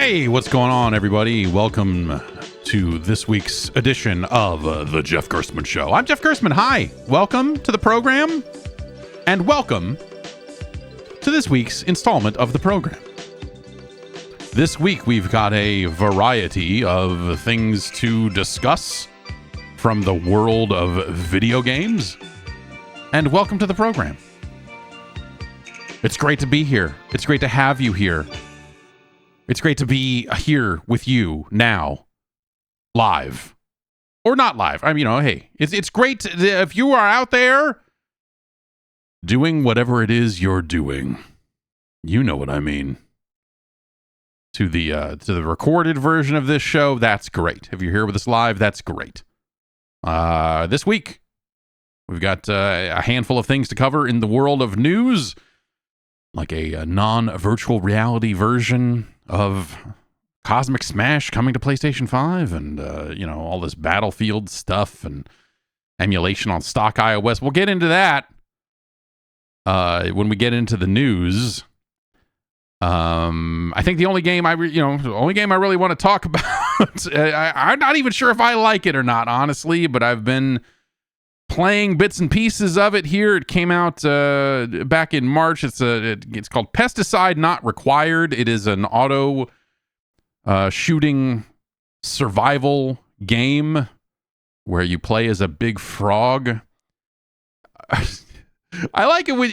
Hey, what's going on, everybody? Welcome to this week's edition of the Jeff Gerstmann Show. I'm Jeff Gerstmann. Hi, welcome to the program, and welcome to this week's installment of the program. This week, we've got a variety of things to discuss from the world of video games, and welcome to the program. It's great to be here. It's great to have you here. It's great to be here with you now, live or not live. I mean, hey, it's great if you are out there doing whatever it is you're doing. You know what I mean. To the recorded version of this show, that's great. If you're here with us live, that's great. This week, we've got a handful of things to cover in the world of news, like a non-virtual reality version of Cosmic Smash coming to PlayStation 5 and, all this Battlefield stuff and emulation on stock iOS. We'll get into that when we get into the news. I think the only game I really want to talk about, I'm not even sure if I like it or not, honestly, but I've been playing bits and pieces of it here. It came out back in March. It's called Pesticide Not Required. It is an auto shooting survival game where you play as a big frog. I like it when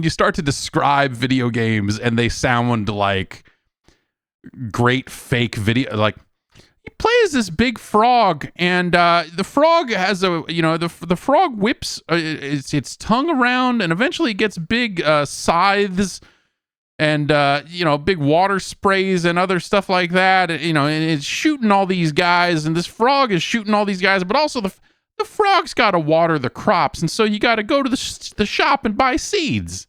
you start to describe video games and they sound like great fake video, like you play as this big frog, and the frog has the frog whips its tongue around, and eventually it gets big scythes and big water sprays and other stuff like that. And it's shooting all these guys, and this frog is shooting all these guys, but also the frog's got to water the crops, and so you got to go to the shop and buy seeds.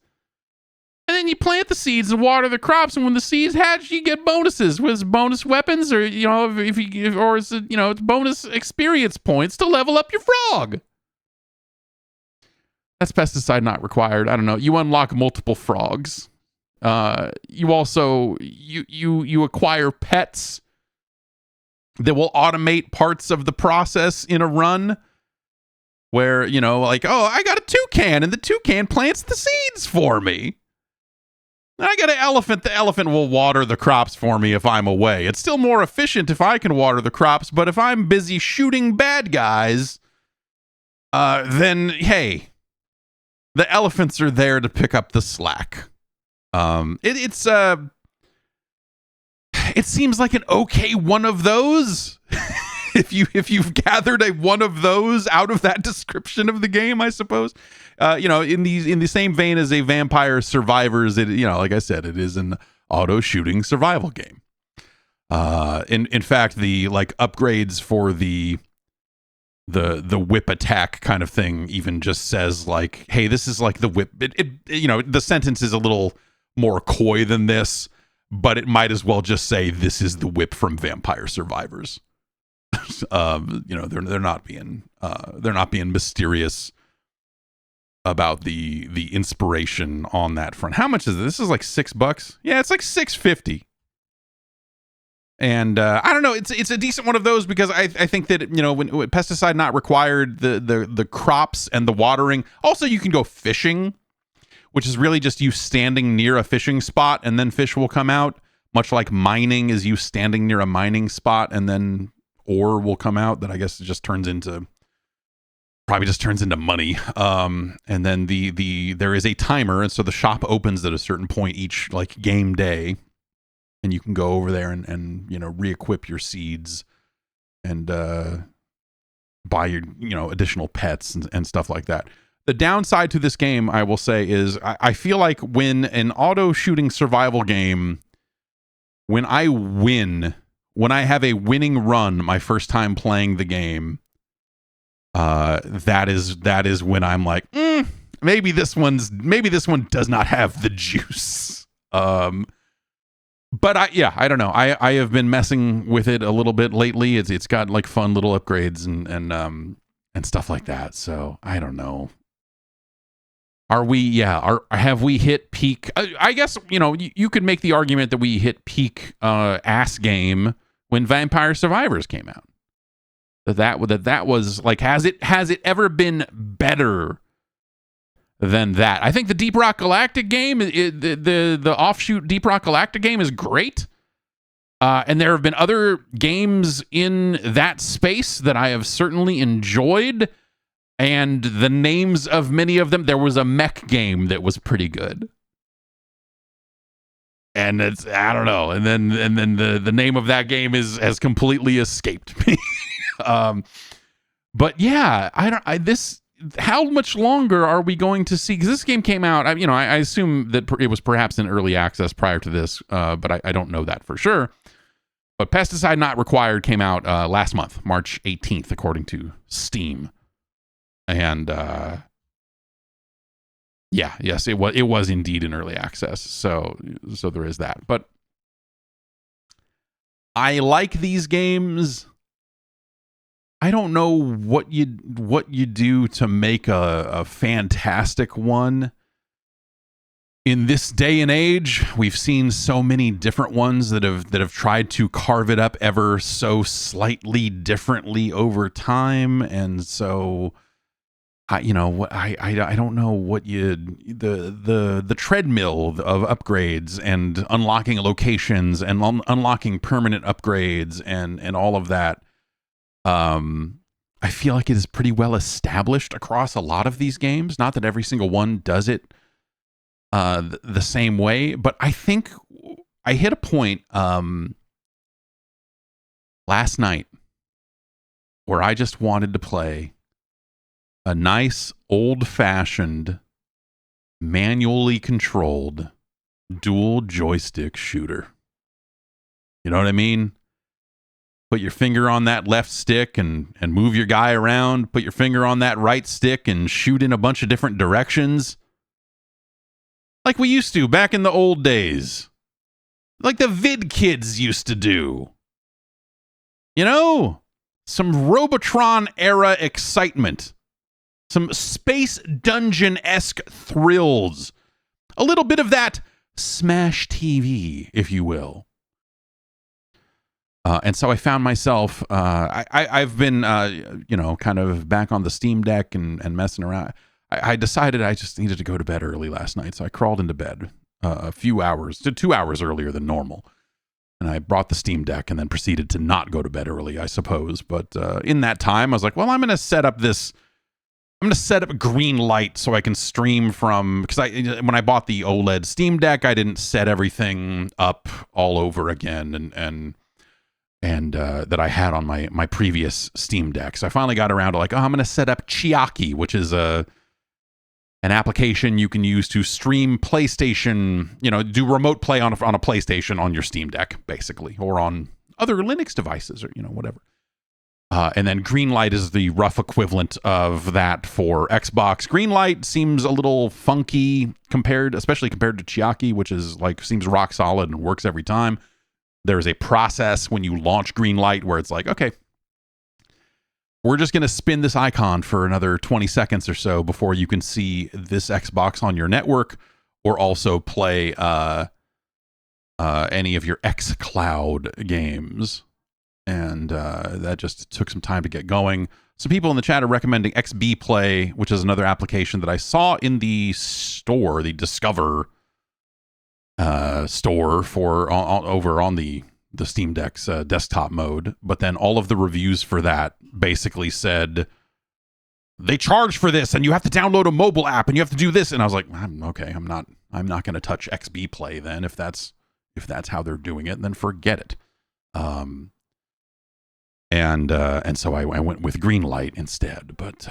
And then you plant the seeds and water the crops, and when the seeds hatch, you get bonuses with bonus weapons, or it's bonus experience points to level up your frog. That's Pesticide Not Required. I don't know. You unlock multiple frogs. You also you acquire pets that will automate parts of the process in a run. Where I got a toucan, and the toucan plants the seeds for me. I got an elephant. The elephant will water the crops for me if I'm away. It's still more efficient if I can water the crops, but if I'm busy shooting bad guys, then, hey, the elephants are there to pick up the slack. It seems like an okay one of those. If you've gathered a one of those out of that description of the game, I suppose, in the same vein as a Vampire Survivors, like I said, it is an auto shooting survival game. In fact, the upgrades for the whip attack kind of thing even just says hey, this is like the whip. The sentence is a little more coy than this, but it might as well just say this is the whip from Vampire Survivors. They're not being mysterious about the inspiration on that front. How much is this? This is like $6. Yeah, it's like $6.50. And I don't know. It's a decent one of those because I think that when Pesticide Not Required, the crops and the watering. Also, you can go fishing, which is really just you standing near a fishing spot and then fish will come out. Much like mining is you standing near a mining spot and then ore will come out. That I guess it just turns into money. And then there is a timer, and so the shop opens at a certain point each game day, and you can go over there and re-equip your seeds and buy your additional pets and stuff like that. The downside to this game, I will say, is I feel like when an auto shooting survival game, when I have a winning run my first time playing the game, that is when I'm like, maybe this one does not have the juice. But I don't know. I have been messing with it a little bit lately. It's got fun little upgrades and stuff like that. So I don't know. Are we? Yeah. Have we hit peak? I guess you could make the argument that we hit peak ass game when Vampire Survivors came out. That was like, has it ever been better than that? I think the Deep Rock Galactic game, the offshoot Deep Rock Galactic game, is great. And there have been other games in that space that I have certainly enjoyed. And the names of many of them, there was a mech game that was pretty good. And it's, I don't know. And then the name of that game has completely escaped me. But yeah, how much longer are we going to see? Because this game came out, I assume that it was perhaps in early access prior to this, but I don't know that for sure. But Pesticide Not Required came out last month, March 18th, according to Steam. And yes, it was indeed in early access. So there is that. But I like these games. I don't know what you do to make a fantastic one. In this day and age, we've seen so many different ones that have tried to carve it up ever so slightly differently over time, and so I don't know what the treadmill of upgrades and unlocking locations and unlocking permanent upgrades and all of that. I feel like it is pretty well established across a lot of these games. Not that every single one does it the same way, but I think I hit a point last night where I just wanted to play a nice old-fashioned, manually controlled dual joystick shooter. You know what I mean? Put your finger on that left stick and move your guy around. Put your finger on that right stick and shoot in a bunch of different directions. Like we used to back in the old days. Like the vid kids used to do. Some Robotron era excitement. Some space dungeon-esque thrills. A little bit of that Smash TV, if you will. And so I found myself, I've been, kind of back on the Steam Deck and messing around. I decided I just needed to go to bed early last night. So I crawled into bed a few hours, 2 hours earlier than normal. And I brought the Steam Deck and then proceeded to not go to bed early, I suppose. But in that time, I was like, well, I'm going to set up a green light so I can stream from, because when I bought the OLED Steam Deck, I didn't set everything up all over again and that I had on my previous Steam Deck. So I finally got around to I'm going to set up Chiaki, which is an application you can use to stream PlayStation, do remote play on a PlayStation on your Steam Deck, basically, or on other Linux devices or, whatever. And then Greenlight is the rough equivalent of that for Xbox. Greenlight seems a little funky especially compared to Chiaki, which is seems rock solid and works every time. There's a process when you launch Greenlight where it's like, okay, we're just going to spin this icon for another 20 seconds or so before you can see this Xbox on your network, or also play any of your xCloud games. And that just took some time to get going. Some people in the chat are recommending XB Play, which is another application that I saw in the store, the Discover store for over on the Steam Deck's desktop mode. But then all of the reviews for that basically said they charge for this and you have to download a mobile app and you have to do this. And I was like, okay, I'm not going to touch XB Play then if that's how they're doing it, then forget it. And so I went with Greenlight instead. But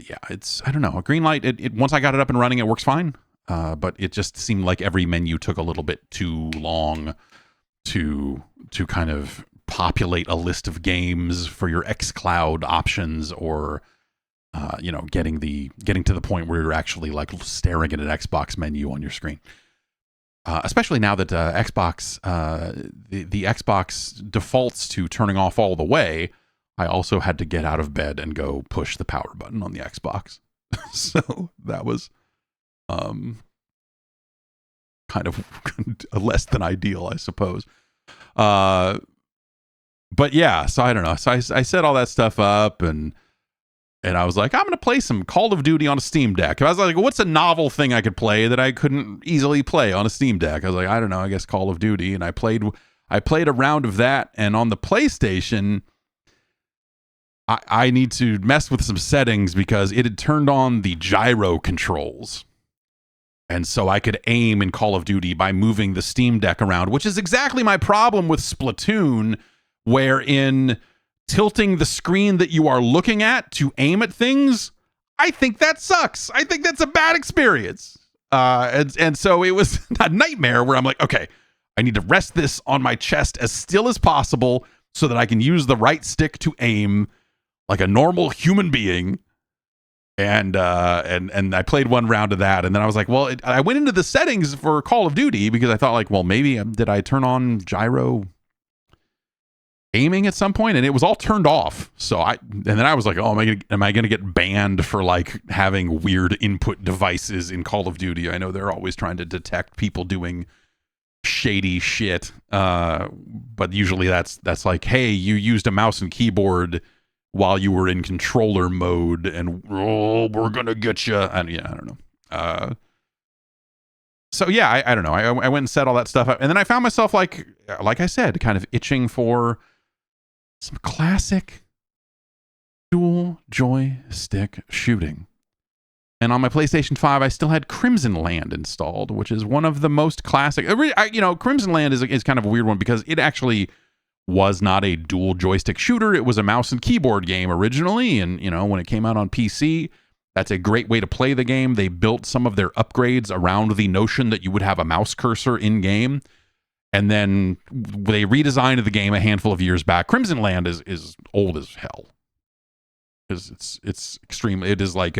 yeah, I don't know. Greenlight, it once I got it up and running, it works fine. But it just seemed like every menu took a little bit too long to kind of populate a list of games for your xCloud options, or getting to the point where you're actually staring at an Xbox menu on your screen. Especially now that Xbox, the Xbox defaults to turning off all the way, I also had to get out of bed and go push the power button on the Xbox. So that was Kind of less than ideal, I suppose. But yeah, so I don't know. So I set all that stuff up, and I was like, I'm going to play some Call of Duty on a Steam Deck. I was like, what's a novel thing I could play that I couldn't easily play on a Steam Deck? I was like, I don't know, I guess Call of Duty. And I played a round of that. And on the PlayStation, I need to mess with some settings because it had turned on the gyro controls. And so I could aim in Call of Duty by moving the Steam Deck around, which is exactly my problem with Splatoon, wherein tilting the screen that you are looking at to aim at things, I think that sucks. I think that's a bad experience. And so it was a nightmare where I'm like, okay, I need to rest this on my chest as still as possible so that I can use the right stick to aim like a normal human being. And I played one round of that, and then I was like, well, I went into the settings for Call of Duty because I thought like, well, maybe did I turn on gyro aiming at some point, and it was all turned off. So then I was like, oh, am I gonna get banned for like having weird input devices in Call of Duty? I know they're always trying to detect people doing shady shit, but usually that's like, hey, you used a mouse and keyboard while you were in controller mode, and we're gonna get you. And yeah, I don't know. So yeah, I don't know. I went and set all that stuff up, and then I found myself like I said, kind of itching for some classic dual joystick shooting. And on my PlayStation 5, I still had Crimson Land installed, which is one of the most classic. Crimson Land is kind of a weird one because it actually was not a dual joystick shooter. It was a mouse and keyboard game originally. And, when it came out on PC, that's a great way to play the game. They built some of their upgrades around the notion that you would have a mouse cursor in game. And then they redesigned the game a handful of years back. Crimson Land is old as hell. It's extreme. It is like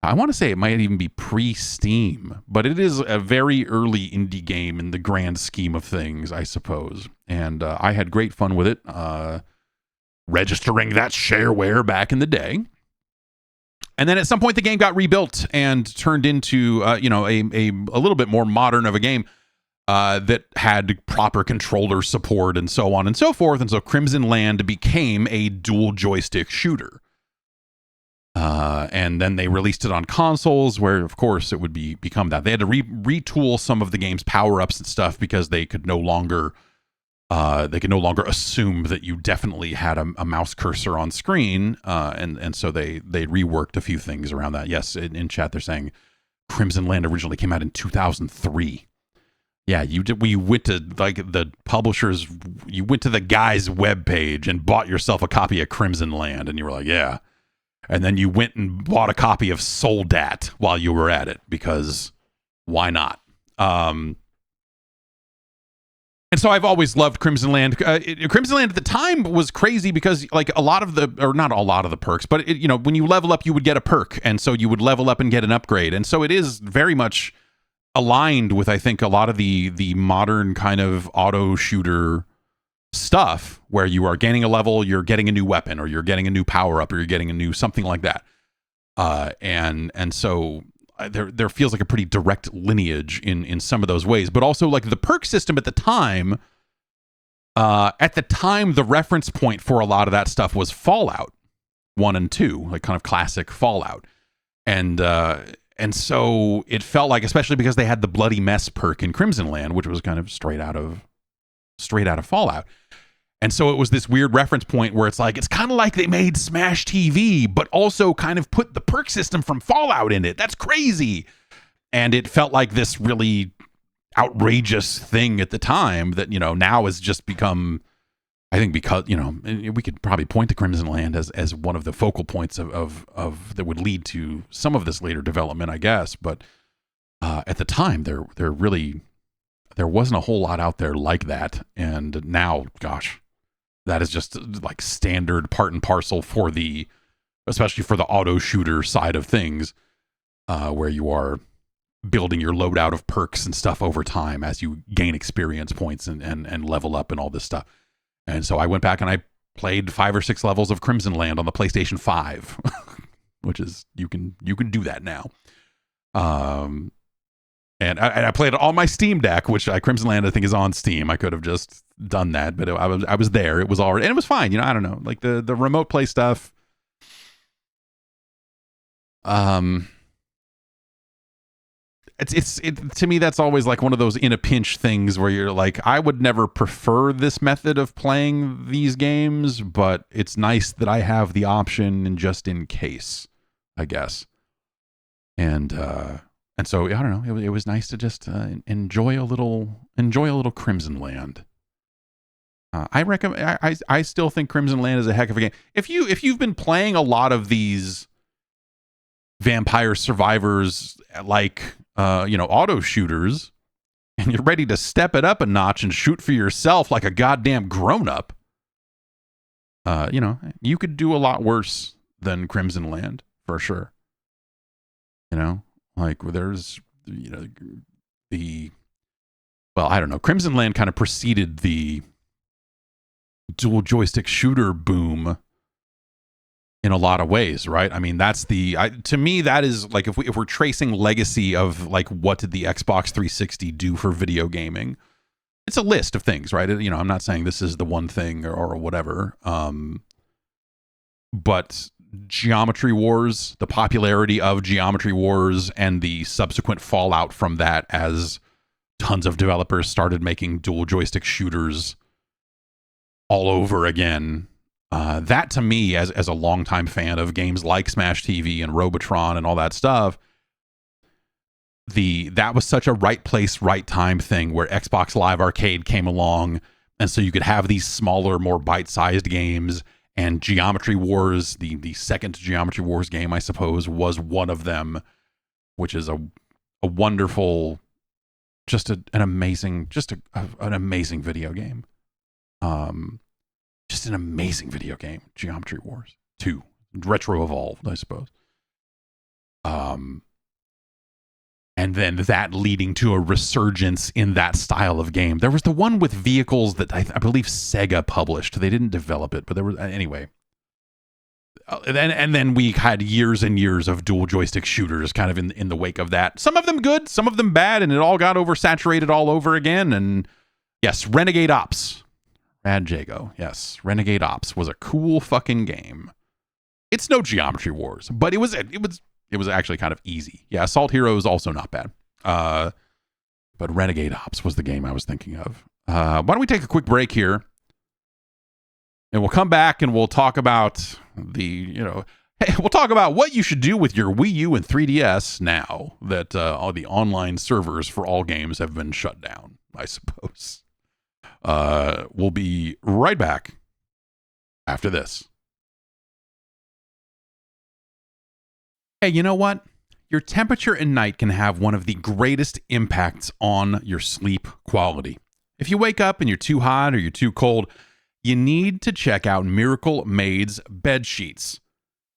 I want to say it might even be pre-Steam, but it is a very early indie game in the grand scheme of things, I suppose. And I had great fun with it, registering that shareware back in the day. And then at some point, the game got rebuilt and turned into, a little bit more modern of a game that had proper controller support and so on and so forth. And so Crimson Land became a dual joystick shooter. And then they released it on consoles where, of course, it would become that. They had to retool some of the game's power-ups and stuff because they could no longer assume that you definitely had a mouse cursor on screen. And so they reworked a few things around that. Yes, in chat they're saying Crimson Land originally came out in 2003. Yeah, we went to the publishers, you went to the guy's webpage and bought yourself a copy of Crimson Land, and you were like, yeah. And then you went and bought a copy of Soldat while you were at it, because why not? And so I've always loved Crimson Land. Crimson Land at the time was crazy because like not a lot of the perks, but when you level up, you would get a perk. And so you would level up and get an upgrade. And so it is very much aligned with, I think, a lot of the modern kind of auto shooter stuff where you are gaining a level, you're getting a new weapon, or you're getting a new power up, or you're getting a new something like that. And so there feels like a pretty direct lineage in some of those ways, but also like the perk system at the time, the reference point for a lot of that stuff was Fallout 1 and 2, like kind of classic Fallout. And so it felt like, especially because they had the Bloody Mess perk in Crimson Land, which was kind of straight out of Fallout. And so it was this weird reference point where it's kind of like they made Smash TV, but also kind of put the perk system from Fallout in it. That's crazy. And it felt like this really outrageous thing at the time that, now has just become, I think, because, we could probably point to Crimson Land as one of the focal points of that would lead to some of this later development, I guess. But at the time, there wasn't a whole lot out there like that. And now, gosh, that is just like standard part and parcel especially for the auto shooter side of things, where you are building your loadout of perks and stuff over time as you gain experience points and level up and all this stuff. And so I went back and I played 5 or 6 levels of Crimson Land on the PlayStation 5, which is, you can do that now. Um, and I played it on my Steam Deck, which Crimson Land I think is on Steam. I could have just done that, but I was there. It was already, and it was fine. I don't know, like the remote play stuff. It's to me, that's always like one of those in a pinch things where you're like, I would never prefer this method of playing these games, but it's nice that I have the option and just in case, I guess. And so I don't know, it was nice to just enjoy a little Crimson Land. I recommend. I still think Crimson Land is a heck of a game. If you've been playing a lot of these vampire survivors, like auto shooters, and you're ready to step it up a notch and shoot for yourself like a goddamn grown up, you could do a lot worse than Crimson Land for sure. Like there's I don't know, Crimson Land kind of preceded the dual joystick shooter boom in a lot of ways, right? I mean, that's to me, that is like, if we're tracing legacy of like, what did the Xbox 360 do for video gaming? It's a list of things, right? I'm not saying this is the one thing or whatever. But Geometry Wars, the popularity of Geometry Wars and the subsequent fallout from that as tons of developers started making dual joystick shooters all over again. That to me, as a longtime fan of games like Smash TV and Robotron and all that stuff, that was such a right place, right time thing where Xbox Live Arcade came along, and so you could have these smaller, more bite-sized games. And Geometry Wars, the second Geometry Wars game, I suppose, was one of them, which is a wonderful, an amazing video game. Just an amazing video game, Geometry Wars 2, retro evolved, I suppose. And then that leading to a resurgence in that style of game. There was the one with vehicles that I believe Sega published. They didn't develop it, but there was, anyway. And then we had years and years of dual joystick shooters kind of in the wake of that. Some of them good, some of them bad, and it all got oversaturated all over again. And yes, Renegade Ops. Rad Jago. Yes, Renegade Ops was a cool fucking game. It's no Geometry Wars, but it was actually kind of easy. Yeah, Assault Hero is also not bad. But Renegade Ops was the game I was thinking of. Why don't we take a quick break here? And we'll come back and we'll talk about we'll talk about what you should do with your Wii U and 3DS now that all the online servers for all games have been shut down, I suppose. We'll be right back after this. Hey, you know what? Your temperature at night can have one of the greatest impacts on your sleep quality. If you wake up and you're too hot or you're too cold, you need to check out Miracle Made's bed sheets.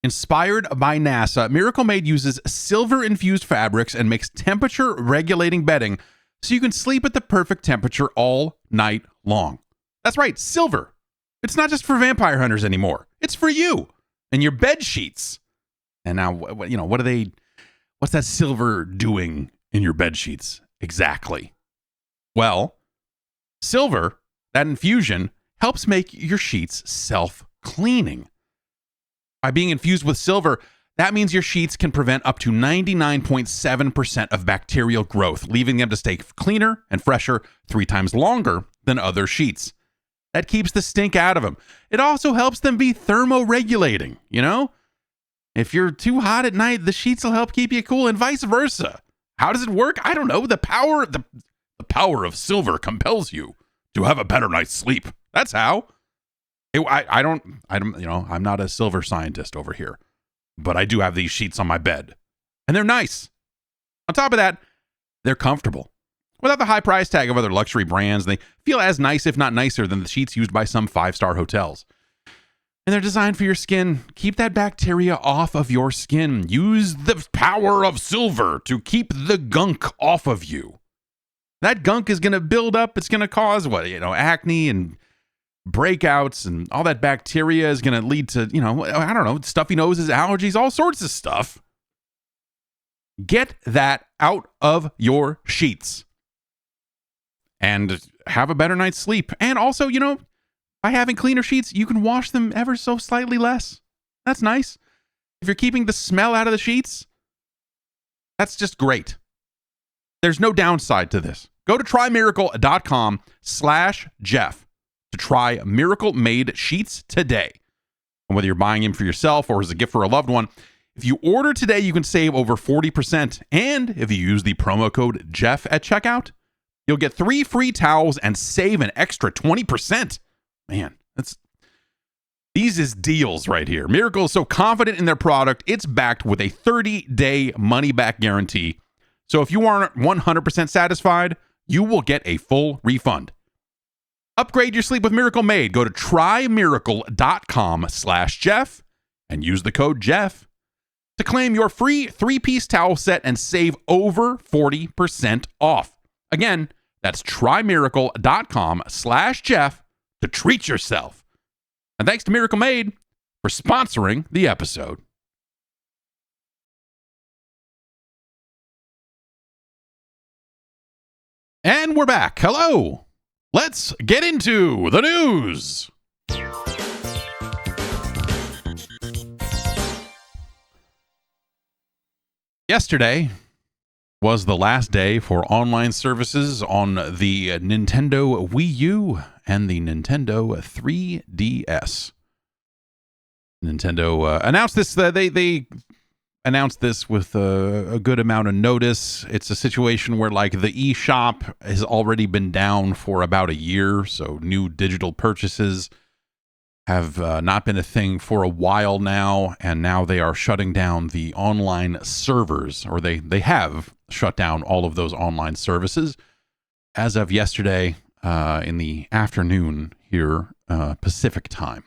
Inspired by NASA, Miracle Made uses silver-infused fabrics and makes temperature-regulating bedding so you can sleep at the perfect temperature all night long. That's right, silver. It's not just for vampire hunters anymore. It's for you and your bed sheets. And now, what's that silver doing in your bed sheets exactly? Well, silver, that infusion, helps make your sheets self-cleaning. By being infused with silver, that means your sheets can prevent up to 99.7% of bacterial growth, leaving them to stay cleaner and fresher 3 times longer than other sheets. That keeps the stink out of them. It also helps them be thermoregulating, If you're too hot at night, the sheets will help keep you cool, and vice versa. How does it work? I don't know. The power of silver compels you to have a better night's sleep. That's how. I'm not a silver scientist over here, but I do have these sheets on my bed, and they're nice. On top of that, they're comfortable. Without the high price tag of other luxury brands, they feel as nice, if not nicer, than the sheets used by some 5-star hotels. And they're designed for your skin. Keep that bacteria off of your skin. Use the power of silver to keep the gunk off of you. That gunk is going to build up. It's going to cause acne and breakouts, and all that bacteria is going to lead to, stuffy noses, allergies, all sorts of stuff. Get that out of your sheets and have a better night's sleep. And also, by having cleaner sheets, you can wash them ever so slightly less. That's nice. If you're keeping the smell out of the sheets, that's just great. There's no downside to this. Go to trymiracle.com/Jeff to try Miracle Made sheets today. And whether you're buying them for yourself or as a gift for a loved one, if you order today, you can save over 40%. And if you use the promo code Jeff at checkout, you'll get 3 free towels and save an extra 20%. Man, these is deals right here. Miracle is so confident in their product, it's backed with a 30-day money-back guarantee. So if you aren't 100% satisfied, you will get a full refund. Upgrade your sleep with Miracle Made. Go to trymiracle.com/Jeff and use the code Jeff to claim your free 3-piece towel set and save over 40% off. Again, that's trymiracle.com/Jeff to treat yourself. And thanks to Miracle Made for sponsoring the episode. And we're back. Hello. Let's get into the news. Yesterday was the last day for online services on the Nintendo Wii U and the Nintendo 3DS. Nintendo announced this. They announced this with a good amount of notice. It's a situation where like the eShop has already been down for about a year, so new digital purchases have not been a thing for a while now, and now they are shutting down the online servers, or they have shut down all of those online services as of yesterday in the afternoon here, Pacific time.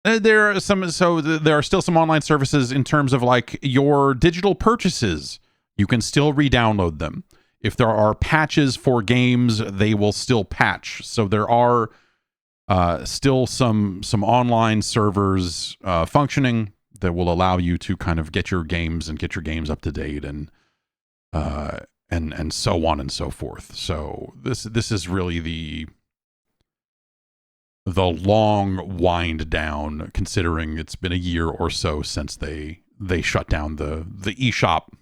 There are still some online services in terms of like your digital purchases. You can still re-download them. If there are patches for games, they will still patch. So there are still some online servers functioning that will allow you to kind of get your games up to date and so on and so forth. So this is really the long wind down, considering it's been a year or so since they shut down the eShop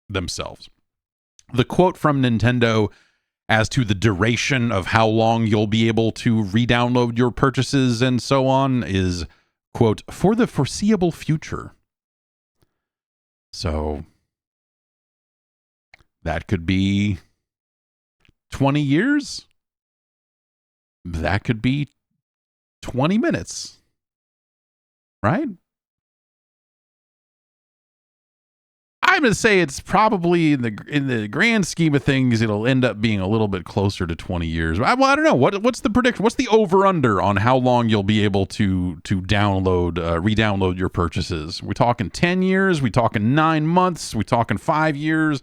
themselves. The quote from Nintendo as to the duration of how long you'll be able to re-download your purchases and so on is, quote, "for the foreseeable future." So that could be 20 years. That could be 20 minutes, right? I'm going to say it's probably in the grand scheme of things, it'll end up being a little bit closer to 20 years. Well, I don't know. What's the prediction? What's the over-under on how long you'll be able to re-download your purchases? We talking 10 years? We talking 9 months? We talking 5 years?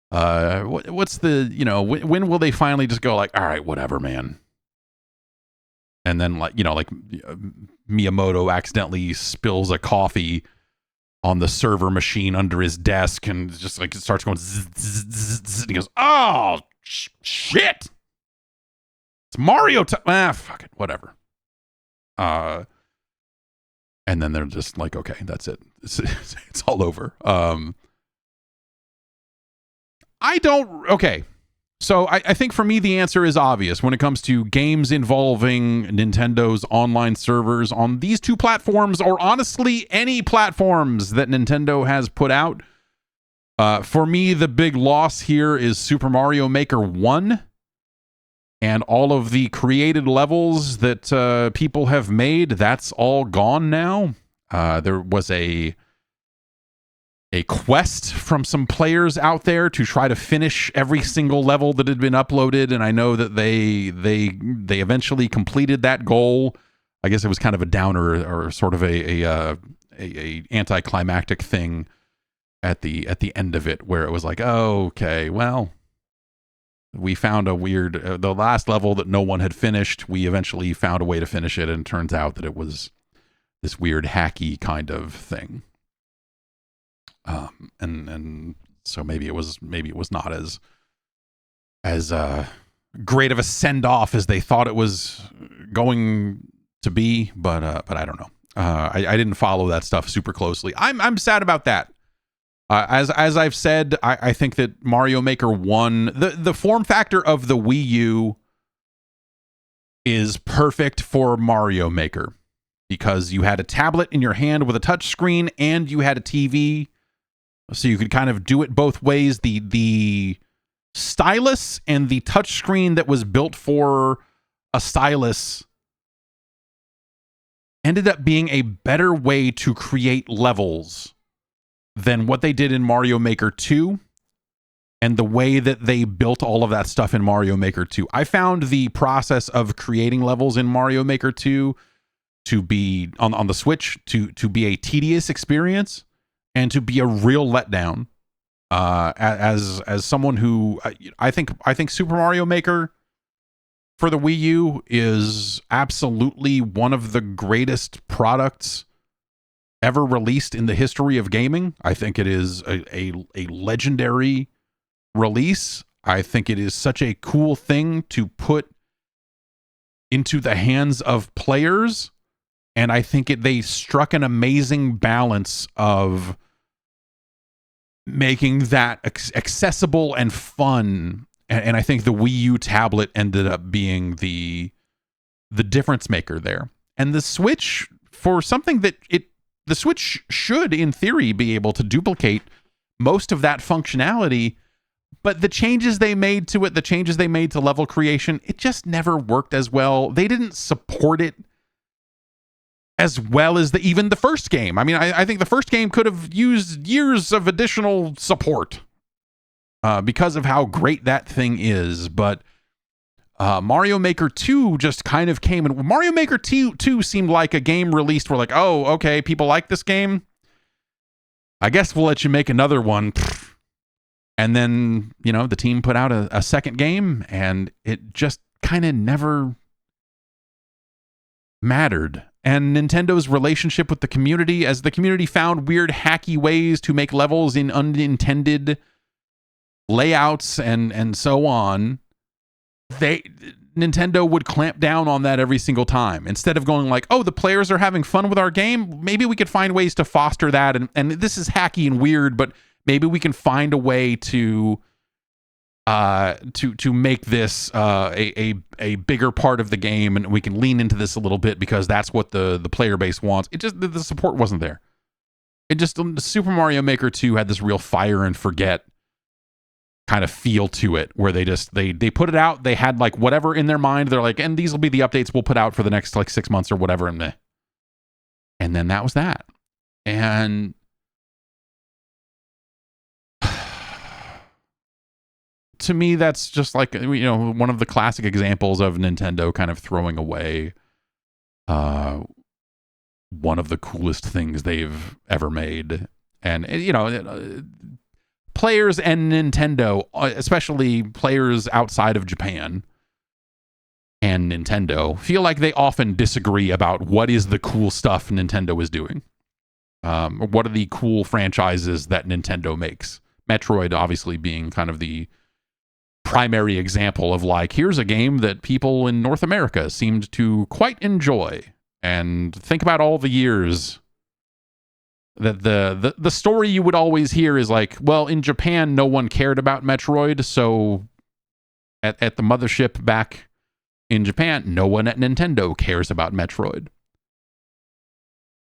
What's the, when will they finally just go like, all right, whatever, man? And then like Miyamoto accidentally spills a coffee on the server machine under his desk and just like it starts going zzz, zzz, zzz, zzz, and he goes, "Oh shit, it's Mario time." Fuck it, whatever. And then they're just like, okay, that's it. It's all over. So I think for me, the answer is obvious when it comes to games involving Nintendo's online servers on these two platforms, or honestly, any platforms that Nintendo has put out. For me, the big loss here is Super Mario Maker 1 and all of the created levels that people have made. That's all gone now. There was a quest from some players out there to try to finish every single level that had been uploaded, and I know that they eventually completed that goal. I guess it was kind of a downer or sort of a anticlimactic thing at the end of it, where it was like, oh, okay, well, we found a weird the last level that no one had finished. We eventually found a way to finish it, and it turns out that it was this weird hacky kind of thing. And so maybe it was not as great of a send off as they thought it was going to be, but I don't know. I didn't follow that stuff super closely. I'm sad about that. As I've said, I think that Mario Maker 1, the form factor of the Wii U is perfect for Mario Maker, because you had a tablet in your hand with a touch screen and you had a TV, so you could kind of do it both ways. The stylus and the touch screen that was built for a stylus ended up being a better way to create levels than what they did in Mario Maker 2 and the way that they built all of that stuff in Mario Maker 2. I found the process of creating levels in Mario Maker 2 to be on the Switch to be a tedious experience and to be a real letdown. As someone who I think Super Mario Maker for the Wii U is absolutely one of the greatest products ever released in the history of gaming. I think it is a legendary release. I think it is such a cool thing to put into the hands of players, and I think they struck an amazing balance of making that accessible and fun. And I think the Wii U tablet ended up being the difference maker there. And the Switch, for something that the Switch should, in theory, be able to duplicate most of that functionality, but the changes they made to it, the changes they made to level creation, it just never worked as well. They didn't support it as well as even the first game. I mean, I think the first game could have used years of additional support because of how great that thing is. But Mario Maker 2 just kind of came, and Mario Maker 2 seemed like a game released where like, oh, okay, people like this game, I guess we'll let you make another one. And then, the team put out a second game, and it just kind of never mattered. And Nintendo's relationship with the community, as the community found weird hacky ways to make levels in unintended layouts and so on, Nintendo would clamp down on that every single time. Instead of going like, oh, the players are having fun with our game, maybe we could find ways to foster that. And this is hacky and weird, but maybe we can find a way to make this a bigger part of the game, and we can lean into this a little bit because that's what the player base wants. It just, the support wasn't there. It just, Super Mario Maker 2 had this real fire and forget kind of feel to it, where they put it out, they had like whatever in their mind, they're like, and these will be the updates we'll put out for the next like 6 months or whatever, and then that was that. And to me, that's just like, one of the classic examples of Nintendo kind of throwing away one of the coolest things they've ever made. And players and Nintendo, especially players outside of Japan and Nintendo, feel like they often disagree about what is the cool stuff Nintendo is doing. What are the cool franchises that Nintendo makes? Metroid obviously being kind of the primary example of like, here's a game that people in North America seemed to quite enjoy. And think about all the years that the story you would always hear is like, well, in Japan, no one cared about Metroid. So at the mothership back in Japan, no one at Nintendo cares about Metroid.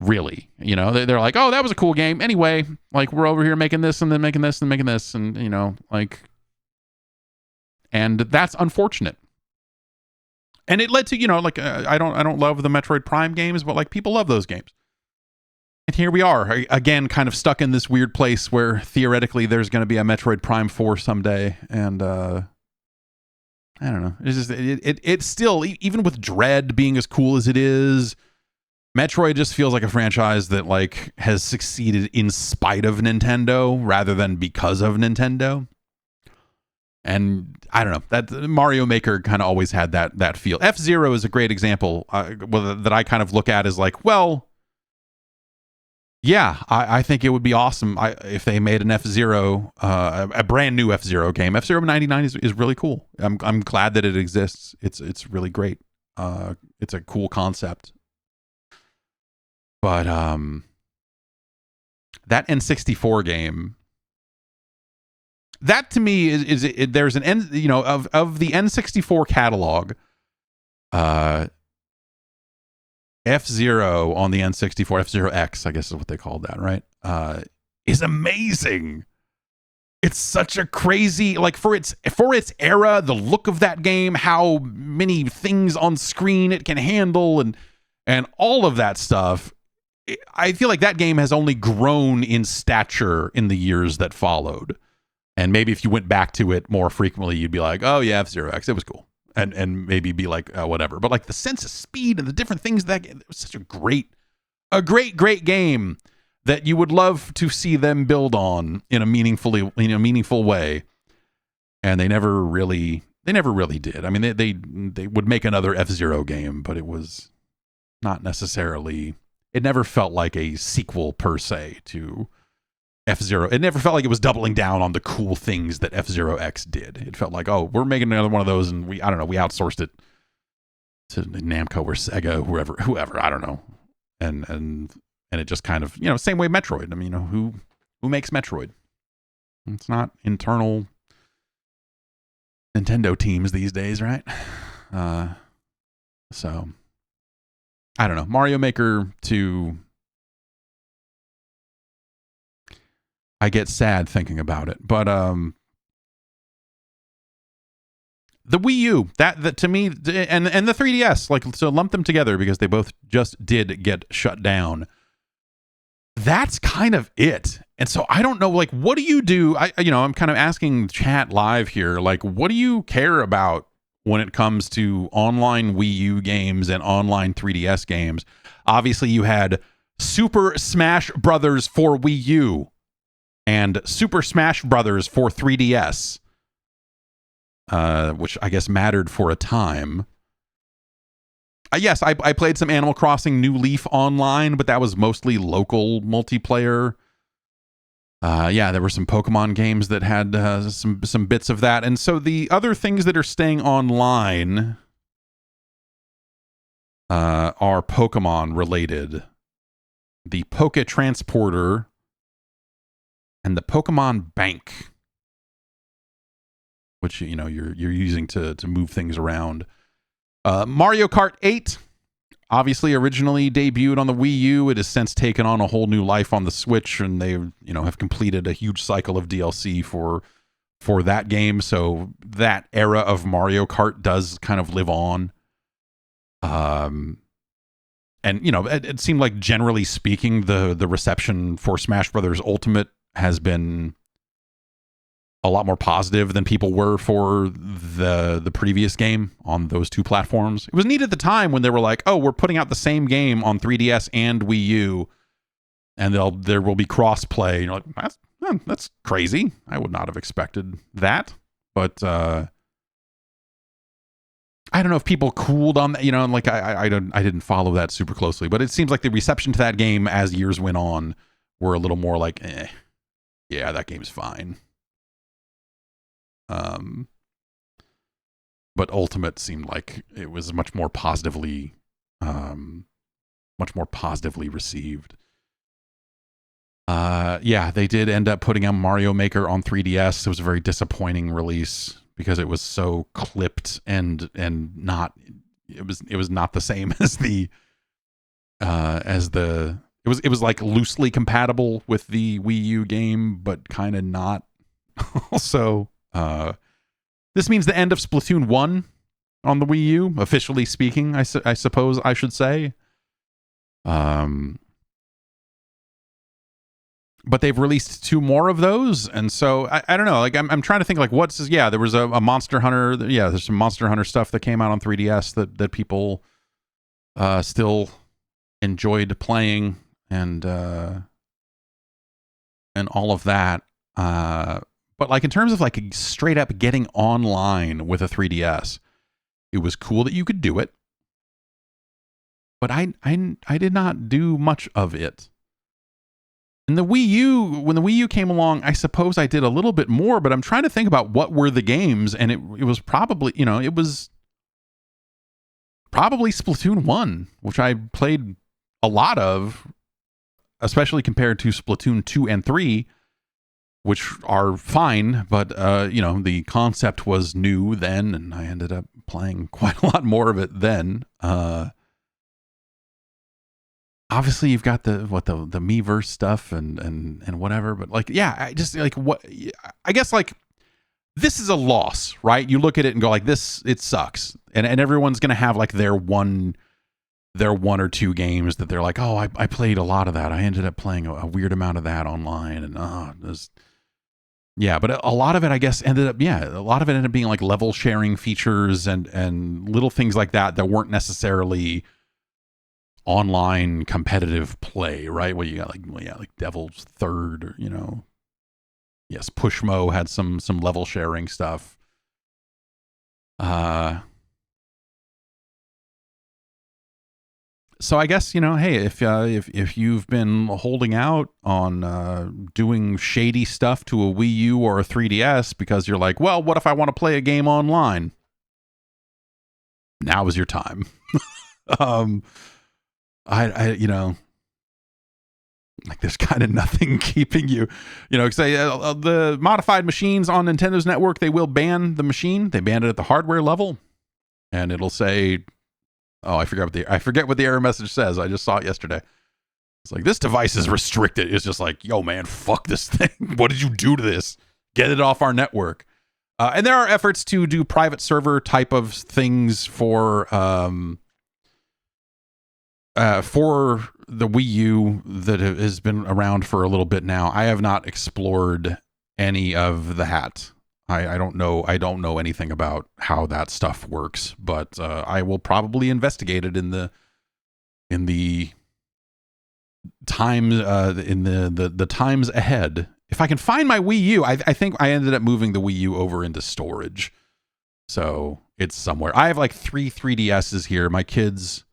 Really, they're like, oh, that was a cool game. Anyway, like, we're over here making this and then making this and making this. And, and that's unfortunate. And it led to, I don't love the Metroid Prime games, but like, people love those games. And here we are again, kind of stuck in this weird place where theoretically there's going to be a Metroid Prime 4 someday. And I don't know. It's just, it's still, even with Dread being as cool as it is, Metroid just feels like a franchise that like has succeeded in spite of Nintendo rather than because of Nintendo. And I don't know, that Mario Maker kind of always had that feel. F-Zero is a great example that I kind of look at as like, well, Yeah, I think it would be awesome if they made an F-Zero, a brand new F-Zero game. F-Zero 99 is really cool. I'm glad that it exists. It's really great. It's a cool concept. But that N64 game, that to me is there's an N, of the N64 catalog, F-Zero on the N64, F-Zero X, I guess is what they called that, right? Is amazing. It's such a crazy, like, for its era, the look of that game, how many things on screen it can handle, and all of that stuff. I feel like that game has only grown in stature in the years that followed. And maybe if you went back to it more frequently, you'd be like, oh yeah, F-Zero X, it was cool. And maybe be like, whatever. But like the sense of speed and the different things it was such a great game that you would love to see them build on in a meaningful way. And they never really did. I mean, they would make another F-Zero game, but it was not necessarily, it never felt like a sequel per se to F-Zero. It never felt like it was doubling down on the cool things that F-Zero X did. It felt like, oh, we're making another one of those, and we outsourced it to Namco or Sega, whoever, I don't know. And it just kind of, same way Metroid. I mean, who makes Metroid? It's not internal Nintendo teams these days, right? So I don't know. Mario Maker 2, I get sad thinking about it. But the Wii U, that to me, and the 3DS, like, so lump them together because they both just did get shut down. That's kind of it. And so I don't know, like, what do you do? I'm kind of asking chat live here, like, what do you care about when it comes to online Wii U games and online 3DS games? Obviously, you had Super Smash Brothers for Wii U and Super Smash Brothers for 3DS, which I guess mattered for a time. Yes, I played some Animal Crossing New Leaf online, but that was mostly local multiplayer. There were some Pokemon games that had some bits of that. And so the other things that are staying online are Pokemon related. The Poke Transporter and the Pokemon Bank, which you're using to move things around. Mario Kart 8, obviously originally debuted on the Wii U. It has since taken on a whole new life on the Switch, and they have completed a huge cycle of DLC for that game. So that era of Mario Kart does kind of live on. And it seemed like, generally speaking, the reception for Smash Brothers Ultimate has been a lot more positive than people were for the previous game on those two platforms. It was neat at the time when they were like, oh, we're putting out the same game on 3DS and Wii U, and there will be cross-play. You're like, that's crazy. I would not have expected that. But I don't know if people cooled on that, like I didn't follow that super closely, but it seems like the reception to that game as years went on were a little more like, yeah, that game's fine. But Ultimate seemed like it was much more positively received. They did end up putting out Mario Maker on 3DS. It was a very disappointing release because it was so clipped and not, it was not the same as it was like loosely compatible with the Wii U game, but kind of not. Also, this means the end of Splatoon 1 on the Wii U, officially speaking, I suppose I should say. But they've released 2 more of those, and so I don't know. Like, I'm trying to think, like, there was a Monster Hunter. Yeah, there's some Monster Hunter stuff that came out on 3DS that people still enjoyed playing, and all of that. But like, in terms of like straight up getting online with a 3DS, it was cool that you could do it. But I did not do much of it. And the Wii U, when the Wii U came along, I suppose I did a little bit more, but I'm trying to think about what were the games, and it was probably, it was probably Splatoon 1, which I played a lot of, especially compared to Splatoon 2 and 3, which are fine, but, the concept was new then, and I ended up playing quite a lot more of it then. Obviously you've got the Miiverse stuff and whatever, but I guess this is a loss, right? You look at it and go this, it sucks. And everyone's going to have their one or two games that they're oh, I played a lot of that. I ended up playing a weird amount of that online, and but a lot of it, I guess, ended up being level sharing features and little things like that weren't necessarily online competitive play, right? Where you got Devil's Third, or yes, Pushmo had some level sharing stuff. So I guess, hey, if you've been holding out on doing shady stuff to a Wii U or a 3DS because you're well, what if I want to play a game online? Now is your time. There's kind of nothing keeping you, say the modified machines on Nintendo's network, they will ban the machine. They banned it at the hardware level, and it'll say, oh, I forget what the error message says. I just saw it yesterday. It's this device is restricted. It's just yo, man, fuck this thing. What did you do to this? Get it off our network. And there are efforts to do private server type of things for the Wii U that has been around for a little bit now. I have not explored any of that. I don't know anything about how that stuff works, but I will probably investigate it in the times the times ahead. If I can find my Wii U, I think I ended up moving the Wii U over into storage, so it's somewhere. I have 3 3DSs here. My kids.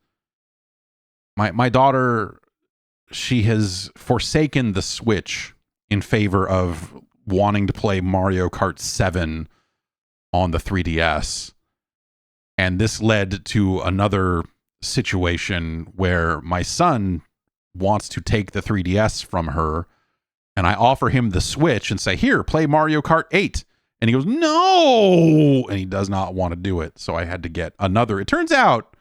My daughter, she has forsaken the Switch in favor of wanting to play Mario Kart 7 on the 3DS. And this led to another situation where my son wants to take the 3DS from her, and I offer him the Switch and say, here, play Mario Kart 8. And he goes, no! And he does not want to do it. So I had to get another. It turns out,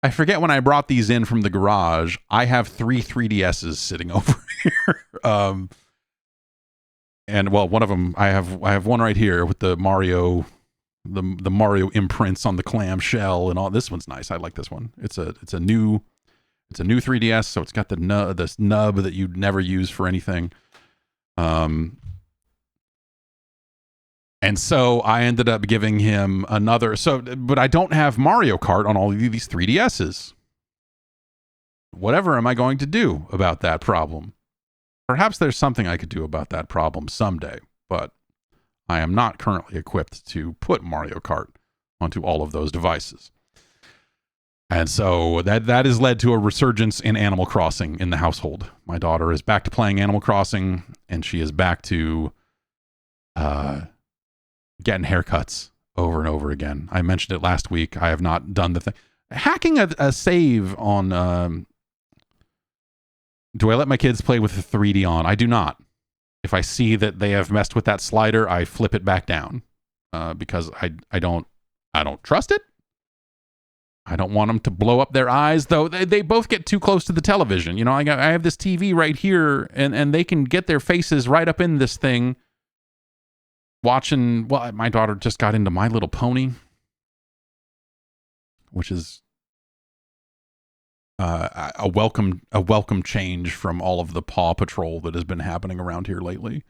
I forget when I brought these in from the garage, I have 3 3DSs sitting over here. And well, one of them, I have one right here with the Mario imprints on the clamshell and all. This one's nice. I like this one. It's a new 3DS, so it's got this nub that you'd never use for anything. And so I ended up giving him another. But I don't have Mario Kart on all of these 3DSs. Whatever am I going to do about that problem? Perhaps there's something I could do about that problem someday, but I am not currently equipped to put Mario Kart onto all of those devices. And so that has led to a resurgence in Animal Crossing in the household. My daughter is back to playing Animal Crossing, and she is back to getting haircuts over and over again. I mentioned it last week. I have not done the thing. Hacking a save on... do I let my kids play with the 3D on? I do not. If I see that they have messed with that slider, I flip it back down because I don't trust it. I don't want them to blow up their eyes, though. They both get too close to the television. I have this TV right here, and they can get their faces right up in this thing watching. Well, my daughter just got into My Little Pony, which is a welcome change from all of the Paw Patrol that has been happening around here lately.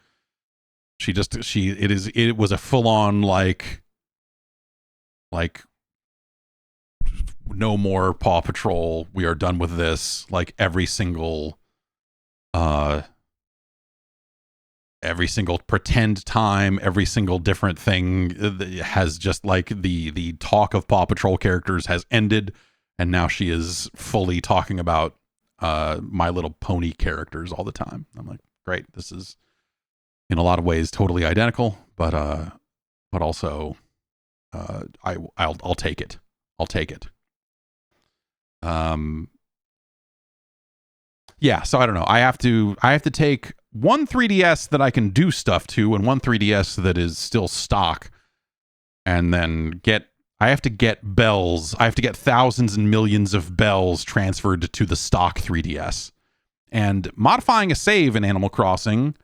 It was a full on like no more Paw Patrol. We are done with this. Like every single pretend time, every single different thing has just like the talk of Paw Patrol characters has ended. And now she is fully talking about My Little Pony characters all the time. I'm like, great, this is in a lot of ways totally identical, but also I'll take it. I'll take it. Yeah, so I don't know. I have to take one 3DS that I can do stuff to and one 3DS that is still stock, and then I have to get bells. I have to get thousands and millions of bells transferred to the stock 3DS. And modifying a save in Animal Crossing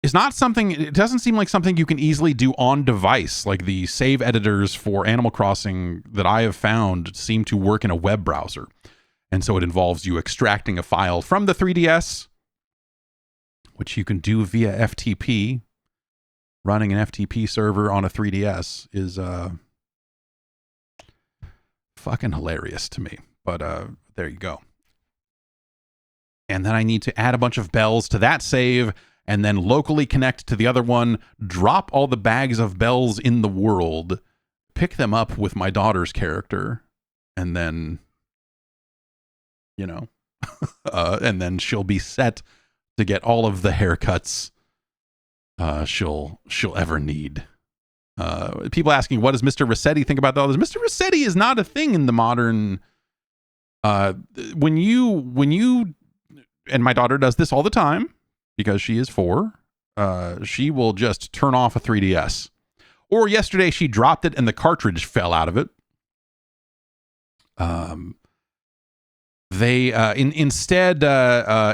is not something, it doesn't seem like something you can easily do on device. Like the save editors for Animal Crossing that I have found seem to work in a web browser. And so it involves you extracting a file from the 3DS, which you can do via FTP. Running an FTP server on a 3DS is fucking hilarious to me. But there you go. And then I need to add a bunch of bells to that save and then locally connect to the other one, drop all the bags of bells in the world, pick them up with my daughter's character, and then, you know, and then she'll be set to get all of the haircuts she'll ever need. People asking, what does Mr. Rossetti think about all this? Mr. Rossetti is not a thing in the modern. When you, and my daughter does this all the time because she is 4. She will just turn off a 3DS. Or yesterday she dropped it and the cartridge fell out of it. Instead,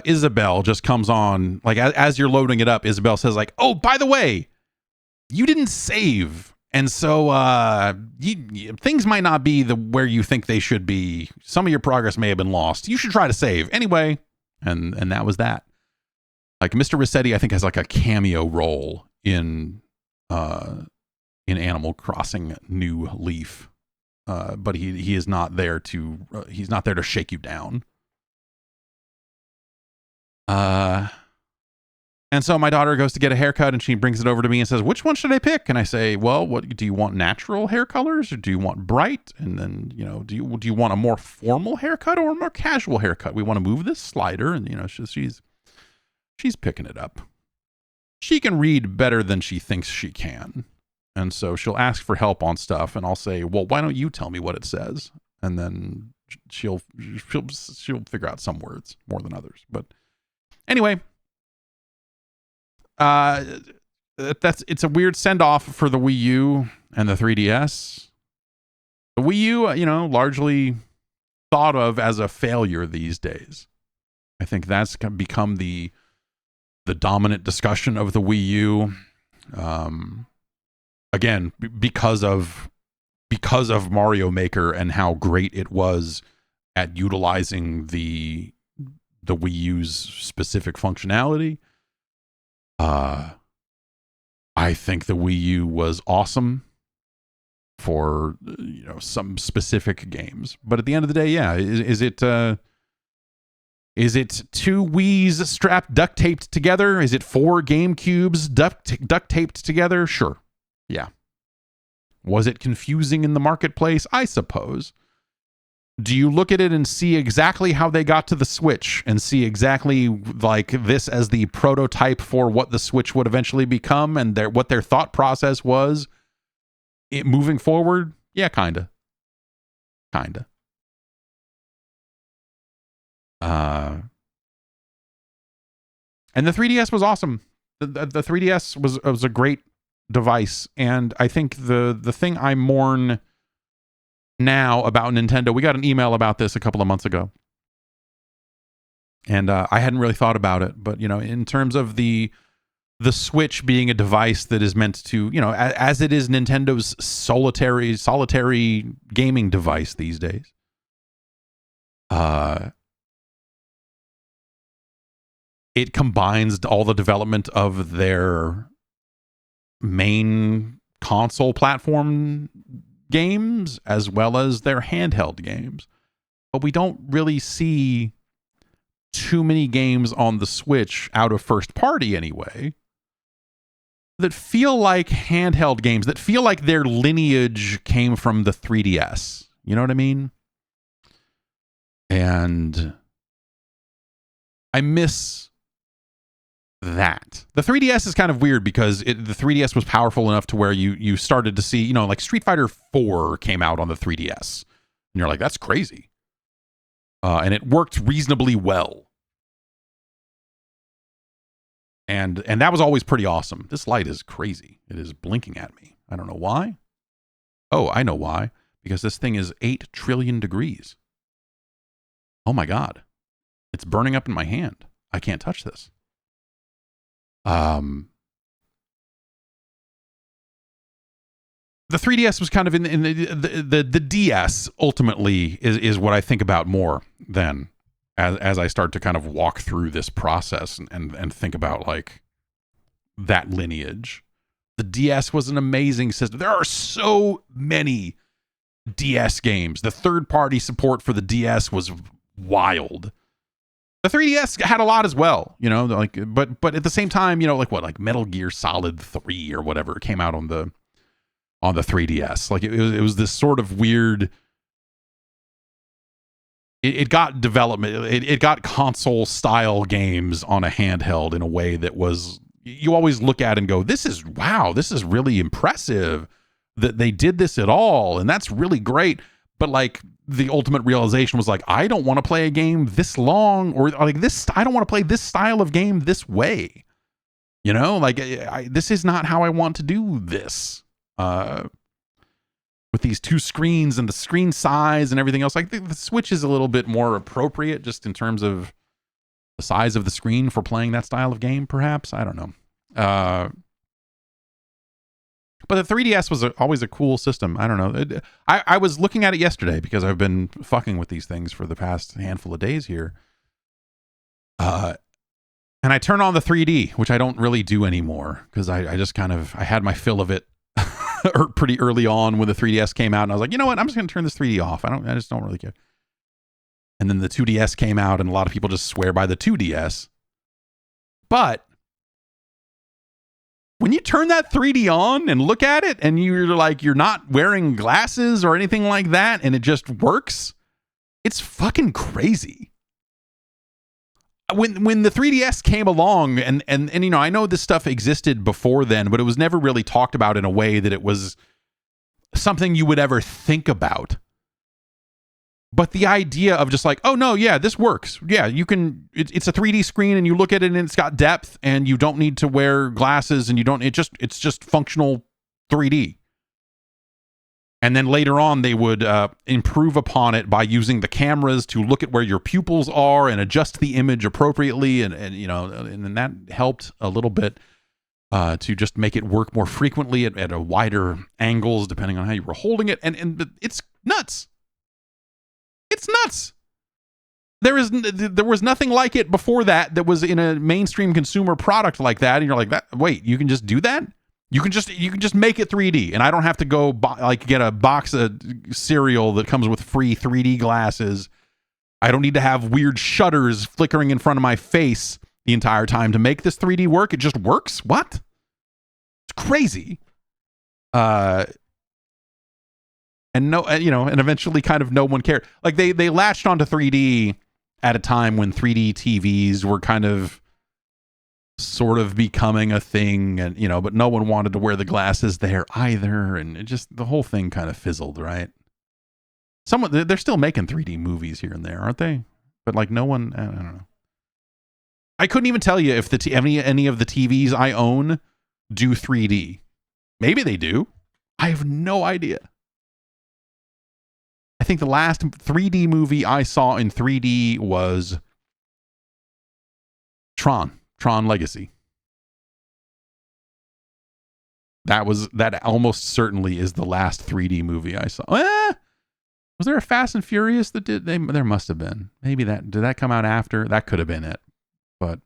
Isabel just comes on, like as you're loading it up, Isabel says like, oh, by the way, you didn't save. And so things might not be where you think they should be. Some of your progress may have been lost. You should try to save anyway. And that was that. Like Mr. Rossetti, I think, has like a cameo role in Animal Crossing New Leaf. But he is not there to he's not there to shake you down. And so my daughter goes to get a haircut and she brings it over to me and says, which one should I pick? And I say, well, what do you want, natural hair colors or do you want bright? And then, you know, do you want a more formal haircut or a more casual haircut? We want to move this slider. And, you know, she's picking it up. She can read better than she thinks she can. And so she'll ask for help on stuff and I'll say, well, why don't you tell me what it says? And then she'll figure out some words more than others. But anyway, it's a weird send off for the Wii U and the 3DS. The Wii U, you know, largely thought of as a failure these days. I think that's become the dominant discussion of the Wii U. Again, because of Mario Maker and how great it was at utilizing the Wii U's specific functionality. I think the Wii U was awesome for, you know, some specific games, but at the end of the day, yeah, is it 2 Wiis strapped duct taped together? Is it 4 GameCubes duct taped together? Sure. Yeah. Was it confusing in the marketplace? I suppose. Do you look at it and see exactly how they got to the Switch and see exactly like this as the prototype for what the Switch would eventually become and what their thought process was moving forward? Yeah, kinda. And the 3DS was awesome. The 3DS was a great device, and I think the thing I mourn now about Nintendo, we got an email about this a couple of months ago, and I hadn't really thought about it, but you know, in terms of the Switch being a device that is meant to, you know, as it is Nintendo's solitary gaming device these days, it combines all the development of their main console platform games as well as their handheld games. But we don't really see too many games on the Switch out of first party anyway that feel like handheld games, that feel like their lineage came from the 3DS. You know what I mean? And I miss that. The 3DS is kind of weird because the 3DS was powerful enough to where you started to see, like Street Fighter 4 came out on the 3DS. And you're like, that's crazy. And it worked reasonably well. And that was always pretty awesome. This light is crazy. It is blinking at me. I don't know why. Oh, I know why. Because this thing is 8 trillion degrees. Oh my God. It's burning up in my hand. I can't touch this. The 3DS was kind of in the DS ultimately is what I think about more than as I start to kind of walk through this process and think about like that lineage. The DS was an amazing system. There are so many DS games. The third-party support for the DS was wild. The 3DS had a lot as well, but at the same time, like Metal Gear Solid 3 or whatever came out on the 3DS. Like it was this sort of weird. It got development. It got console style games on a handheld in a way that was, you always look at and go, this is really impressive that they did this at all, and that's really great. But like the ultimate realization was like, I don't want to play a game this long, or like this. I don't want to play this style of game this way. This is not how I want to do this. With these 2 screens and the screen size and everything else, I think the Switch is a little bit more appropriate just in terms of the size of the screen for playing that style of game, perhaps. I don't know. But the 3DS was always a cool system. I don't know. I was looking at it yesterday because I've been fucking with these things for the past handful of days here. And I turn on the 3D, which I don't really do anymore because I just kind of, I had my fill of it pretty early on when the 3DS came out, and I was like, you know what? I'm just going to turn this 3D off. I just don't really care. And then the 2DS came out, and a lot of people just swear by the 2DS. But when you turn that 3D on and look at it, and you're like, you're not wearing glasses or anything like that, and it just works, it's fucking crazy. When the 3DS came along, and I know this stuff existed before then, but it was never really talked about in a way that it was something you would ever think about. But the idea of just like, oh no, yeah, this works. Yeah, you can. It's a 3D screen, and you look at it, and it's got depth, and you don't need to wear glasses, and you don't. It's just functional 3D. And then later on, they would improve upon it by using the cameras to look at where your pupils are and adjust the image appropriately, and then that helped a little bit to just make it work more frequently at a wider angles depending on how you were holding it, and it's nuts. It's nuts. There was nothing like it before that was in a mainstream consumer product like that, and you're like, wait, you can just do that? You can just make it 3D, and I don't have to go get a box of cereal that comes with free 3D glasses. I don't need to have weird shutters flickering in front of my face the entire time to make this 3D work. It just works. What? It's crazy. And eventually kind of no one cared. Like they latched onto 3D at a time when 3D TVs were kind of sort of becoming a thing, and but no one wanted to wear the glasses there either, and it just, the whole thing kind of fizzled, right? They're still making 3D movies here and there, aren't they? But like no one, I don't know. I couldn't even tell you if any of the TVs I own do 3D. Maybe they do. I have no idea. I think the last 3D movie I saw in 3D was Tron Legacy. That almost certainly is the last 3D movie I saw. Was there a Fast and Furious that did? There must have been. Maybe did that come out after? That could have been it. But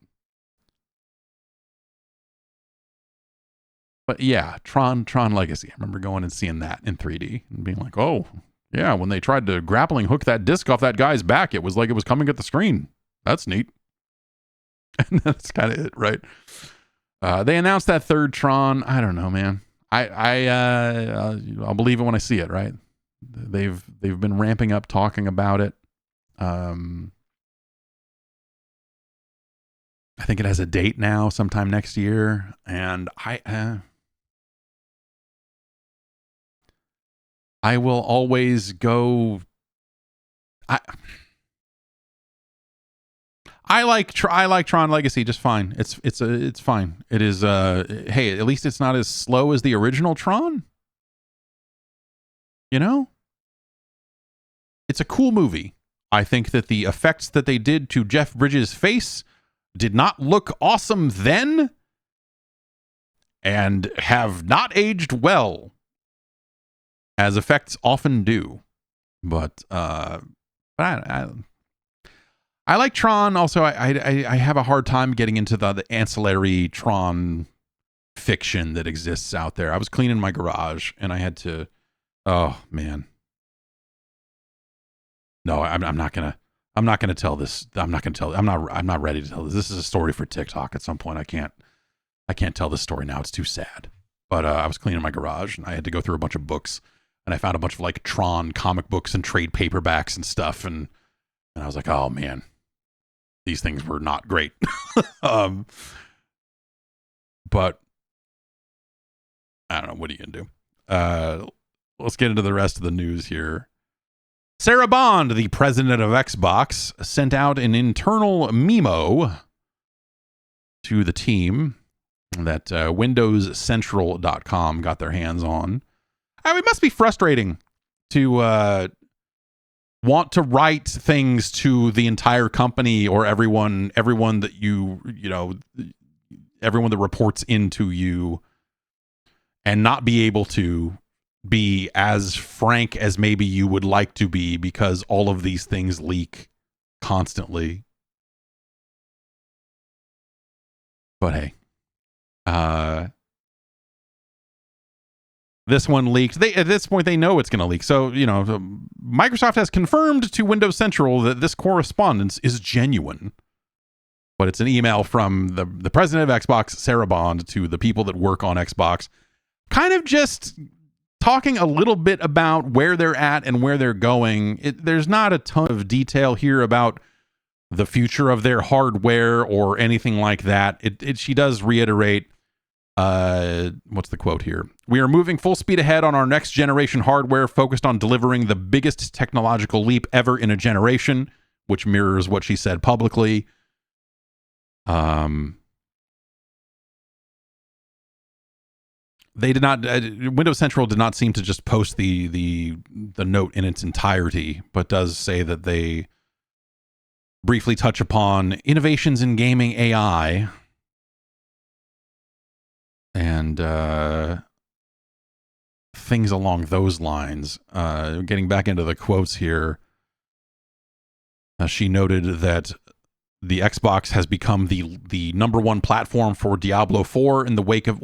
yeah, Tron Legacy. I remember going and seeing that in 3D and being like, oh yeah, when they tried to grappling hook that disc off that guy's back, it was like it was coming at the screen. That's neat. And that's kind of it, right? They announced that third Tron. I don't know, man. I'll believe it when I see it, right? They've been ramping up talking about it. I think it has a date now, sometime next year, and I will always go. I like Tron Legacy just fine. It's fine. It is. Hey, at least it's not as slow as the original Tron. You know, it's a cool movie. I think that the effects that they did to Jeff Bridges' face did not look awesome then, and have not aged well, as effects often do. But I like Tron. Also, I have a hard time getting into the ancillary Tron fiction that exists out there. I was cleaning my garage and I had to. Oh man, no, I'm not gonna tell this. I'm not ready to tell this. This is a story for TikTok at some point. I can't tell this story now. It's too sad. But I was cleaning my garage and I had to go through a bunch of books, and I found a bunch of like Tron comic books and trade paperbacks and stuff, and I was like, oh man, these things were not great. But I don't know. What are you gonna do? Let's get into the rest of the news here. Sarah Bond, the president of Xbox, sent out an internal memo to the team that WindowsCentral.com got their hands on. It must be frustrating to want to write things to the entire company or everyone that everyone that reports into you, and not be able to be as frank as maybe you would like to be, because all of these things leak constantly. But hey, this one leaked. At this point, they know it's going to leak. So, Microsoft has confirmed to Windows Central that this correspondence is genuine. But it's an email from the president of Xbox, Sarah Bond, to the people that work on Xbox, kind of just talking a little bit about where they're at and where they're going. There's not a ton of detail here about the future of their hardware or anything like that. She does reiterate, what's the quote here? We are moving full speed ahead on our next generation hardware, focused on delivering the biggest technological leap ever in a generation, which mirrors what she said publicly. They did not. Windows Central did not seem to just post the note in its entirety, but does say that they briefly touch upon innovations in gaming AI and things along those lines. Getting back into the quotes here, she noted that the Xbox has become the number one platform for Diablo 4 in the wake of,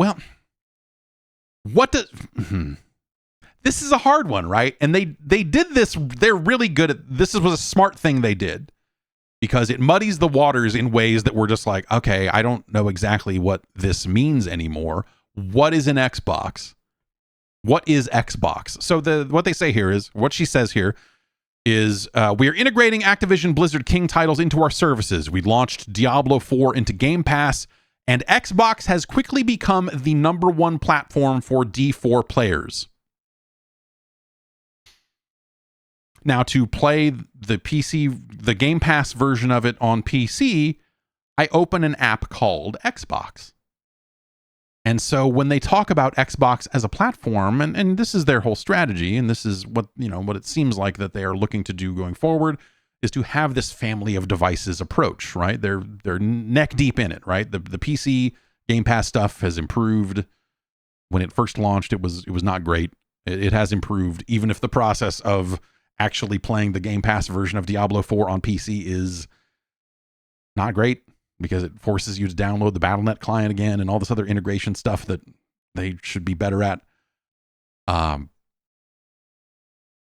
this is a hard one, right? And they did this. They're really good at this. Was a smart thing they did, because it muddies the waters in ways that we're just like, okay, I don't know exactly what this means anymore. What is an Xbox? What is Xbox? So what they say here is, what she says here is, we are integrating Activision Blizzard King titles into our services. We launched Diablo 4 into Game Pass, and Xbox has quickly become the number one platform for D4 players. Now, to play the Game Pass version of it on PC, I open an app called Xbox. And so when they talk about Xbox as a platform, and this is their whole strategy, and this is what it seems like that they are looking to do going forward, is to have this family of devices approach, right? They're neck deep in it, right? The PC Game Pass stuff has improved. When it first launched, it was not great. It has improved, even if the process of actually playing the Game Pass version of Diablo 4 on PC is not great, because it forces you to download the Battle.net client again and all this other integration stuff that they should be better at.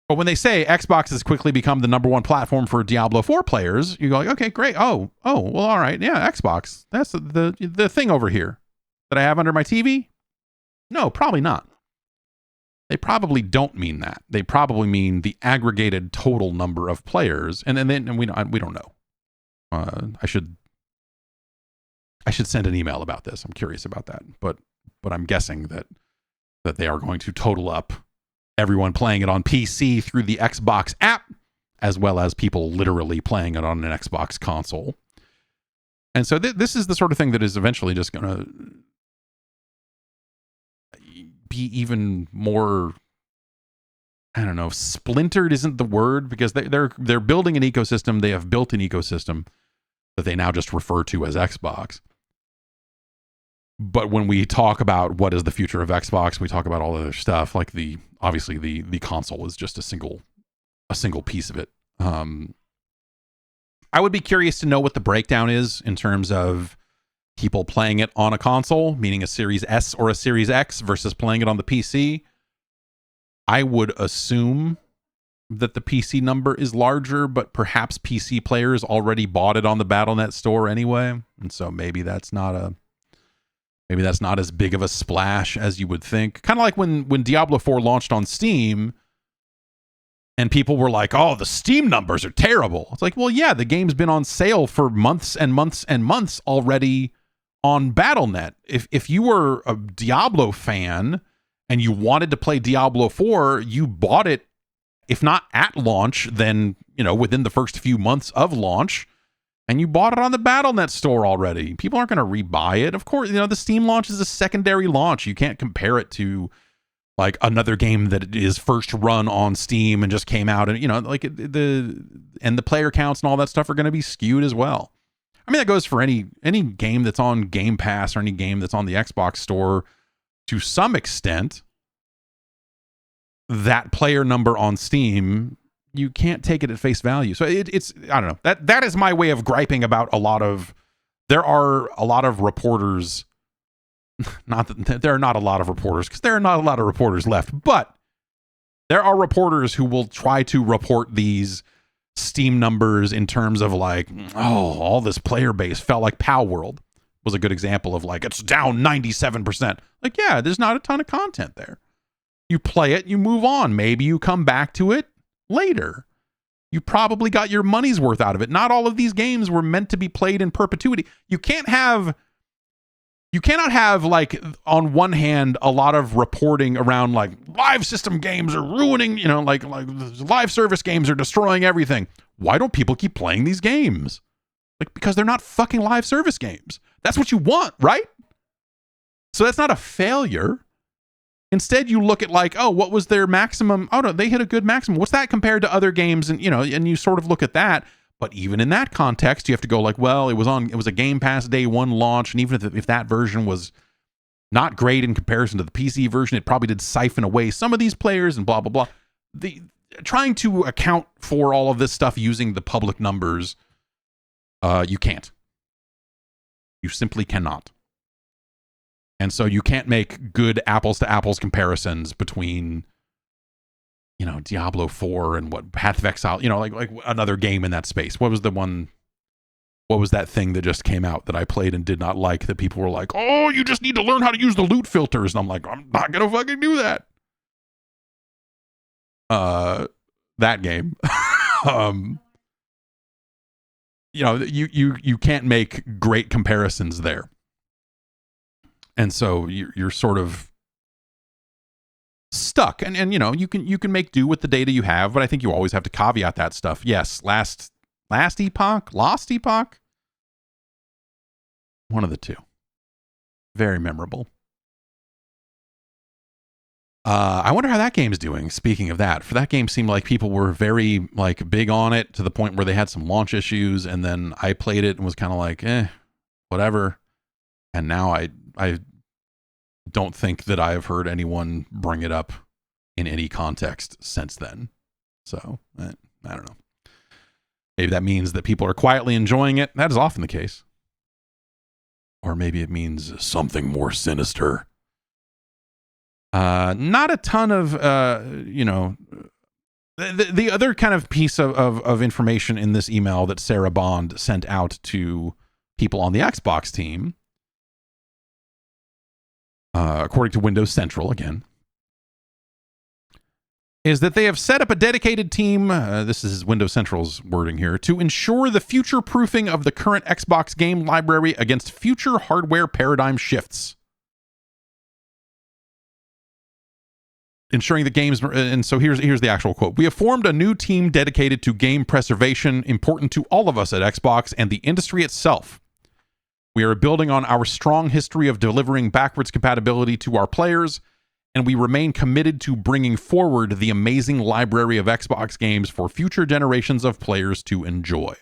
But when they say Xbox has quickly become the number one platform for Diablo 4 players, you go like, okay, great. Oh, well, all right. Yeah, Xbox. That's the thing over here that I have under my TV? No, probably not. They probably don't mean that. They probably mean the aggregated total number of players, and we don't know. I should I should send an email about this. I'm curious about that, but I'm guessing that they are going to total up everyone playing it on PC through the Xbox app, as well as people literally playing it on an Xbox console. And so this is the sort of thing that is eventually just going to be even more, I don't know, splintered isn't the word, because they're building an ecosystem. They have built an ecosystem that they now just refer to as Xbox. But when we talk about what is the future of Xbox, we talk about all other stuff, like obviously the console is just a single piece of it. I would be curious to know what the breakdown is in terms of people playing it on a console, meaning a Series S or a Series X, versus playing it on the PC. I would assume that the PC number is larger, but perhaps PC players already bought it on the Battle.net store anyway, and so maybe that's not as big of a splash as you would think. Kind of like when Diablo 4 launched on Steam, and people were like, "Oh, the Steam numbers are terrible." It's like, well, yeah, the game's been on sale for months and months and months already on Battle.net. If you were a Diablo fan and you wanted to play Diablo 4, you bought it, if not at launch, then, within the first few months of launch, and you bought it on the Battle.net store already. People aren't going to rebuy it. Of course, the Steam launch is a secondary launch. You can't compare it to like another game that is first run on Steam and just came out, and the player counts and all that stuff are going to be skewed as well. I mean, that goes for any game that's on Game Pass or any game that's on the Xbox store to some extent. That player number on Steam, you can't take it at face value. So it's I don't know. That is my way of griping about there are a lot of reporters. Not that there are not a lot of reporters, because there are not a lot of reporters left, but there are reporters who will try to report these Steam numbers in terms of like, oh, all this player base felt like Pow World was a good example of like, it's down 97%. Like, yeah, there's not a ton of content there. You play it, you move on. Maybe you come back to it later. You probably got your money's worth out of it. Not all of these games were meant to be played in perpetuity. You cannot have, like, on one hand, a lot of reporting around like live system games are ruining, like live service games are destroying everything. Why don't people keep playing these games? Like, because they're not fucking live service games. That's what you want, right? So that's not a failure. Instead, you look at like, oh, what was their maximum? Oh, no, they hit a good maximum. What's that compared to other games? And, and you sort of look at that. But even in that context, you have to go like, well, it was a Game Pass day one launch. And even if that version was not great in comparison to the PC version, it probably did siphon away some of these players and blah, blah, blah. Trying to account for all of this stuff using the public numbers, you can't. You simply cannot. And so you can't make good apples to apples comparisons between, Diablo 4 and what Path of Exile, like another game in that space. What was that thing that just came out that I played and did not like, that people were like, oh, you just need to learn how to use the loot filters. And I'm like, I'm not going to fucking do that. That game. You can't make great comparisons there. And so you're sort of stuck, and you can make do with the data you have, but I think you always have to caveat that stuff. Yes, lost epoch, one of the two, very memorable. I wonder how that game's doing. Speaking of that, for that game seemed like people were very like big on it, to the point where they had some launch issues, and then I played it and was kind of like, whatever. And now I don't think that I've heard anyone bring it up in any context since then. So, I don't know. Maybe that means that people are quietly enjoying it. That is often the case. Or maybe it means something more sinister. Not a ton of, the other kind of piece of information in this email that Sarah Bond sent out to people on the Xbox team, according to Windows Central again, is that they have set up a dedicated team, this is Windows Central's wording here, to ensure the future-proofing of the current Xbox game library against future hardware paradigm shifts. Ensuring the games, and so here's the actual quote. We have formed a new team dedicated to game preservation, important to all of us at Xbox and the industry itself. We are building on our strong history of delivering backwards compatibility to our players, and we remain committed to bringing forward the amazing library of Xbox games for future generations of players to enjoy.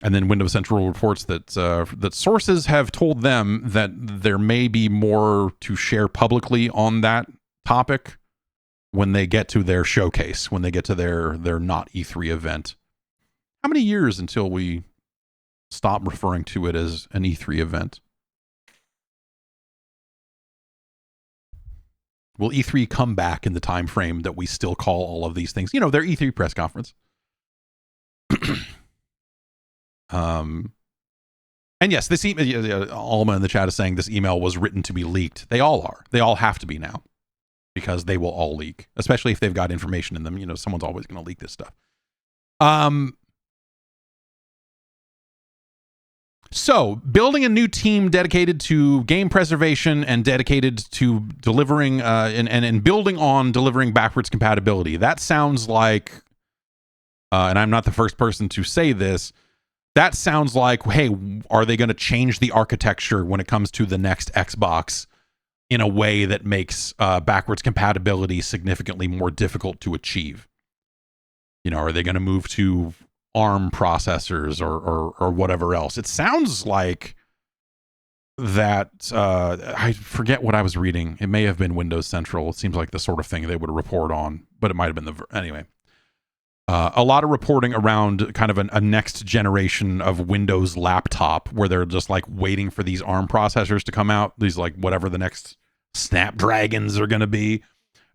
And then Windows Central reports that that sources have told them that there may be more to share publicly on that topic when they get to their showcase, when they get to their not E3 event. How many years until we stop referring to it as an E3 event? Will E3 come back in the time frame that we still call all of these things? You know, their E3 press conference. And yes, this email, Alma in the chat is saying this email was written to be leaked. They all are. They all have to be now because they will all leak, especially if they've got information in them. You know, someone's always going to leak this stuff. So building a new team dedicated to game preservation and dedicated to delivering and building on delivering backwards compatibility. That sounds like, and I'm not the first person to say this, that sounds like, hey, are they going to change the architecture when it comes to the next Xbox in a way that makes backwards compatibility significantly more difficult to achieve? You know, are they going to move to ARM processors or whatever else? It sounds like that. I forget what I was reading. It may have been Windows Central. It seems like the sort of thing they would report on, but it might have been anyway. A lot of reporting around kind of a next generation of Windows laptop where they're just like waiting for these ARM processors to come out. These like whatever the next Snapdragons are going to be.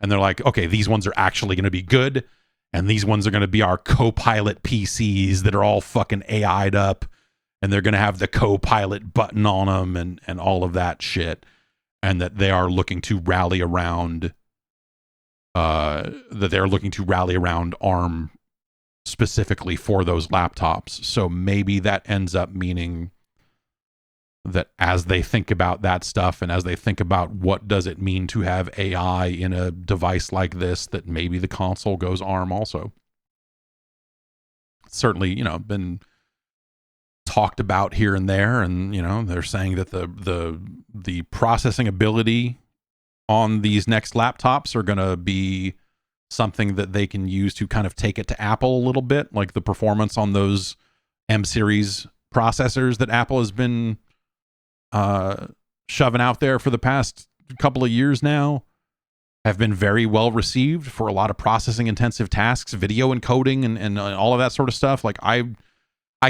And they're like, okay, these ones are actually going to be good. And these ones are going to be our Copilot PCs that are all fucking AI'd up. And they're going to have the Copilot button on them and all of that shit. And that they are looking to rally around ARM specifically for those laptops. So maybe that ends up meaning that as they think about that stuff and as they think about what does it mean to have AI in a device like this, that maybe the console goes ARM also. Certainly, you know, been talked about here and there, and you know, they're saying that the processing ability on these next laptops are going to be something that they can use to kind of take it to Apple a little bit, like the performance on those M series processors that Apple has been shoving out there for the past couple of years now have been very well received for a lot of processing intensive tasks, video encoding and all of that sort of stuff. Like I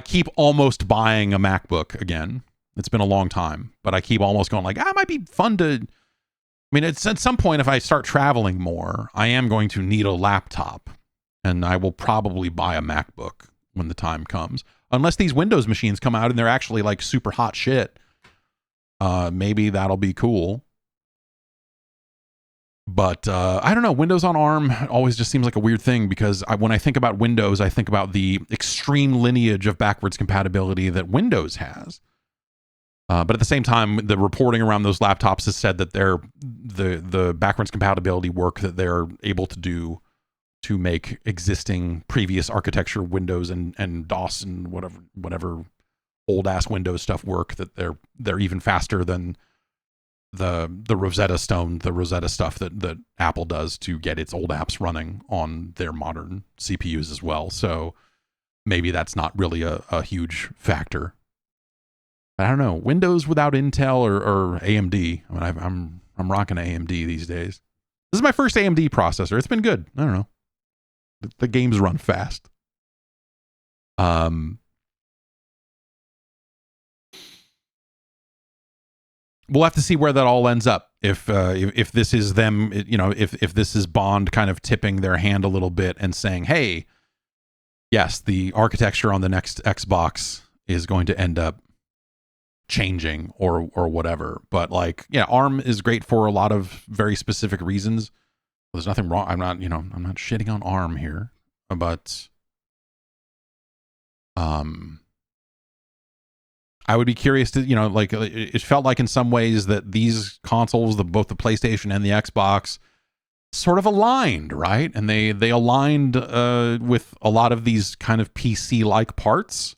keep almost buying a MacBook again. It's been a long time, but I keep almost going like, it might be fun to, I mean, it's at some point, if I start traveling more, I am going to need a laptop, and I will probably buy a MacBook when the time comes. Unless these Windows machines come out and they're actually like super hot shit, maybe that'll be cool. But I don't know. Windows on ARM always just seems like a weird thing because when I think about Windows, I think about the extreme lineage of backwards compatibility that Windows has. But at the same time, the reporting around those laptops has said that the backwards compatibility work that they're able to do to make existing previous architecture Windows and DOS and whatever old ass Windows stuff work, that they're even faster than the Rosetta Stone, the Rosetta stuff that Apple does to get its old apps running on their modern CPUs as well. So maybe that's not really a huge factor. I don't know. Windows without Intel or AMD. I mean, I'm rocking AMD these days. This is my first AMD processor. It's been good. I don't know. The games run fast. We'll have to see where that all ends up. If this is them, you know, if this is Bond kind of tipping their hand a little bit and saying, hey, yes, the architecture on the next Xbox is going to end up changing or whatever. But like, yeah, ARM is great for a lot of very specific reasons. There's nothing wrong. I'm not shitting on ARM here, but I would be curious to, like, it felt like in some ways that these consoles, both the PlayStation and the Xbox, sort of aligned, right? And they aligned with a lot of these kind of PC-like parts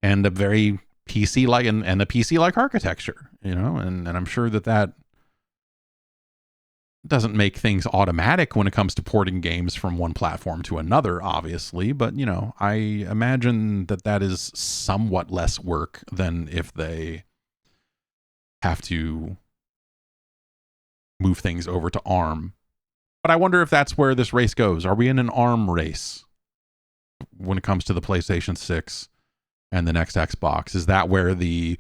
and a very PC-like and a PC-like architecture, and I'm sure that doesn't make things automatic when it comes to porting games from one platform to another, obviously, but I imagine that is somewhat less work than if they have to move things over to ARM. But I wonder if that's where this race goes. Are we in an ARM race when it comes to the PlayStation 6 and the next Xbox? Is that where the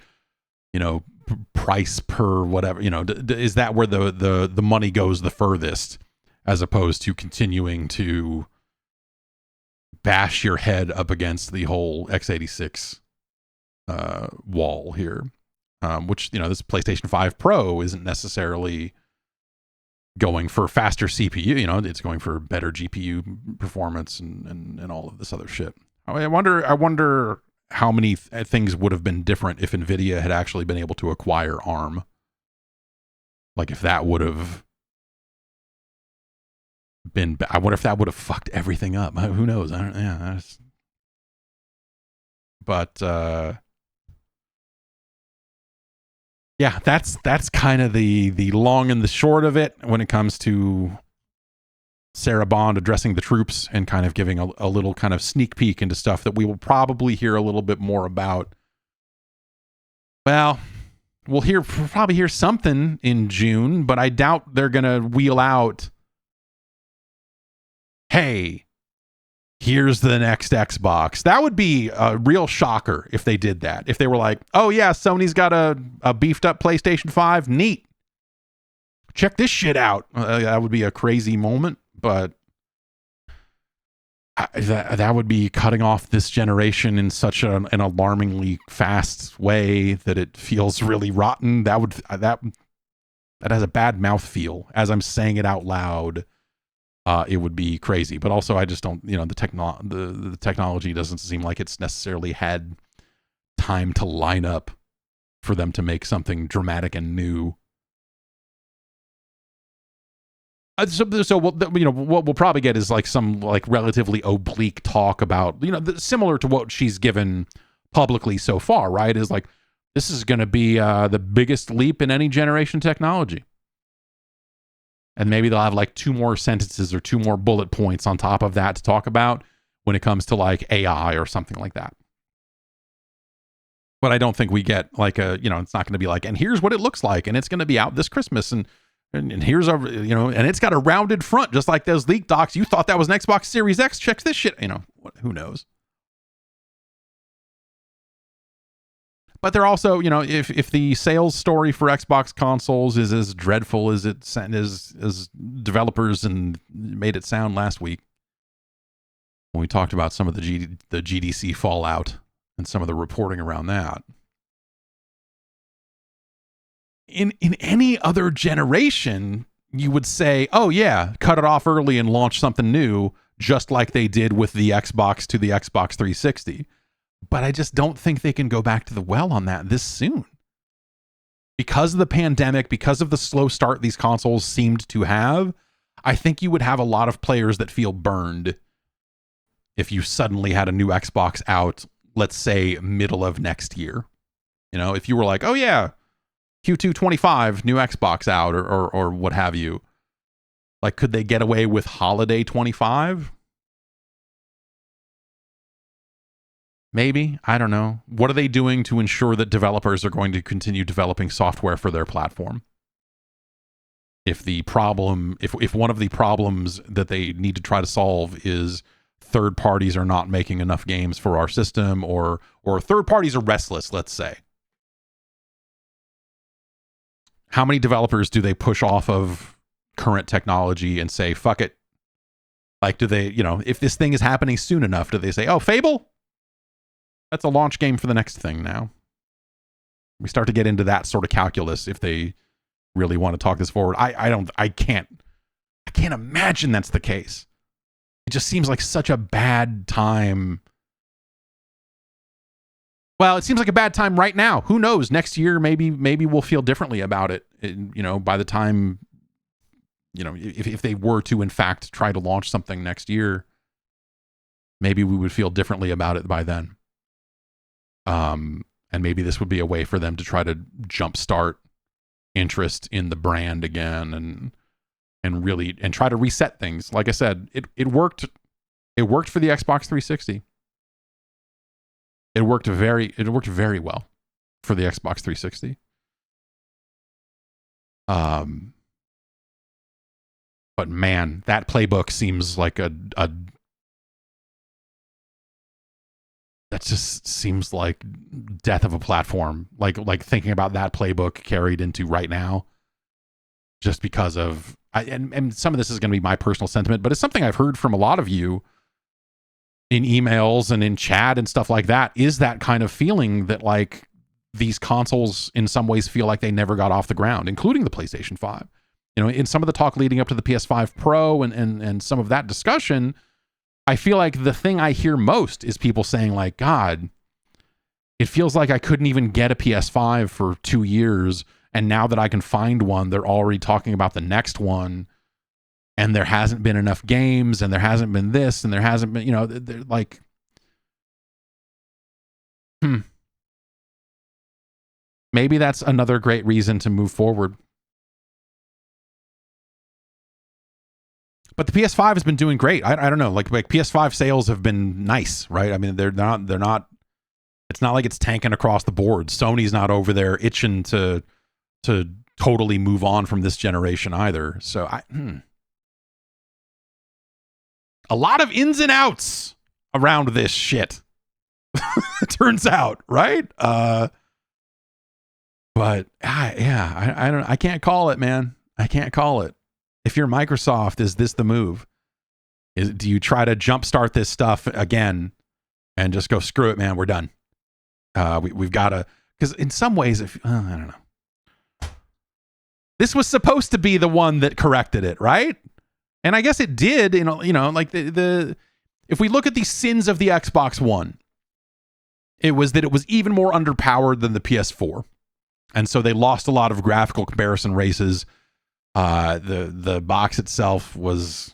price per whatever, is that where the money goes the furthest, as opposed to continuing to bash your head up against the whole x86 wall here, which this PlayStation 5 Pro isn't necessarily going for faster CPU, it's going for better GPU performance and all of this other shit. I wonder how many things would have been different if NVIDIA had actually been able to acquire ARM. Like if that would have been, I wonder if that would have fucked everything up. Who knows? But yeah, that's kind of the long and the short of it when it comes to Sarah Bond addressing the troops and kind of giving a little kind of sneak peek into stuff that we will probably hear a little bit more about. Well, we'll probably hear something in June, but I doubt they're going to wheel out, hey, here's the next Xbox. That would be a real shocker if they did that. If they were like, oh yeah, Sony's got a beefed up PlayStation 5. Neat. Check this shit out. That would be a crazy moment. But that would be cutting off this generation in such an alarmingly fast way that it feels really rotten. That has a bad mouthfeel. As I'm saying it out loud, it would be crazy. But also, I just don't. The technology doesn't seem like it's necessarily had time to line up for them to make something dramatic and new. So what we'll probably get is like some like relatively oblique talk about, similar to what she's given publicly so far, right? Is like, this is going to be the biggest leap in any generation technology. And maybe they'll have like 2 more sentences or 2 more bullet points on top of that to talk about when it comes to like AI or something like that. But I don't think we get like it's not going to be like, and here's what it looks like, and it's going to be out this Christmas, and here's and it's got a rounded front, just like those leak docs. You thought that was an Xbox Series X. Check this shit. Who knows? But they're also, if the sales story for Xbox consoles is as dreadful as as developers and made it sound last week, when we talked about some of the GDC fallout and some of the reporting around that. In any other generation, you would say, oh yeah, cut it off early and launch something new, just like they did with the Xbox to the Xbox 360. But I just don't think they can go back to the well on that this soon. Because of the pandemic, because of the slow start these consoles seemed to have, I think you would have a lot of players that feel burned if you suddenly had a new Xbox out, let's say middle of next year. If you were like, oh yeah, Q2 25, new Xbox out, or what have you. Like, could they get away with holiday 25? Maybe. I don't know. What are they doing to ensure that developers are going to continue developing software for their platform? If one of the problems that they need to try to solve is third parties are not making enough games for our system, or third parties are restless, let's say. How many developers do they push off of current technology and say, fuck it? Like, do they, if this thing is happening soon enough, do they say, oh, Fable? That's a launch game for the next thing now. We start to get into that sort of calculus if they really want to talk this forward. I can't imagine that's the case. It just seems like such a bad time. Well, it seems like a bad time right now. Who knows? Next year, maybe we'll feel differently about it. By the time, if they were to in fact try to launch something next year, maybe we would feel differently about it by then. And maybe this would be a way for them to try to jumpstart interest in the brand again and really try to reset things. Like I said, it worked. It worked for the Xbox 360. It worked very well for the Xbox 360. But man, that playbook seems like that just seems like death of a platform. Like thinking about that playbook carried into right now, just because of and some of this is going to be my personal sentiment, but it's something I've heard from a lot of you in emails and in chat and stuff like that, is that kind of feeling that like these consoles in some ways feel like they never got off the ground, including the PlayStation 5. In some of the talk leading up to the PS5 Pro and some of that discussion, I feel like the thing I hear most is people saying like, God, it feels like I couldn't even get a PS5 for 2 years. And now that I can find one, they're already talking about the next one. And there hasn't been enough games, and there hasn't been this, and there hasn't been, they're like, maybe that's another great reason to move forward. But the PS5 has been doing great. I don't know, like PS5 sales have been nice, right? I mean, they're not. It's not like it's tanking across the board. Sony's not over there itching to totally move on from this generation either. So a lot of ins and outs around this shit. It turns out, right? But I can't call it, man. I can't call it. If you're Microsoft, is this the move? Do you try to jumpstart this stuff again and just go, screw it, man, we're done? We've got to, because in some ways, I don't know. This was supposed to be the one that corrected it, right? And I guess it did, like the if we look at the sins of the Xbox One, it was that it was even more underpowered than the PS4. And so they lost a lot of graphical comparison races. The box itself was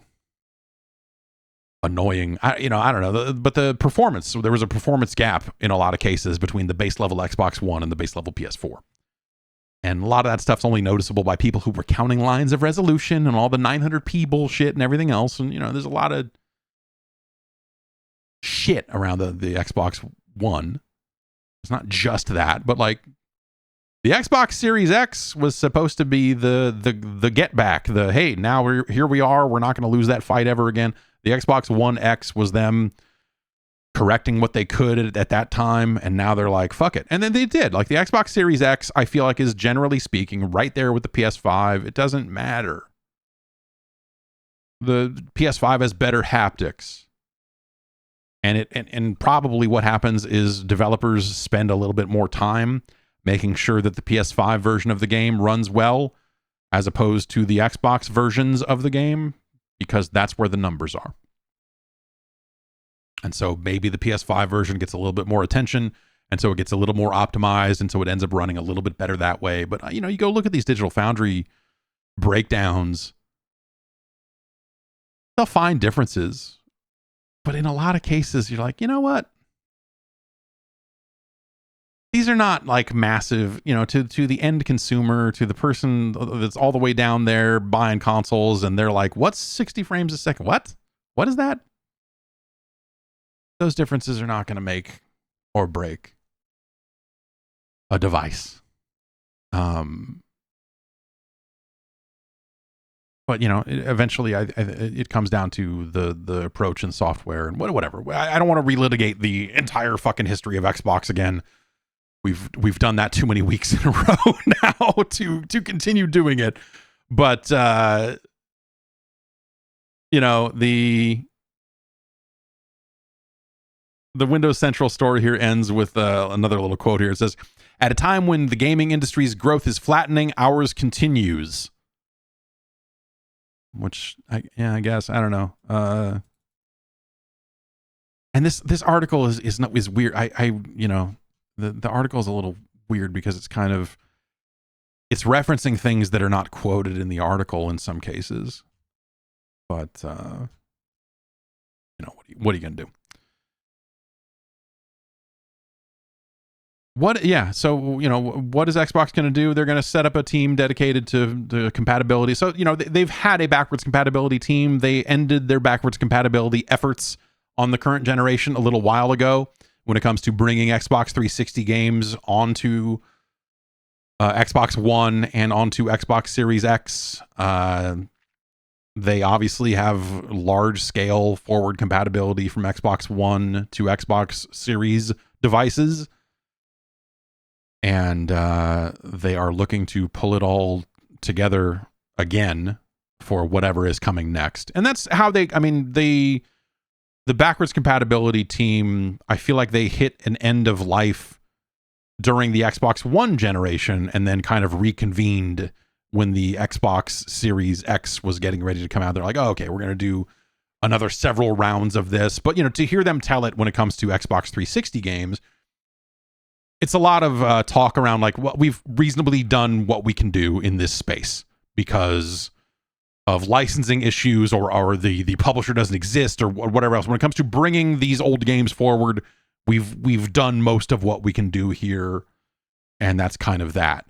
annoying. I don't know, but the performance, so there was a performance gap in a lot of cases between the base level Xbox One and the base level PS4. And a lot of that stuff's only noticeable by people who were counting lines of resolution and all the 900p bullshit and everything else. And, there's a lot of shit around the Xbox One. It's not just that, but like the Xbox Series X was supposed to be the get back. Hey, now here we are. We're not going to lose that fight ever again. The Xbox One X was them correcting what they could at that time, and now they're like, fuck it. And then they did. Like the Xbox Series X, I feel like, is generally speaking right there with the PS5. It doesn't matter. The PS5 has better haptics. And probably what happens is developers spend a little bit more time making sure that the PS5 version of the game runs well as opposed to the Xbox versions of the game, because that's where the numbers are. And so maybe the PS5 version gets a little bit more attention, and so it gets a little more optimized, and so it ends up running a little bit better that way. But, you go look at these Digital Foundry breakdowns, they'll find differences. But in a lot of cases, you're like, you know what? These are not like massive, to the end consumer, to the person that's all the way down there buying consoles, and they're like, what's 60 frames a second? What is that? Those differences are not going to make or break a device. But, eventually it comes down to the approach and software and whatever. I don't want to relitigate the entire fucking history of Xbox again. We've done that too many weeks in a row now to continue doing it. But, the Windows Central story here ends with another little quote here. It says, At a time when the gaming industry's growth is flattening, ours continues. Which, I guess, I don't know. And this article is weird. The article is a little weird because it's kind of, it's referencing things that are not quoted in the article in some cases. But, what are you going to do? So, what is Xbox going to do? They're going to set up a team dedicated to compatibility. So, they've had a backwards compatibility team. They ended their backwards compatibility efforts on the current generation a little while ago when it comes to bringing Xbox 360 games onto Xbox One and onto Xbox Series X. They obviously have large-scale forward compatibility from Xbox One to Xbox Series devices. And they are looking to pull it all together again for whatever is coming next. And that's how the backwards compatibility team, I feel like they hit an end of life during the Xbox One generation and then kind of reconvened when the Xbox Series X was getting ready to come out. They're like, oh, okay, we're going to do another several rounds of this. But, to hear them tell it when it comes to Xbox 360 games, it's a lot of talk around like, well, we've reasonably done what we can do in this space because of licensing issues or the publisher doesn't exist or whatever else. When it comes to bringing these old games forward, we've done most of what we can do here, and that's kind of that.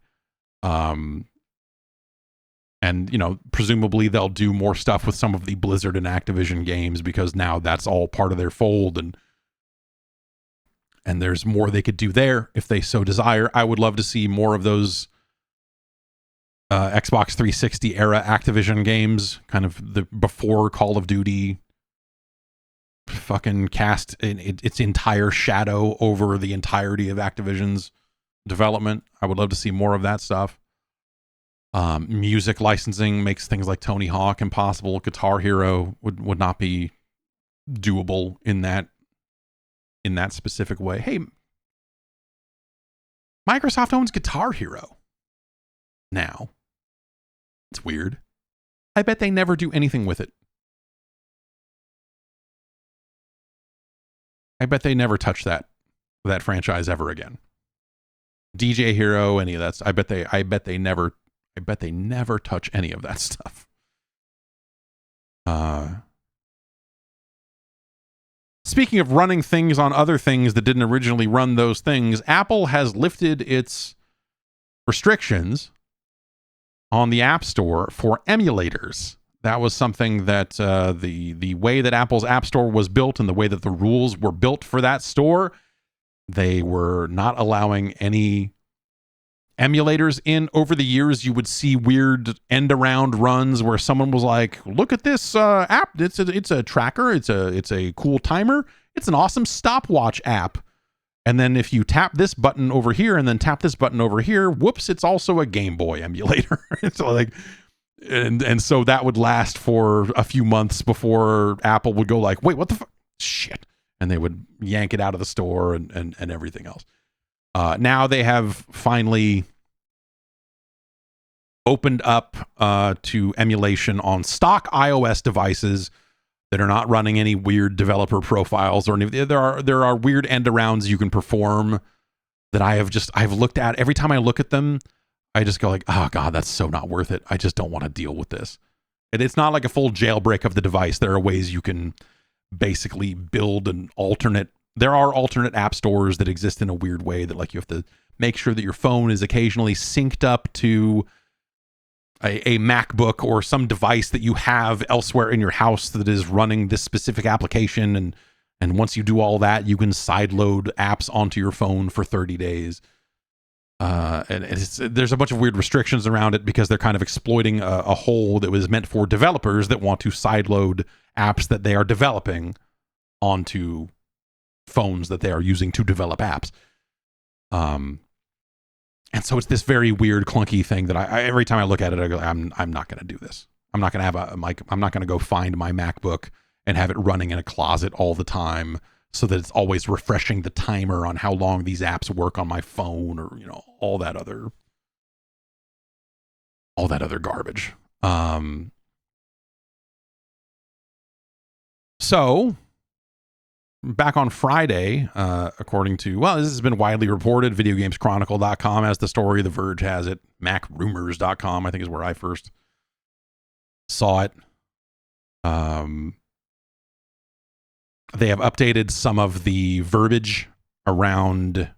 And presumably they'll do more stuff with some of the Blizzard and Activision games because now that's all part of their fold, and there's more they could do there if they so desire. I would love to see more of those Xbox 360 era Activision games, kind of the before Call of Duty fucking cast its entire shadow over the entirety of Activision's development. I would love to see more of that stuff. Music licensing makes things like Tony Hawk impossible. Guitar Hero would not be doable in that specific way. Hey, Microsoft owns Guitar Hero now. It's weird. I bet they never do anything with it. I bet they never touch that franchise ever again. DJ Hero, any of that. I bet they never touch any of that stuff. Speaking of running things on other things that didn't originally run those things, Apple has lifted its restrictions on the App Store for emulators. That was something that the way that Apple's App Store was built and the way that the rules were built for that store, they were not allowing any emulators in. Over the years, you would see weird end-around runs where someone was like, look at this app. It's a tracker. It's a cool timer. It's an awesome stopwatch app. And then if you tap this button over here and then tap this button over here, whoops, it's also a Game Boy emulator. So like, and so that would last for a few months before Apple would go like, wait, what the fuck? Shit. And they would yank it out of the store and everything else. Now they have finally opened up to emulation on stock iOS devices that are not running any weird developer profiles or any. There are weird end arounds you can perform that I've looked at. Every time I look at them, I just go like, oh God, that's so not worth it. I just don't want to deal with this. It's not like a full jailbreak of the device. There are ways you can basically build an alternate. There are alternate app stores that exist in a weird way that like you have to make sure that your phone is occasionally synced up to a MacBook or some device that you have elsewhere in your house that is running this specific application. And once you do all that, you can sideload apps onto your phone for 30 days. And there's a bunch of weird restrictions around it because they're kind of exploiting a hole that was meant for developers that want to sideload apps that they are developing onto phones that they are using to develop apps. And so it's this very weird, clunky thing that I every time I look at it, I go, I'm not going to do this. I'm not going to have I'm not going to go find my MacBook and have it running in a closet all the time so that it's always refreshing the timer on how long these apps work on my phone, or all that other garbage. So back on Friday, according to, this has been widely reported, videogameschronicle.com has the story, The Verge has it, macrumors.com I think is where I first saw it. They have updated some of the verbiage around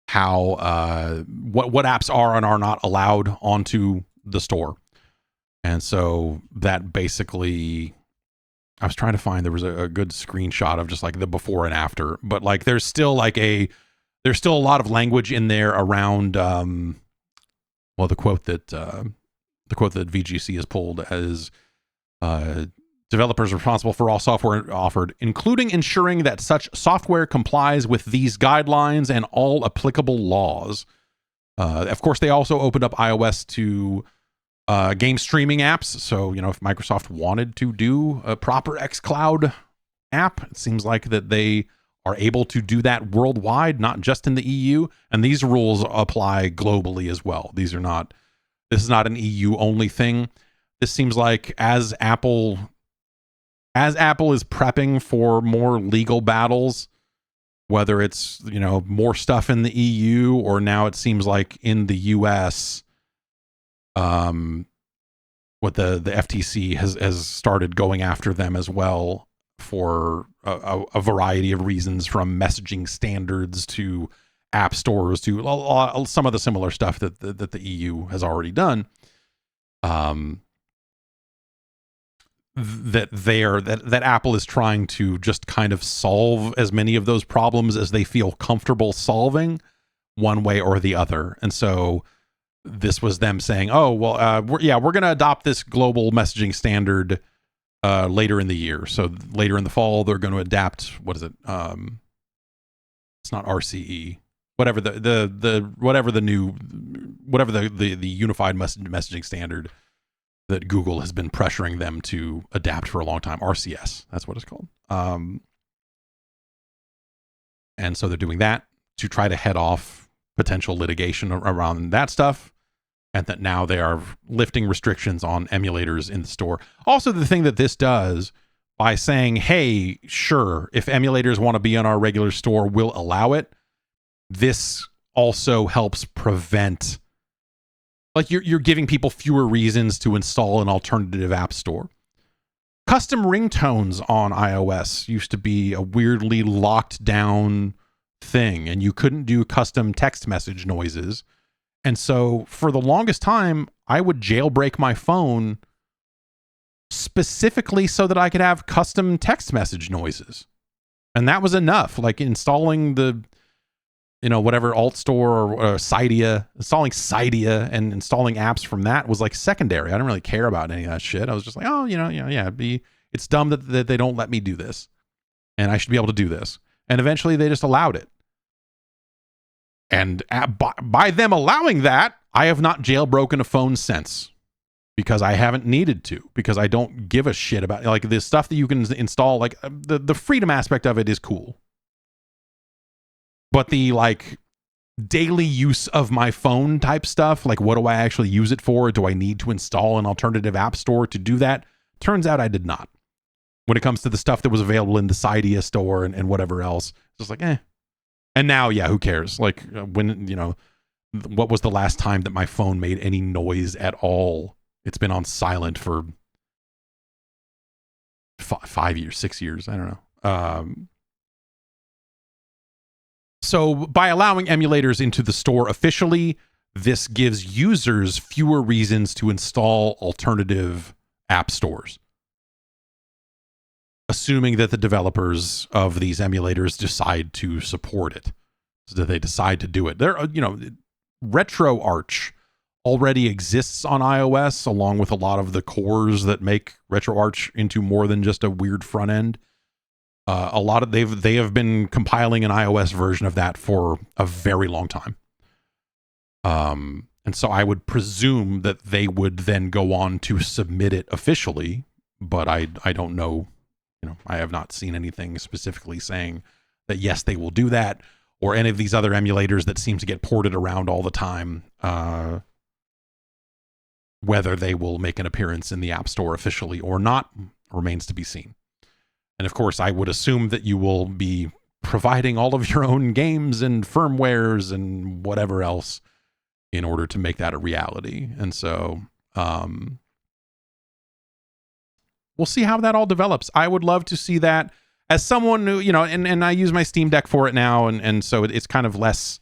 how what apps are and are not allowed onto the store. And so that basically, I was trying to find, there was a good screenshot of just like the before and after, but like there's still a lot of language in there around the quote that VGC has pulled as developers are responsible for all software offered, including ensuring that such software complies with these guidelines and all applicable laws. Of course, they also opened up iOS to game streaming apps. So, if Microsoft wanted to do a proper xCloud app, it seems like that they are able to do that worldwide, not just in the EU. And these rules apply globally as well. This is not an EU only thing. This seems like as Apple is prepping for more legal battles, whether it's, more stuff in the EU or now it seems like in the US, what the FTC has started going after them as well for a variety of reasons, from messaging standards to app stores to some of the similar stuff that the EU has already done. That Apple is trying to just kind of solve as many of those problems as they feel comfortable solving one way or the other. And so this was them saying, we're going to adopt this global messaging standard later in the year. So later in the fall, they're going to adapt, what is it? It's not RCE, whatever the unified messaging standard that Google has been pressuring them to adapt for a long time. RCS, that's what it's called. And so they're doing that to try to head off potential litigation around that stuff. And that now they are lifting restrictions on emulators in the store. Also, the thing that this does by saying, hey, sure, if emulators want to be in our regular store, we'll allow it. This also helps prevent, like, you're giving people fewer reasons to install an alternative app store. Custom ringtones on iOS used to be a weirdly locked down thing, and you couldn't do custom text message noises. And so for the longest time, I would jailbreak my phone specifically so that I could have custom text message noises. And that was enough. Like installing the, whatever alt store or Cydia, installing Cydia and installing apps from that was like secondary. I didn't really care about any of that shit. I was just like, it's dumb that they don't let me do this. And I should be able to do this. And eventually they just allowed it. And by them allowing that, I have not jailbroken a phone since, because I haven't needed to, because I don't give a shit about, like, this stuff that you can install. Like the freedom aspect of it is cool, but the like daily use of my phone type stuff, like what do I actually use it for? Do I need to install an alternative app store to do that? Turns out I did not. When it comes to the stuff that was available in the Cydia store and whatever else, it's just like, eh. And now, yeah, who cares? Like, when, what was the last time that my phone made any noise at all? It's been on silent for 5 years, 6 years. I don't know. So by allowing emulators into the store officially, this gives users fewer reasons to install alternative app stores, assuming that the developers of these emulators decide to support it, so that they decide to do it. RetroArch already exists on iOS, along with a lot of the cores that make RetroArch into more than just a weird front end. They have been compiling an iOS version of that for a very long time. And so I would presume that they would then go on to submit it officially, but I don't know I have not seen anything specifically saying that yes, they will do that, or any of these other emulators that seem to get ported around all the time. Whether they will make an appearance in the App Store officially or not remains to be seen. And of course, I would assume that you will be providing all of your own games and firmwares and whatever else in order to make that a reality. And so we'll see how that all develops. I would love to see that as someone who, and I use my Steam Deck for it now. And so it's kind of less,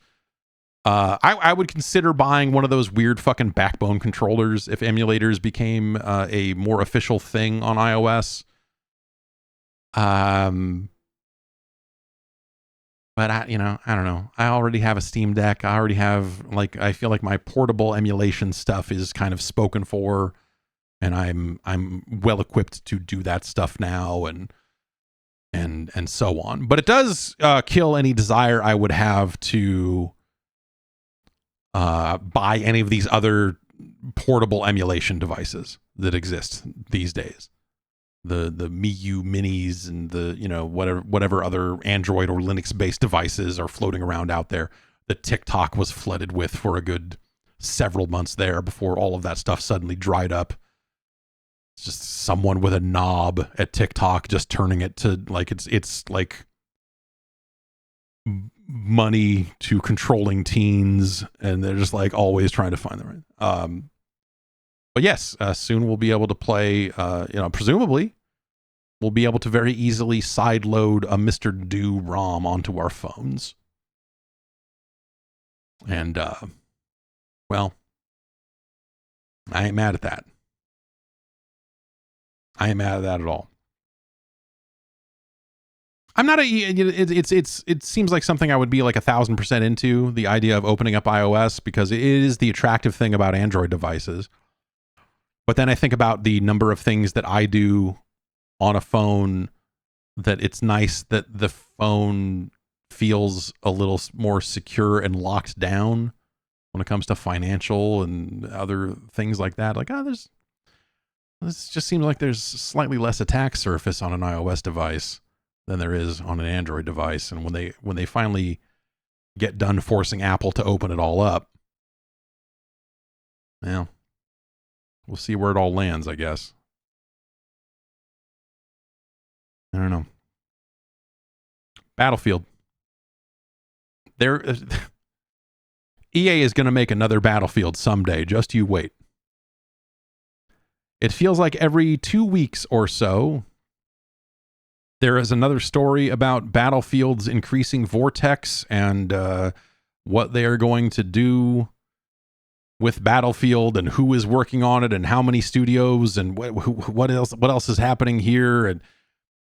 I would consider buying one of those weird fucking backbone controllers if emulators became a more official thing on iOS. But I don't know. I already have a Steam Deck. I already have, I feel like my portable emulation stuff is kind of spoken for, and I'm well equipped to do that stuff now and so on. But it does kill any desire I would have to buy any of these other portable emulation devices that exist these days. The Wii U minis and the whatever other Android or Linux based devices are floating around out there that TikTok was flooded with for a good several months there before all of that stuff suddenly dried up. It's just someone with a knob at TikTok just turning it to it's like money to controlling teens, and they're just always trying to find the right. But yes, soon we'll be able to play, presumably we'll be able to very easily sideload a Mr. Do ROM onto our phones. And, well, I ain't mad at that. I ain't mad at that at all. I'm not it seems like something I would be 1,000% into, the idea of opening up iOS, because it is the attractive thing about Android devices. But then I think about the number of things that I do on a phone that it's nice that the phone feels a little more secure and locked down when it comes to financial and other things like that. This just seems like there's slightly less attack surface on an iOS device than there is on an Android device. And when they finally get done forcing Apple to open it all up, well, we'll see where it all lands, I guess. I don't know. Battlefield. EA is going to make another Battlefield someday. Just you wait. It feels like every 2 weeks or so, there is another story about Battlefield's increasing vortex and what they are going to do with Battlefield and who is working on it and how many studios and what else is happening here. And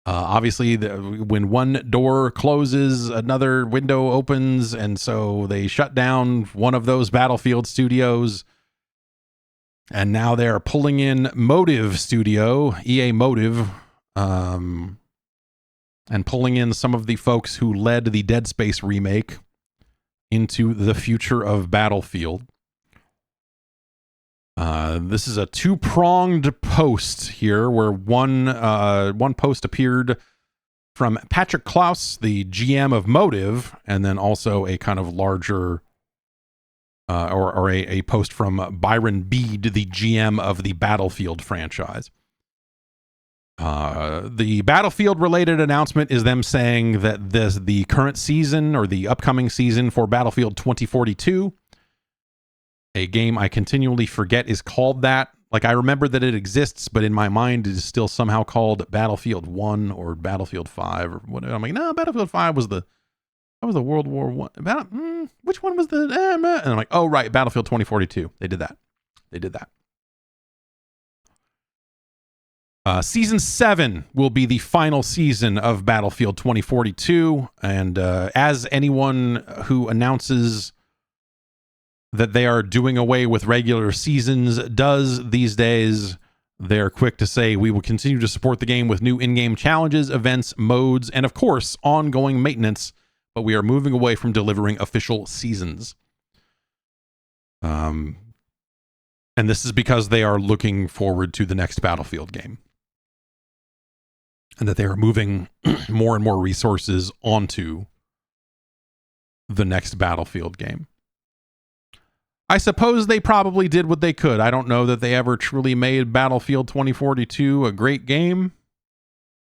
obviously, when one door closes, another window opens, and so they shut down one of those Battlefield studios. And now they are pulling in Motive Studio, EA Motive, and pulling in some of the folks who led the Dead Space remake into the future of Battlefield. This is a two-pronged post here, where one post appeared from Patrick Klaus, the GM of Motive, and then also a kind of larger, or a post from Byron Bede, the GM of the Battlefield franchise. The Battlefield-related announcement is them saying that the current season, or the upcoming season for Battlefield 2042, a game I continually forget is called that. I remember that it exists, but in my mind it is still somehow called Battlefield 1 or Battlefield 5 or whatever. I'm like, no, Battlefield 5 was the World War One. Which one was the? And I'm like, oh right, Battlefield 2042. They did that. Season 7 will be the final season of Battlefield 2042, and as anyone who announces that they are doing away with regular seasons does these days, they're quick to say, we will continue to support the game with new in-game challenges, events, modes, and of course, ongoing maintenance, but we are moving away from delivering official seasons. And this is because they are looking forward to the next Battlefield game. and that they are moving more and more resources onto the next Battlefield game. I suppose they probably did what they could. I don't know that they ever truly made Battlefield 2042 a great game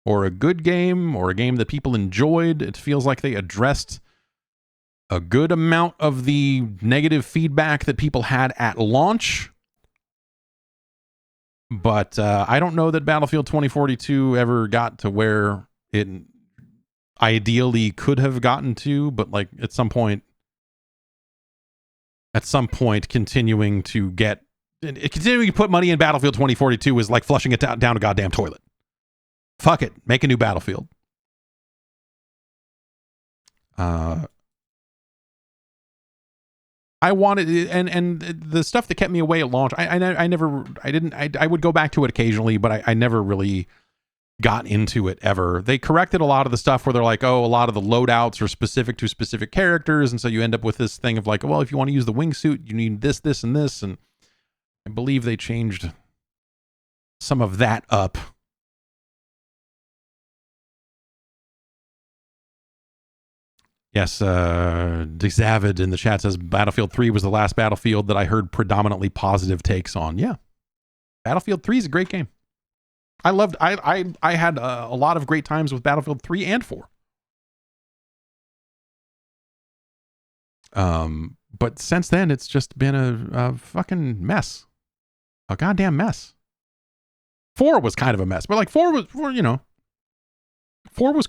or a good game or a game that people enjoyed. It feels like they addressed a good amount of the negative feedback that people had at launch. But I don't know that Battlefield 2042 ever got to where it ideally could have gotten to, but like at some point continuing to put money in Battlefield 2042 is like flushing it down a goddamn toilet. Fuck it. Make a new Battlefield. I wanted, and the stuff that kept me away at launch, I would go back to it occasionally, but I never really got into it ever. They corrected a lot of the stuff where they're like, oh, a lot of the loadouts are specific to specific characters, and so you end up with this thing of like, well, if you want to use the wingsuit, you need this, this, and this, and I believe they changed some of that up. Yes, Desavid in the chat says Battlefield 3 was the last Battlefield that I heard predominantly positive takes on. Yeah, Battlefield 3 is a great game. I had a lot of great times with Battlefield 3 and 4. But since then, it's just been a fucking mess. A goddamn mess. 4 was kind of a mess, but like 4 was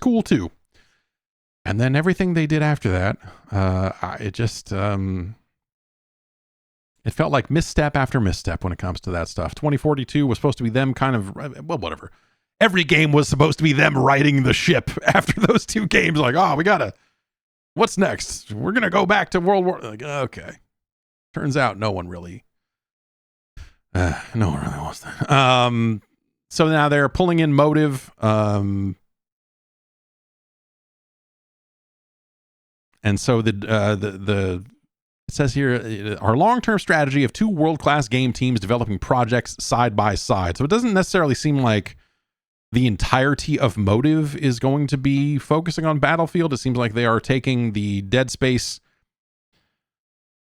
cool too. And then everything they did after that, it felt like misstep after misstep when it comes to that stuff. 2042 was supposed to be them kind of, well, whatever. Every game was supposed to be them righting the ship after those two games. Like, oh, what's next? We're going to go back to World War. Like, okay. Turns out no one really wants that. So now they're pulling in Motive. And so it says here, our long-term strategy of 2 world-class game teams developing projects side by side. So it doesn't necessarily seem like the entirety of Motive is going to be focusing on Battlefield. It seems like they are taking the Dead Space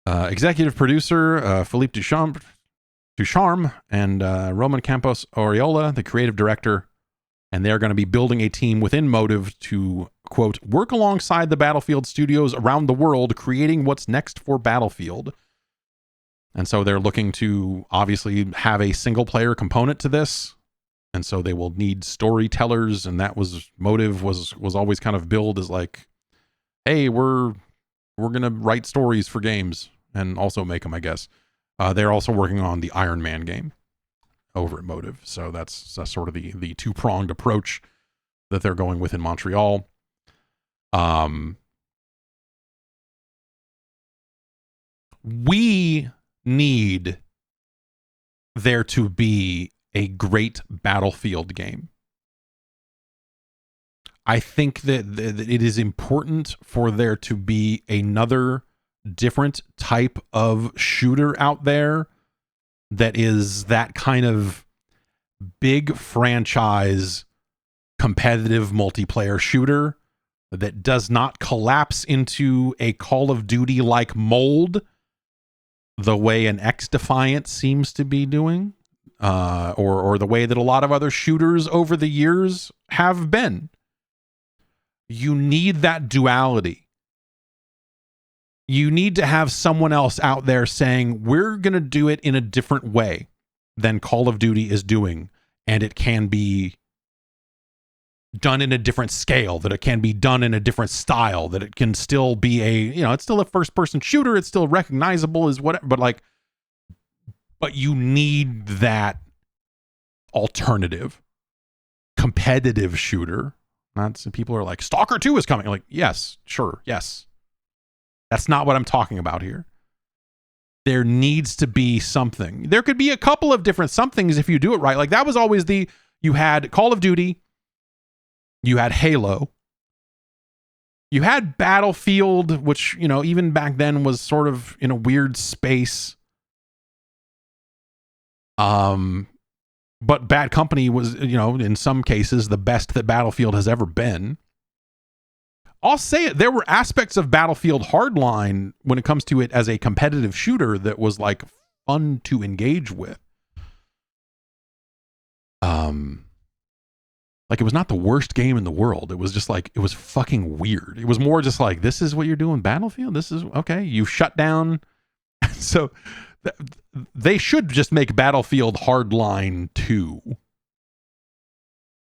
executive producer, Philippe Ducharme, and Roman Campos Oriola, the creative director, and they're going to be building a team within Motive to, quote, work alongside the Battlefield studios around the world, creating what's next for Battlefield. And so they're looking to obviously have a single player component to this. And so they will need storytellers. And that was Motive was always kind of billed as like, hey, we're going to write stories for games and also make them, I guess. They're also working on the Iron Man game over at Motive. So that's sort of the two-pronged approach that they're going with in Montreal. We need there to be a great Battlefield game. I think that it is important for there to be another different type of shooter out there that is that kind of big franchise competitive multiplayer shooter that does not collapse into a Call of Duty like mold the way an X-Defiant seems to be doing, or the way that a lot of other shooters over the years have been. You need that duality. You need to have someone else out there saying, we're going to do it in a different way than Call of Duty is doing. And it can be done in a different scale, that it can be done in a different style, that it can still be it's still a first person shooter. It's still recognizable as whatever, but you need that alternative competitive shooter. People are like, Stalker 2 is coming. Like, yes, sure. Yes. That's not what I'm talking about here. There needs to be something. There could be a couple of different somethings if you do it right. Like that was always you had Call of Duty, you had Halo, you had Battlefield, which, even back then was sort of in a weird space. but Bad Company was, in some cases, the best that Battlefield has ever been. I'll say it. There were aspects of Battlefield Hardline when it comes to it as a competitive shooter that was like fun to engage with. Like it was not the worst game in the world. It was just like, it was fucking weird. It was more just like, this is what you're doing, Battlefield? This is, okay, you shut down. So they should just make Battlefield Hardline 2.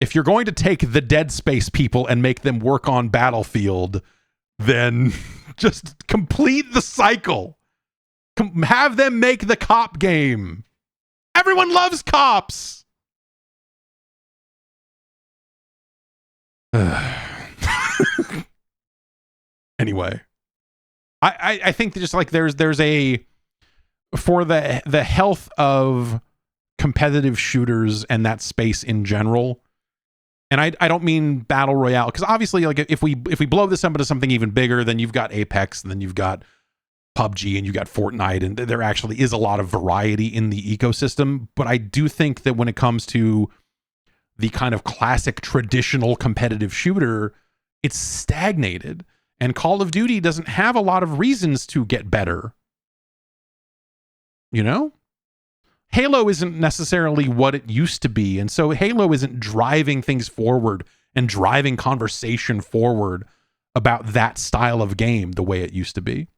If you're going to take the Dead Space people and make them work on Battlefield, then just complete the cycle. Have them make the cop game. Everyone loves cops. Anyway, I think that just like there's a, for the health of competitive shooters and that space in general, and I don't mean battle royale, because obviously like if we blow this up into something even bigger, then you've got Apex, and then you've got PUBG, and you've got Fortnite, and there actually is a lot of variety in the ecosystem. But I do think that when it comes to the kind of classic traditional competitive shooter, it's stagnated, and Call of Duty doesn't have a lot of reasons to get better. Halo isn't necessarily what it used to be, and so Halo isn't driving things forward and driving conversation forward about that style of game the way it used to be.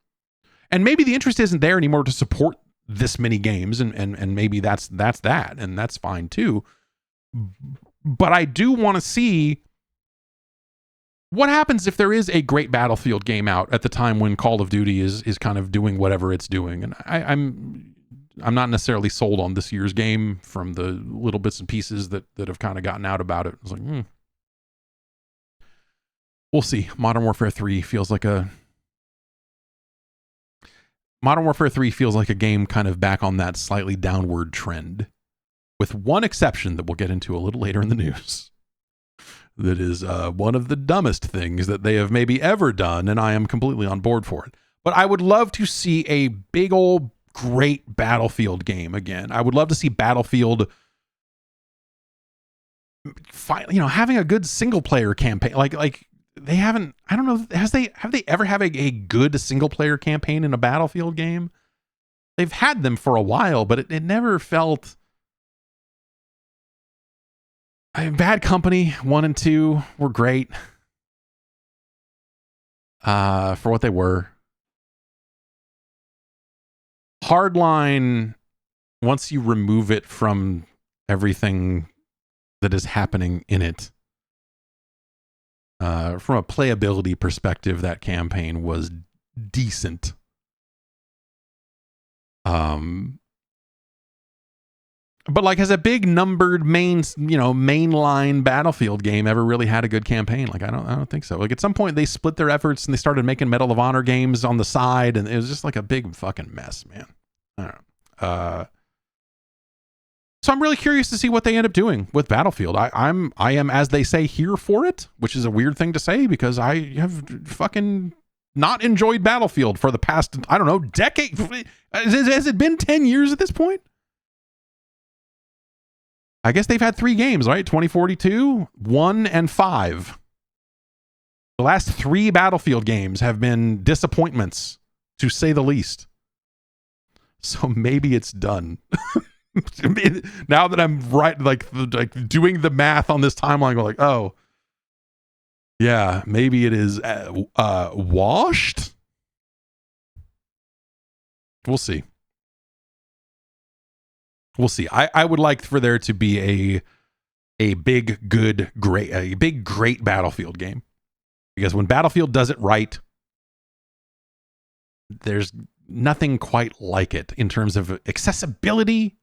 And maybe the interest isn't there anymore to support this many games, and maybe that's that, and that's fine too. But I do want to see what happens if there is a great Battlefield game out at the time when Call of Duty is kind of doing whatever it's doing. And I'm not necessarily sold on this year's game from the little bits and pieces that have kind of gotten out about it. It's like, we'll see. Modern Warfare 3 feels like a game kind of back on that slightly downward trend, with one exception that we'll get into a little later in the news. That is one of the dumbest things that they have maybe ever done, and I am completely on board for it. But I would love to see a big old great Battlefield game again. I would love to see Battlefield having a good single player campaign. Like they haven't, I don't know, have they ever had a good single player campaign in a Battlefield game? They've had them for a while, but it never felt. Bad Company 1 and 2 were great for what they were. Hardline, once you remove it from everything that is happening in it, from a playability perspective, that campaign was decent. But like, has a big numbered mainline Battlefield game ever really had a good campaign? Like, I don't think so. Like, at some point they split their efforts and they started making Medal of Honor games on the side, and it was just like a big fucking mess, man. I don't know. So I'm really curious to see what they end up doing with Battlefield. I am, as they say, here for it, which is a weird thing to say because I have fucking not enjoyed Battlefield for the past, I don't know, decade. Has it been 10 years at this point? I guess they've had 3 games, right? 2042, 1, and 5. The last 3 Battlefield games have been disappointments, to say the least. So maybe it's done. Now that I'm right, like doing the math on this timeline, I'm like, oh, yeah, maybe it is washed. We'll see. We'll see. I would like for there to be a big, good, great, a big, great Battlefield game. Because when Battlefield does it right, there's nothing quite like it in terms of accessibility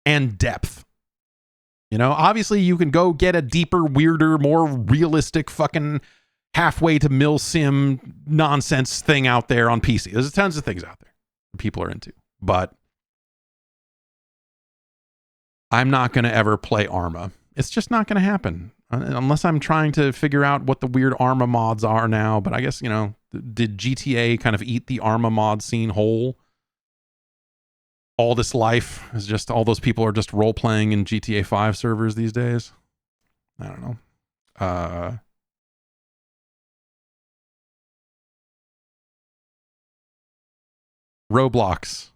and depth. Obviously you can go get a deeper, weirder, more realistic fucking halfway to mil sim nonsense thing out there on PC. There's tons of things out there people are into. But I'm not going to ever play Arma. It's just not going to happen. Unless I'm trying to figure out what the weird Arma mods are now. But I guess, did GTA kind of eat the Arma mod scene whole? all this life is just all those people are just role playing in GTA 5 servers these days. I don't know. Roblox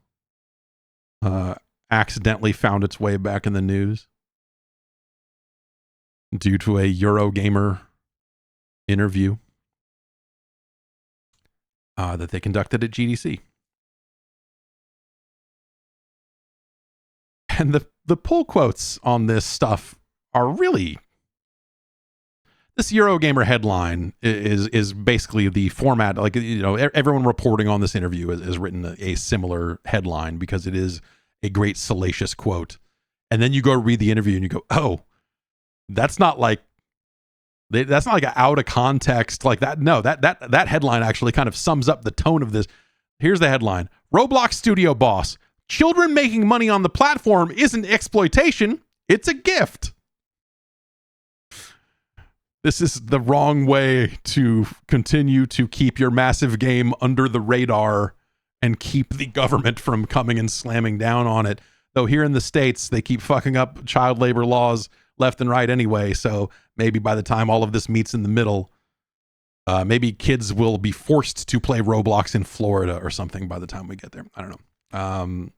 accidentally found its way back in the news due to a Eurogamer interview that they conducted at GDC. And the pull quotes on this stuff are really... This Eurogamer headline is basically the format, like, you know, everyone reporting on this interview has written a similar headline because it is a great salacious quote. And then you go read the interview and you go, oh, that's not like an out of context like that. No, that headline actually kind of sums up the tone of this. Here's the headline. Roblox studio boss. Children making money on the platform isn't exploitation. It's a gift. This is the wrong way to continue to keep your massive game under the radar and keep the government from coming and slamming down on it. Though here in the States, they keep fucking up child labor laws left and right anyway. So maybe by the time all of this meets in the middle, maybe kids will be forced to play Roblox in Florida or something by the time we get there. I don't know.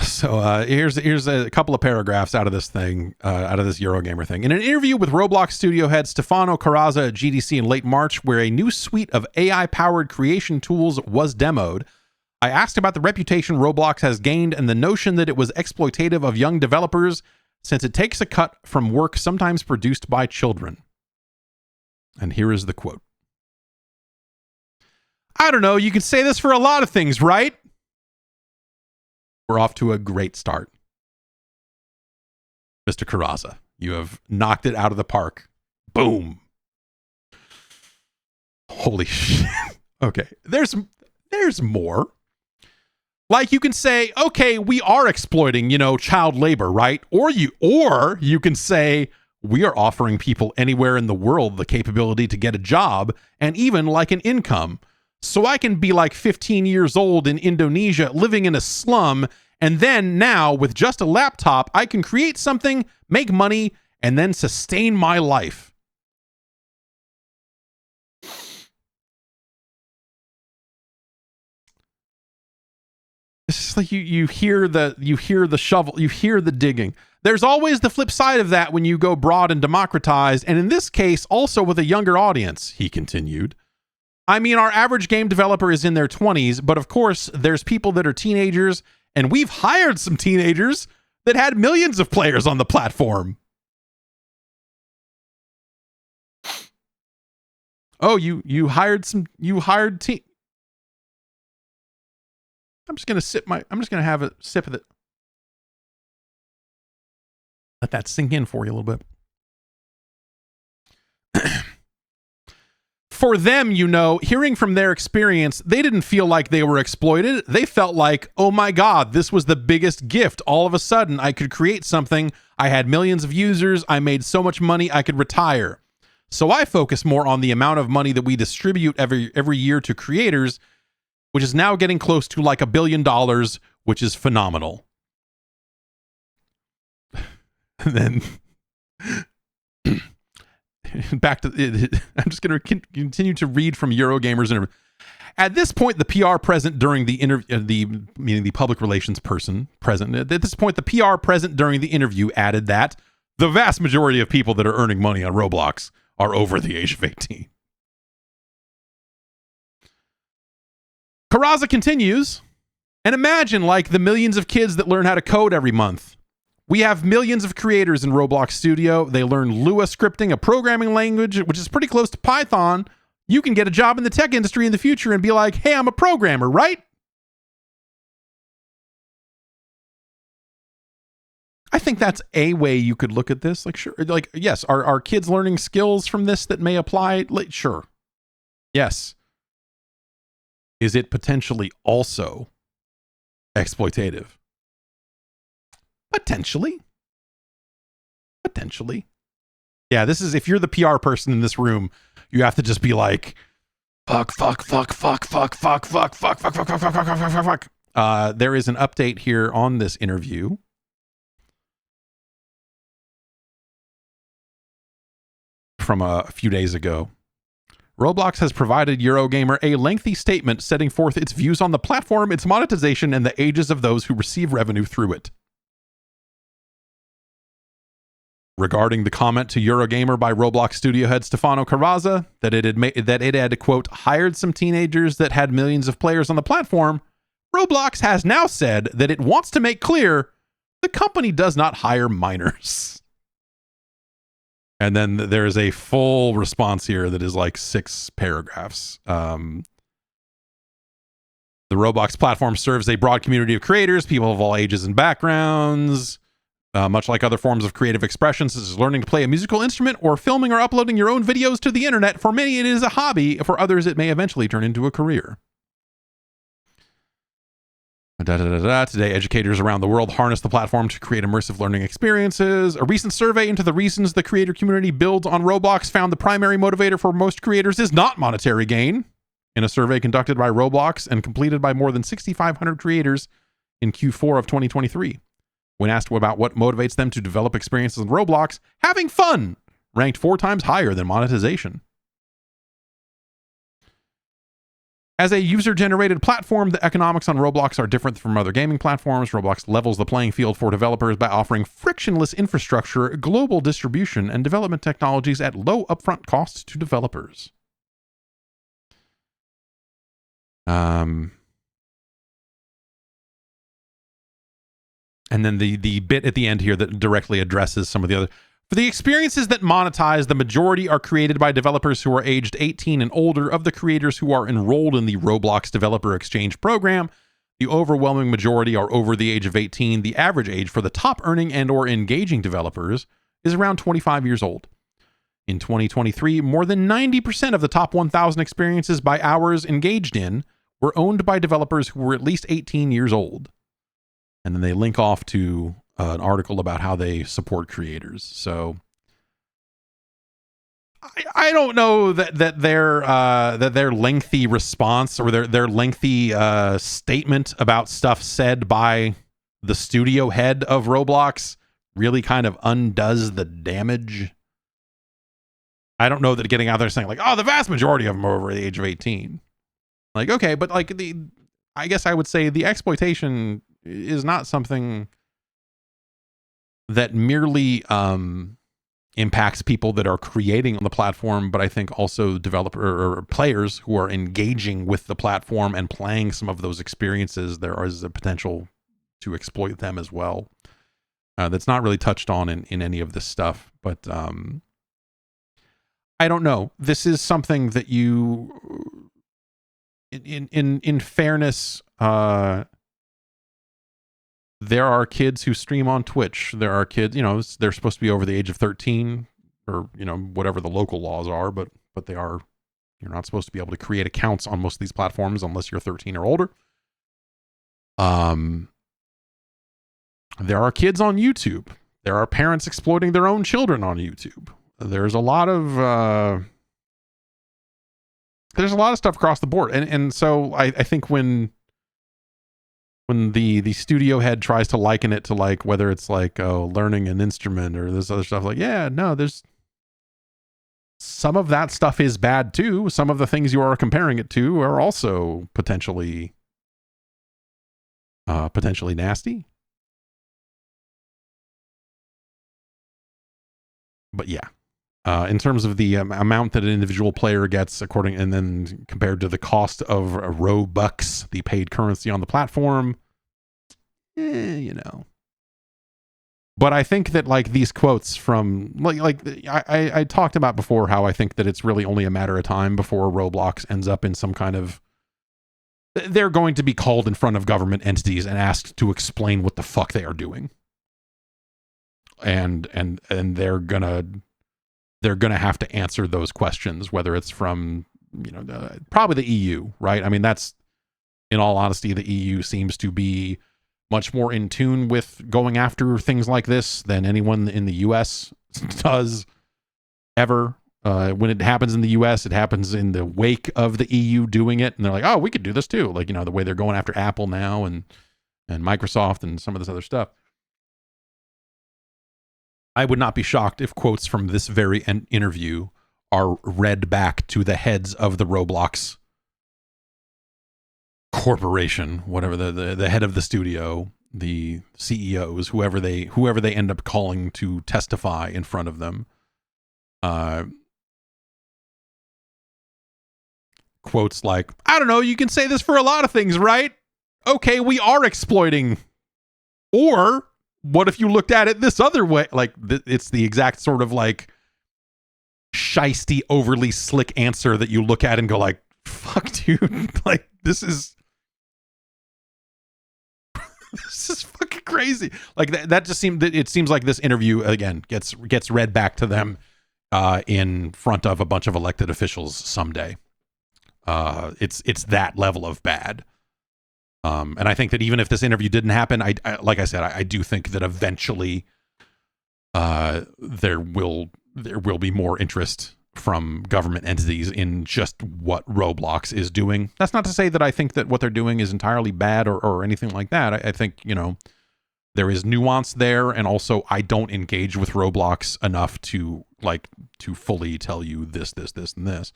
So here's a couple of paragraphs out of this thing, out of this Eurogamer thing. In an interview with Roblox studio head Stefano Carrazza at GDC in late March, where a new suite of AI-powered creation tools was demoed, I asked about the reputation Roblox has gained and the notion that it was exploitative of young developers since it takes a cut from work sometimes produced by children. And here is the quote. I don't know, you can say this for a lot of things, right? We're off to a great start. Mr. Carrazza, you have knocked it out of the park. Boom. Holy shit. Okay, there's more. Like you can say, okay, we are exploiting, you know, child labor, right? Or you can say we are offering people anywhere in the world the capability to get a job and even like an income. So I can be like 15 years old in Indonesia living in a slum, and then now with just a laptop, I can create something, make money, and then sustain my life. It's just like you hear the shovel, you hear the digging. There's always the flip side of that when you go broad and democratize, and in this case, also with a younger audience, he continued. I mean, our average game developer is in their 20s, but of course, there's people that are teenagers, and we've hired some teenagers that had millions of players on the platform. Oh, you hired teen. I'm just gonna have a sip of it. Let that sink in for you a little bit. For them, you know, hearing from their experience, they didn't feel like they were exploited. They felt like, oh my God, this was the biggest gift. All of a sudden, I could create something. I had millions of users. I made so much money, I could retire. So I focus more on the amount of money that we distribute every year to creators, which is now getting close to like $1 billion, which is phenomenal. And then... back to it. I'm just going to continue to read from Eurogamer's interview. At this point, the PR present during the interview, meaning the public relations person present, at this point, the PR present during the interview added that the vast majority of people that are earning money on Roblox are over the age of 18. Carrazza continues, and imagine like the millions of kids that learn how to code every month. We have millions of creators in Roblox Studio. They learn Lua scripting, a programming language, which is pretty close to Python. You can get a job in the tech industry in the future and be like, hey, I'm a programmer, right? I think that's a way you could look at this. Like, sure. Like, yes, are kids learning skills from this that may apply? Like, sure. Yes. Is it potentially also exploitative? Potentially. Yeah, this is, if you're the PR person in this room, you have to just be like, Fuck. There is an update here on this interview. From a few days ago. Roblox has provided Eurogamer a lengthy statement setting forth its views on the platform, its monetization, and the ages of those who receive revenue through it. Regarding the comment to Eurogamer by Roblox studio head Stefano Carrazza that it had, quote, hired some teenagers that had millions of players on the platform, Roblox has now said that it wants to make clear the company does not hire minors. And then there's a full response here that is like 6 paragraphs. The Roblox platform serves a broad community of creators, people of all ages and backgrounds, much like other forms of creative expression, such as learning to play a musical instrument or filming or uploading your own videos to the internet. For many, it is a hobby. For others, it may eventually turn into a career. Today, educators around the world harness the platform to create immersive learning experiences. A recent survey into the reasons the creator community builds on Roblox found the primary motivator for most creators is not monetary gain. In a survey conducted by Roblox and completed by more than 6,500 creators in Q4 of 2023. When asked about what motivates them to develop experiences in Roblox, having fun ranked 4 times higher than monetization. As a user-generated platform, the economics on Roblox are different from other gaming platforms. Roblox levels the playing field for developers by offering frictionless infrastructure, global distribution, and development technologies at low upfront costs to developers. And then the bit at the end here that directly addresses some of the other... For the experiences that monetize, the majority are created by developers who are aged 18 and older. Of the creators who are enrolled in the Roblox Developer Exchange program, the overwhelming majority are over the age of 18. The average age for the top earning and or engaging developers is around 25 years old. In 2023, more than 90% of the top 1,000 experiences by hours engaged in were owned by developers who were at least 18 years old. And then they link off to an article about how they support creators. So I don't know that their lengthy response or their lengthy statement about stuff said by the studio head of Roblox really kind of undoes the damage. I don't know that getting out there saying like, oh, the vast majority of them are over the age of 18. Like, okay, but like I guess I would say the exploitation is not something that merely impacts people that are creating on the platform, but I think also developer or players who are engaging with the platform and playing some of those experiences. There is a potential to exploit them as well. That's not really touched on in any of this stuff, but I don't know. This is something that you, in fairness, there are kids who stream on Twitch. There are kids, they're supposed to be over the age of 13 or, whatever the local laws are, but you're not supposed to be able to create accounts on most of these platforms unless you're 13 or older. There are kids on YouTube. There are parents exploiting their own children on YouTube. There's a lot of stuff across the board. And so I think when the studio head tries to liken it to like whether it's like learning an instrument or this other stuff, like, yeah, no, there's some of that stuff is bad too. Some of the things you are comparing it to are also potentially nasty. But yeah, in terms of the amount that an individual player gets and then compared to the cost of Robux, the paid currency on the platform, But I think that like these quotes from I talked about before how I think that it's really only a matter of time before Roblox ends up in some kind of, they're going to be called in front of government entities and asked to explain what the fuck they are doing. And they're gonna have to answer those questions, whether it's from, probably the EU, right? I mean, that's, in all honesty, the EU seems to be much more in tune with going after things like this than anyone in the US does ever. When it happens in the US, it happens in the wake of the EU doing it. And they're like, oh, we could do this too. Like, the way they're going after Apple now and Microsoft and some of this other stuff. I would not be shocked if quotes from this very interview are read back to the heads of the Roblox corporation, whatever the head of the studio, the CEOs, whoever they end up calling to testify in front of them. Quotes like, I don't know, you can say this for a lot of things, right? Okay, we are exploiting. Or what if you looked at it this other way? Like, it's the exact sort of like shisty, overly slick answer that you look at and go like, fuck, dude. Like, this is fucking crazy. Like that just it seems like this interview again gets read back to them in front of a bunch of elected officials someday. It's that level of bad. And I think that even if this interview didn't happen, I like I said, I do think that eventually there will be more interest from government entities in just what Roblox is doing. That's not to say that I think that what they're doing is entirely bad or anything like that. I think, there is nuance there, and also I don't engage with Roblox enough to fully tell you this, and this.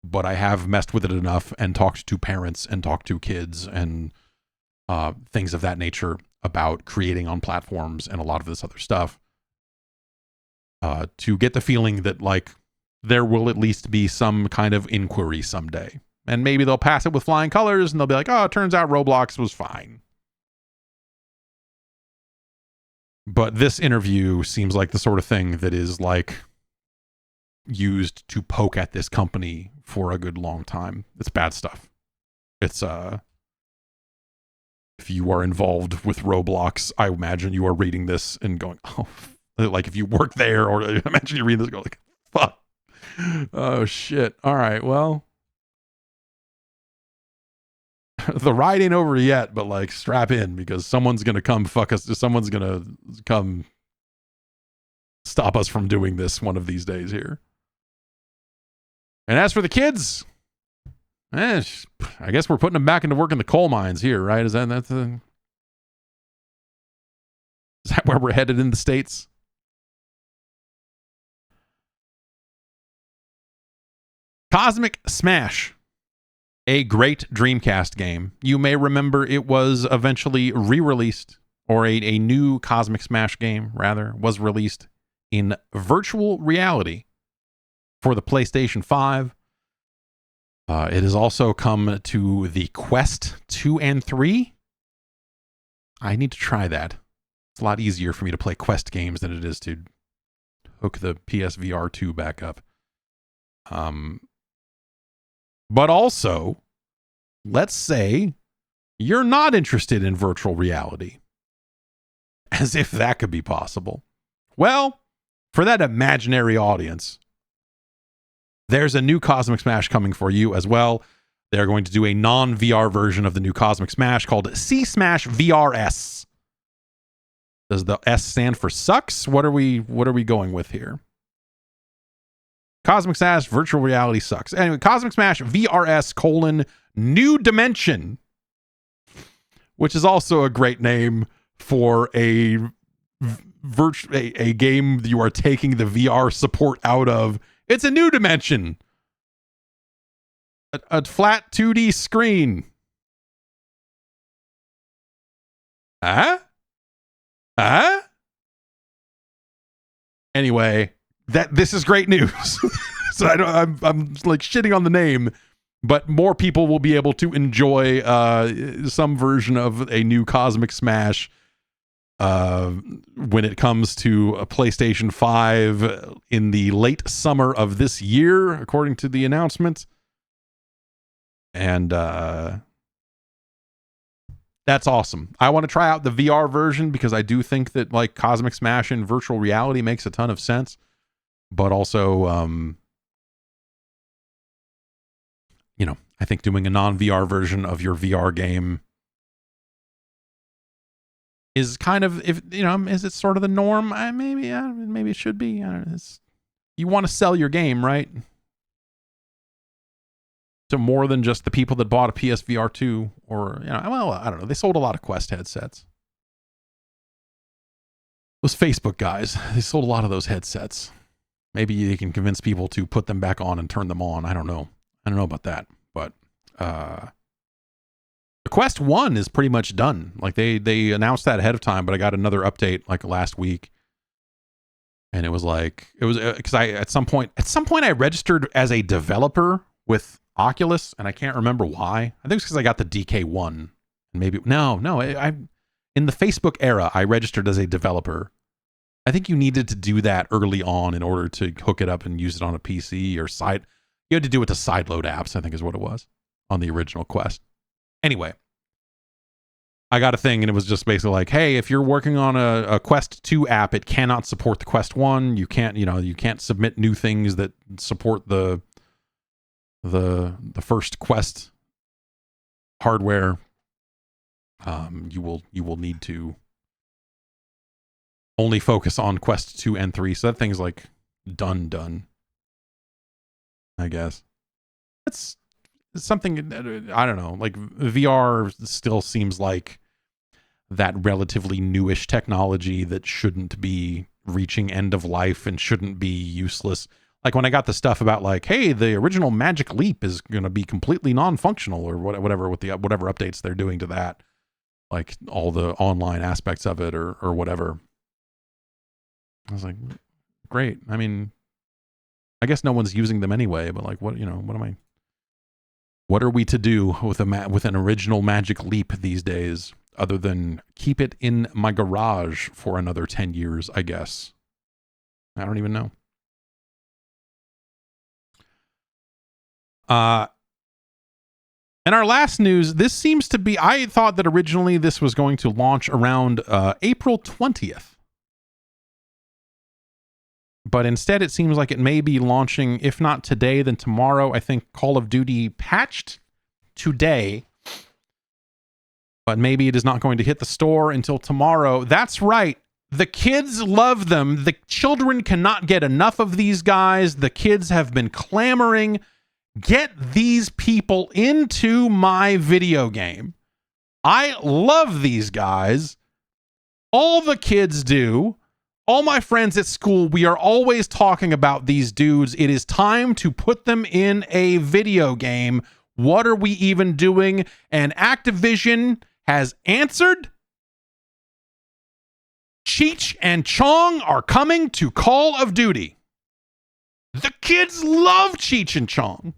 But I have messed with it enough and talked to parents and talked to kids and things of that nature about creating on platforms and a lot of this other stuff to get the feeling that there will at least be some kind of inquiry someday. And maybe they'll pass it with flying colors and they'll be like, oh, it turns out Roblox was fine. But this interview seems like the sort of thing that is used to poke at this company for a good long time. It's bad stuff. It's if you are involved with Roblox, I imagine you are reading this and going, oh, like if you work there, or imagine you read this and go like, fuck. Oh shit. All right, well, the ride ain't over yet, but strap in, because someone's gonna come fuck us. Someone's gonna come stop us from doing this one of these days here. And as for the kids, I guess we're putting them back into work in the coal mines here, right? Is that where we're headed in the States? Cosmic Smash, a great Dreamcast game. You may remember it was eventually re-released, or a new Cosmic Smash game, rather, was released in virtual reality for the PlayStation 5. It has also come to the Quest 2 and 3. I need to try that. It's a lot easier for me to play Quest games than it is to hook the PSVR 2 back up. But also, let's say you're not interested in virtual reality. As if that could be possible. Well, for that imaginary audience, there's a new Cosmic Smash coming for you as well. They're going to do a non-VR version of the new Cosmic Smash called C-Smash VRS. Does the S stand for sucks? What are we going with here? Cosmic Smash virtual reality sucks. Anyway, Cosmic Smash VRS : New Dimension, which is also a great name for a game you are taking the VR support out of. It's a new dimension. A flat 2D screen. Huh? Anyway, this is great news. So I'm shitting on the name, but more people will be able to enjoy some version of a new Cosmic Smash when it comes to a PlayStation 5 in the late summer of this year, according to the announcement. And that's awesome. I want to try out the VR version because I do think that Cosmic Smash in virtual reality makes a ton of sense. But also, I think doing a non-VR version of your VR game is kind of, is it sort of the norm? Maybe it should be. you want to sell your game, right? To more than just the people that bought a PSVR 2 or, well, I don't know. They sold a lot of Quest headsets. Those Facebook guys, they sold a lot of those headsets. Maybe you can convince people to put them back on and turn them on. I don't know. I don't know about that. But the Quest 1 is pretty much done. Like they announced that ahead of time, but I got another update like last week. And it was because at some point I registered as a developer with Oculus, and I can't remember why. I think it's because I got the DK1. Maybe I in the Facebook era, I registered as a developer. I think you needed to do that early on in order to hook it up and use it on a PC or side. You had to do it to sideload apps, I think is what it was on the original Quest. Anyway, I got a thing and it was just basically like, hey, if you're working on a Quest 2 app, it cannot support the Quest 1. You can't submit new things that support the first Quest hardware. You will need to only focus on Quest 2 and 3. So that thing's like done. I guess. It's something, I don't know, like VR still seems like that relatively newish technology that shouldn't be reaching end of life and shouldn't be useless. Like when I got the stuff about like, hey, the original Magic Leap is going to be completely non-functional or whatever with the whatever updates they're doing to that, like all the online aspects of it or whatever. I was like, great. I mean, I guess no one's using them anyway, but like, what are we to do with an original Magic Leap these days other than keep it in my garage for another 10 years, I guess. I don't even know. And our last news, this seems to be, I thought that originally this was going to launch around April 20th. But instead it seems like it may be launching, if not today, then tomorrow. I think Call of Duty patched today. But maybe it is not going to hit the store until tomorrow. That's right. The kids love them. The children cannot get enough of these guys. The kids have been clamoring. Get these people into my video game. I love these guys. All the kids do. All my friends at school, we are always talking about these dudes. It is time to put them in a video game. What are we even doing? And Activision has answered. Cheech and Chong are coming to Call of Duty. The kids love Cheech and Chong.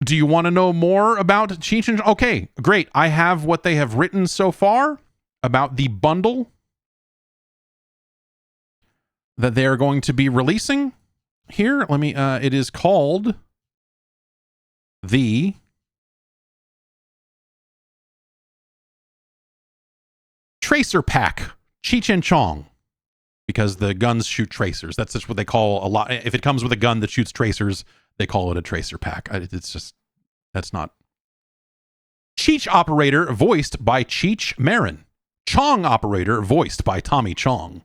Do you want to know more about Cheech and Chong? Okay, great. I have what they have written so far about the bundle that they are going to be releasing. Here, let me, it is called the Tracer Pack, Cheech and Chong, because the guns shoot tracers. That's just what they call a lot. If it comes with a gun that shoots tracers, they call it a tracer pack. It's just, that's not. Cheech operator voiced by Cheech Marin. Chong operator voiced by Tommy Chong.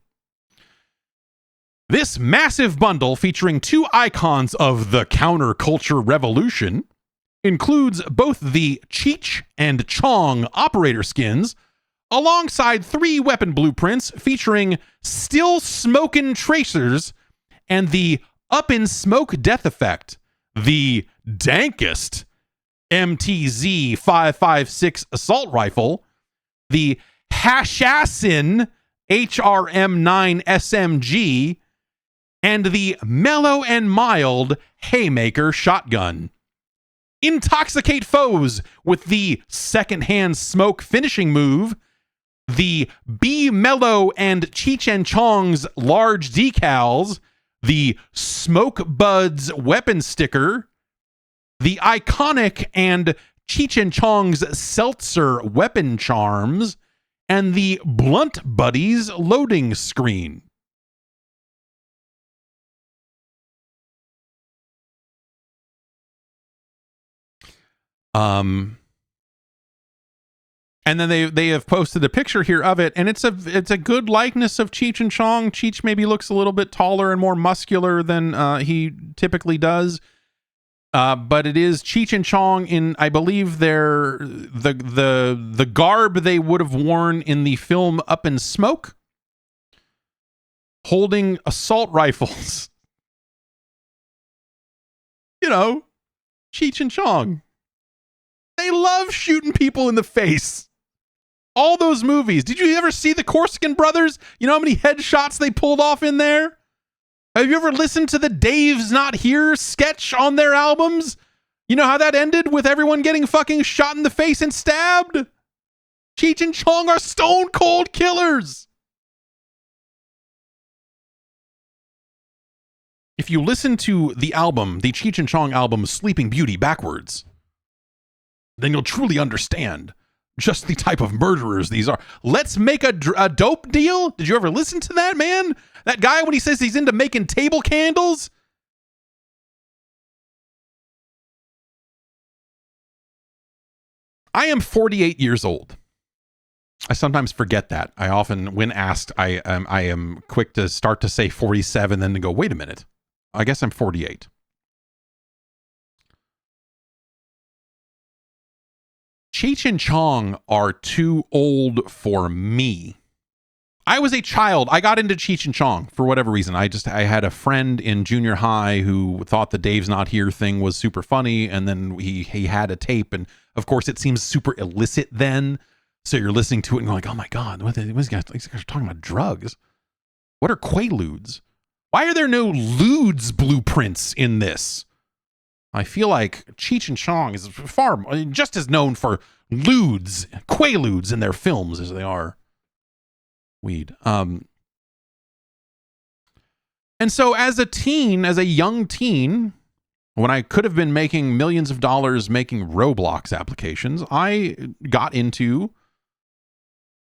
This massive bundle featuring two icons of the counterculture revolution includes both the Cheech and Chong operator skins alongside 3 weapon blueprints featuring still smokin' tracers and the up in smoke death effect, the dankest MTZ 5.56 assault rifle, the Hashassin HRM9 SMG, and the mellow and mild Haymaker shotgun. Intoxicate foes with the secondhand smoke finishing move, the Be Mellow and Cheech and Chong's large decals, the Smoke Buds weapon sticker, the iconic and Cheech and Chong's seltzer weapon charms, and the Blunt Buddies loading screen. And then they have posted a picture here of it, and it's a good likeness of Cheech and Chong. Cheech maybe looks a little bit taller and more muscular than he typically does. But it is Cheech and Chong in, I believe, the garb they would have worn in the film Up in Smoke, holding assault rifles. You know, Cheech and Chong. They love shooting people in the face. All those movies. Did you ever see the Corsican Brothers? You know how many headshots they pulled off in there? Have you ever listened to the Dave's Not Here sketch on their albums? You know how that ended with everyone getting fucking shot in the face and stabbed? Cheech and Chong are stone cold killers. If you listen to the album, the Cheech and Chong album, Sleeping Beauty, backwards, then you'll truly understand just the type of murderers these are. Let's make a dope deal. Did you ever listen to that, man? That guy, when he says he's into making table candles? I am 48 years old. I sometimes forget that. I often, when asked, I am quick to start to say 47, then to go, wait a minute. I guess I'm 48. Cheech and Chong are too old for me. I was a child. I got into Cheech and Chong for whatever reason. I had a friend in junior high who thought the Dave's Not Here thing was super funny, and then he had a tape, and of course it seems super illicit then. So you're listening to it and going like, oh my God, what these guys are talking about drugs. What are Quaaludes? Why are there no lewds blueprints in this? I feel like Cheech and Chong is just as known for lewds, Quaaludes in their films as they are weed. And so as a young teen, when I could have been making millions of dollars making Roblox applications, I got into,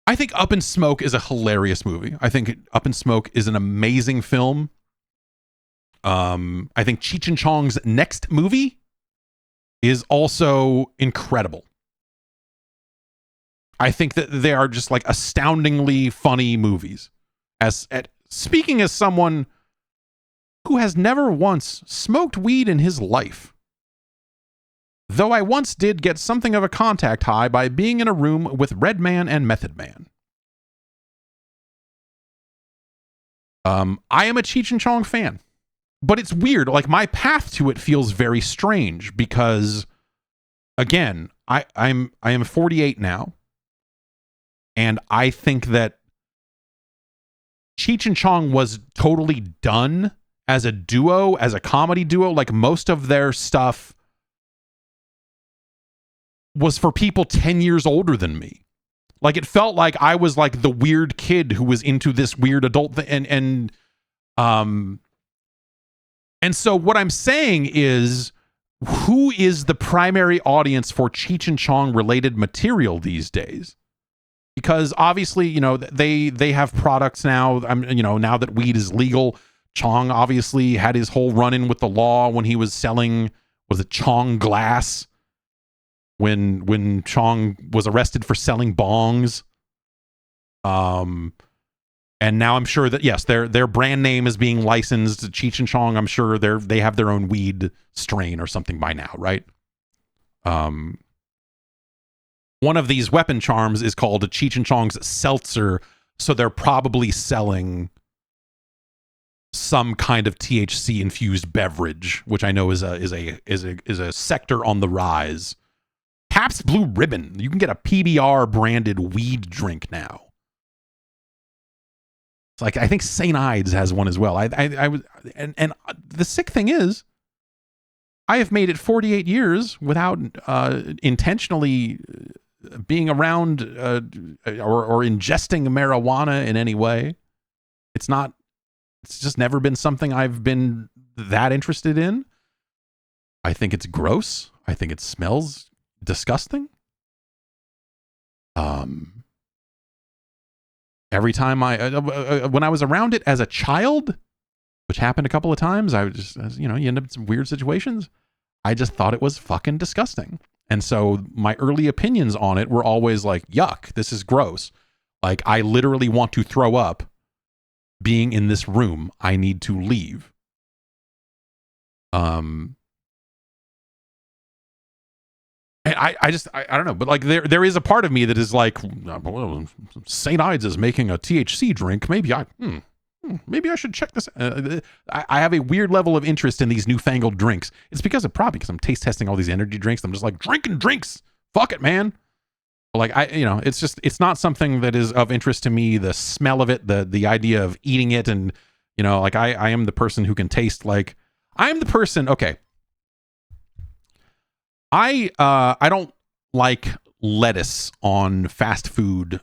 I think Up in Smoke is a hilarious movie. I think Up in Smoke is an amazing film. I think Cheech and Chong's next movie is also incredible. I think that they are just like astoundingly funny movies. Speaking as someone who has never once smoked weed in his life, though I once did get something of a contact high by being in a room with Redman and Method Man. I am a Cheech and Chong fan. But it's weird. Like, my path to it feels very strange because, again, I am 48 now, and I think that Cheech and Chong was totally done as a duo, as a comedy duo. Like, most of their stuff was for people 10 years older than me. Like, it felt like I was like the weird kid who was into this weird adult thing, and so what I'm saying is, who is the primary audience for Cheech and Chong related material these days? Because obviously, you know, they have products now. Now that weed is legal, Chong obviously had his whole run-in with the law when he was selling, was it Chong Glass? When Chong was arrested for selling bongs. And now I'm sure that, yes, their brand name is being licensed to Cheech and Chong. I'm sure they have their own weed strain or something by now, right? One of these weapon charms is called a Cheech and Chong's Seltzer, so they're probably selling some kind of THC infused beverage, which I know is a sector on the rise. Pabst Blue Ribbon. You can get a PBR branded weed drink now. It's like, I think St. Ides has one as well. I was, and the sick thing is, I have made it 48 years without intentionally being around or ingesting marijuana in any way. It's just never been something I've been that interested in. I think it's gross. I think it smells disgusting. Every time when I was around it as a child, which happened a couple of times, I was just, you end up in some weird situations. I just thought it was fucking disgusting. And so my early opinions on it were always like, yuck, this is gross. Like, I literally want to throw up being in this room. I need to leave. And I don't know, but like there is a part of me that is like, well, St. Ides is making a THC drink. Maybe maybe I should check this. I have a weird level of interest in these newfangled drinks. It's because I'm taste testing all these energy drinks. I'm just like, drinking drinks. Fuck it, man. Like, it's not something that is of interest to me. The smell of it, the idea of eating it, and like I am the person who can taste, like, I'm the person. Okay, I don't like lettuce on fast food.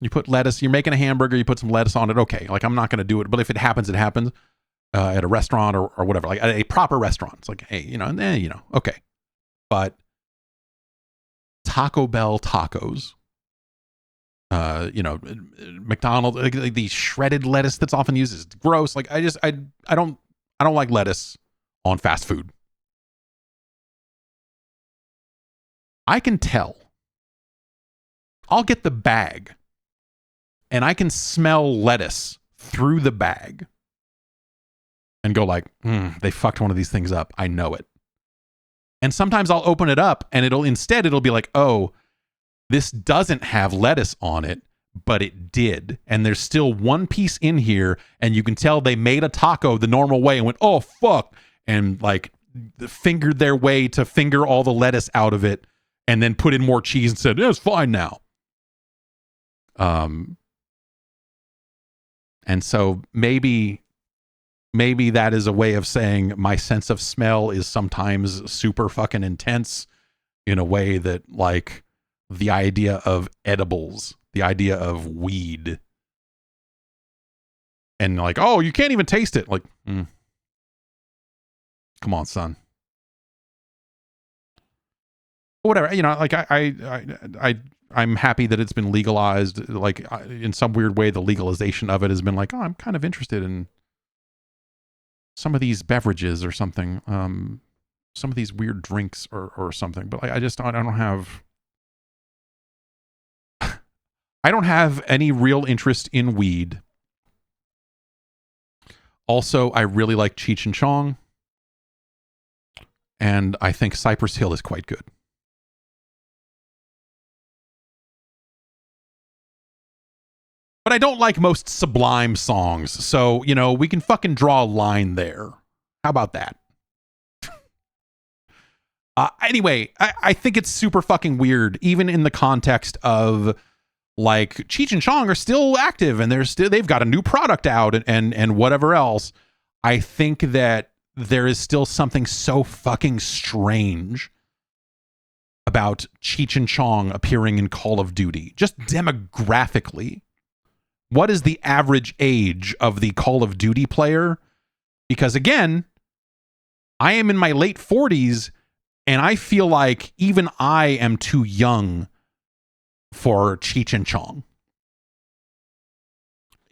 You put lettuce, you're making a hamburger, you put some lettuce on it. Okay, like, I'm not going to do it, but if it happens, it happens at a restaurant or whatever, like at a proper restaurant. It's like, hey, okay, but Taco Bell tacos, McDonald's, like the shredded lettuce that's often used is gross. Like, I don't like lettuce on fast food. I can tell. I'll get the bag and I can smell lettuce through the bag and go like, they fucked one of these things up. I know it. And sometimes I'll open it up and it'll be like, oh, this doesn't have lettuce on it, but it did. And there's still one piece in here, and you can tell they made a taco the normal way and went, oh, fuck. And like fingered their way to finger all the lettuce out of it and then put in more cheese and said, it's fine now. And so maybe that is a way of saying my sense of smell is sometimes super fucking intense, in a way that, like, the idea of edibles, the idea of weed, and like, oh, you can't even taste it. Like, come on, son. Whatever, like, I'm happy that it's been legalized. Like, in some weird way, the legalization of it has been like, oh, I'm kind of interested in some of these beverages or something, some of these weird drinks or something. But I don't have any real interest in weed. Also, I really like Cheech and Chong, and I think Cypress Hill is quite good. But I don't like most Sublime songs, so, we can fucking draw a line there. How about that? Anyway, I think it's super fucking weird, even in the context of, like, Cheech and Chong are still active, and they've got a new product out and whatever else. I think that there is still something so fucking strange about Cheech and Chong appearing in Call of Duty, just demographically. What is the average age of the Call of Duty player? Because again, I am in my late 40s, and I feel like even I am too young for Cheech and Chong.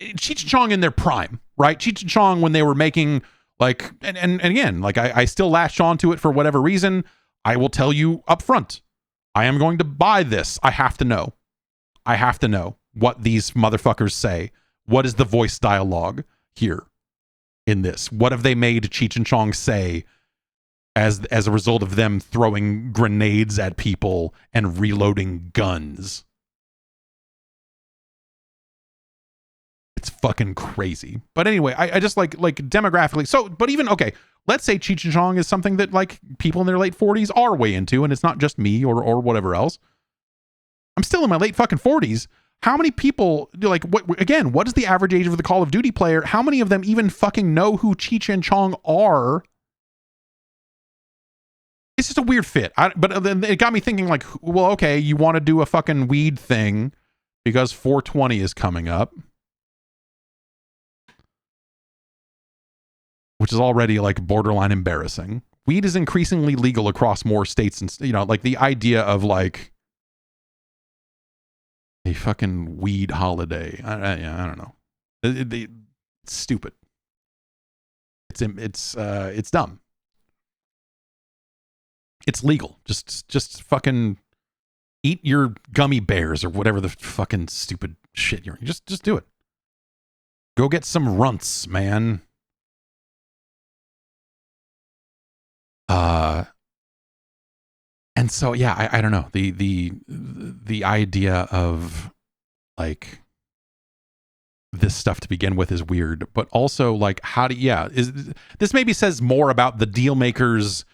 Cheech and Chong in their prime, right? Cheech and Chong when they were making, like, and again, like, I still latch onto it for whatever reason. I will tell you up front, I am going to buy this. I have to know what these motherfuckers say. What is the voice dialogue here in this? What have they made Cheech and Chong say as a result of them throwing grenades at people and reloading guns? It's fucking crazy. But anyway, I just like demographically. So, but even, okay, let's say Cheech and Chong is something that, like, people in their late 40s are way into, and it's not just me or whatever else. I'm still in my late fucking 40s. How many people, like, what is the average age of the Call of Duty player? How many of them even fucking know who Cheech and Chong are? It's just a weird fit. But then it got me thinking, like, well, okay, you want to do a fucking weed thing because 420 is coming up, which is already, like, borderline embarrassing. Weed is increasingly legal across more states, and, like, the idea of, like, a fucking weed holiday. I don't know. It's stupid. It's dumb. It's legal. Just fucking eat your gummy bears or whatever the fucking stupid shit you're. Just do it. Go get some runts, man. And so yeah, I don't know. The idea of like this stuff to begin with is weird, but also like this maybe says more about the deal makers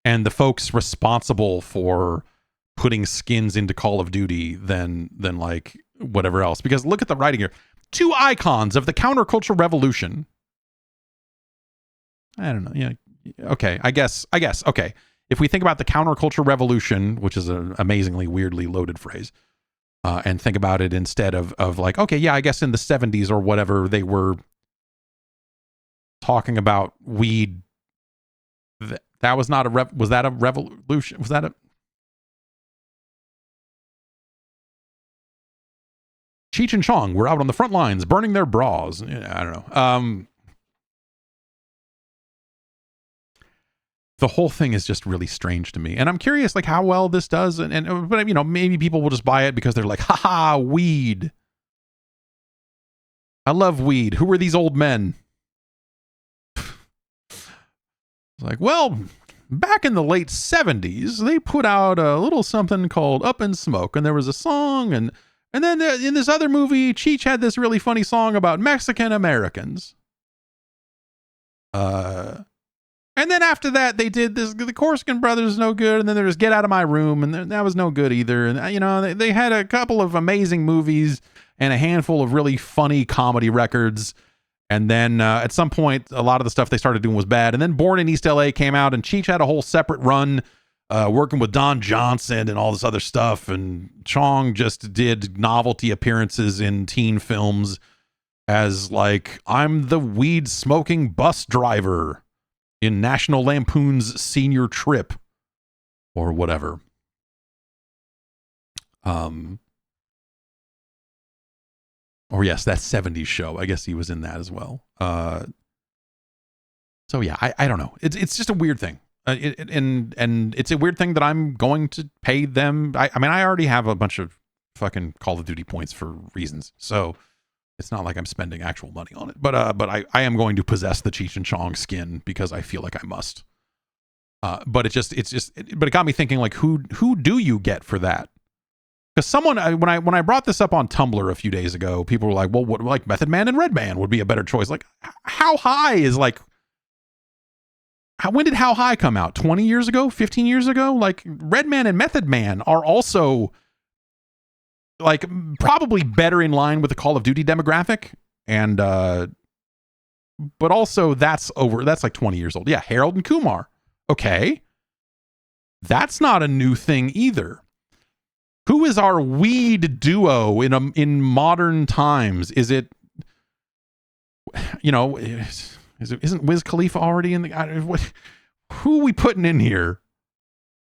and the folks responsible for putting skins into Call of Duty than like whatever else. Because look at the writing here. 2 icons of the counterculture revolution. I don't know. Yeah. Okay. I guess. Okay. If we think about the counterculture revolution, which is an amazingly weirdly loaded phrase, and think about it instead of like, okay, yeah, I guess in the 70s or whatever, they were talking about weed. That was not was that a revolution? Was that a Cheech and Chong were out on the front lines burning their bras? I don't know. The whole thing is just really strange to me. And I'm curious like how well this does. But you know, maybe people will just buy it because they're like, haha, weed. I love weed. Who are these old men? Like, well, back in the late 70s, they put out a little something called Up in Smoke. And there was a song. And then in this other movie, Cheech had this really funny song about Mexican Americans. And then after that, they did this, the Corsican Brothers no good. And then there was Get Out of My Room. And that was no good either. And, you know, they had a couple of amazing movies and a handful of really funny comedy records. And then at some point, a lot of the stuff they started doing was bad. And then Born in East LA came out and Cheech had a whole separate run working with Don Johnson and all this other stuff. And Chong just did novelty appearances in teen films as like, I'm the weed smoking bus driver in National Lampoon's Senior Trip or whatever. Or yes, that 70s show. I guess he was in that as well. So yeah, I don't know. It's just a weird thing. And it's a weird thing that I'm going to pay them. I mean, I already have a bunch of fucking Call of Duty points for reasons. So it's not like I'm spending actual money on it, but I am going to possess the Cheech and Chong skin because I feel like I must. But it got me thinking like, who do you get for that? Because someone, when I brought this up on Tumblr a few days ago, people were like, well, what, like Method Man and Redman would be a better choice. Like, How High is like, when did How High come out? 20 years ago? 15 years ago? Like Redman and Method Man are also like probably better in line with the Call of Duty demographic. And, but also that's like 20 years old. Yeah. Harold and Kumar. Okay. That's not a new thing either. Who is our weed duo in modern times? Is it, you know, isn't Wiz Khalifa already in the, who are we putting in here?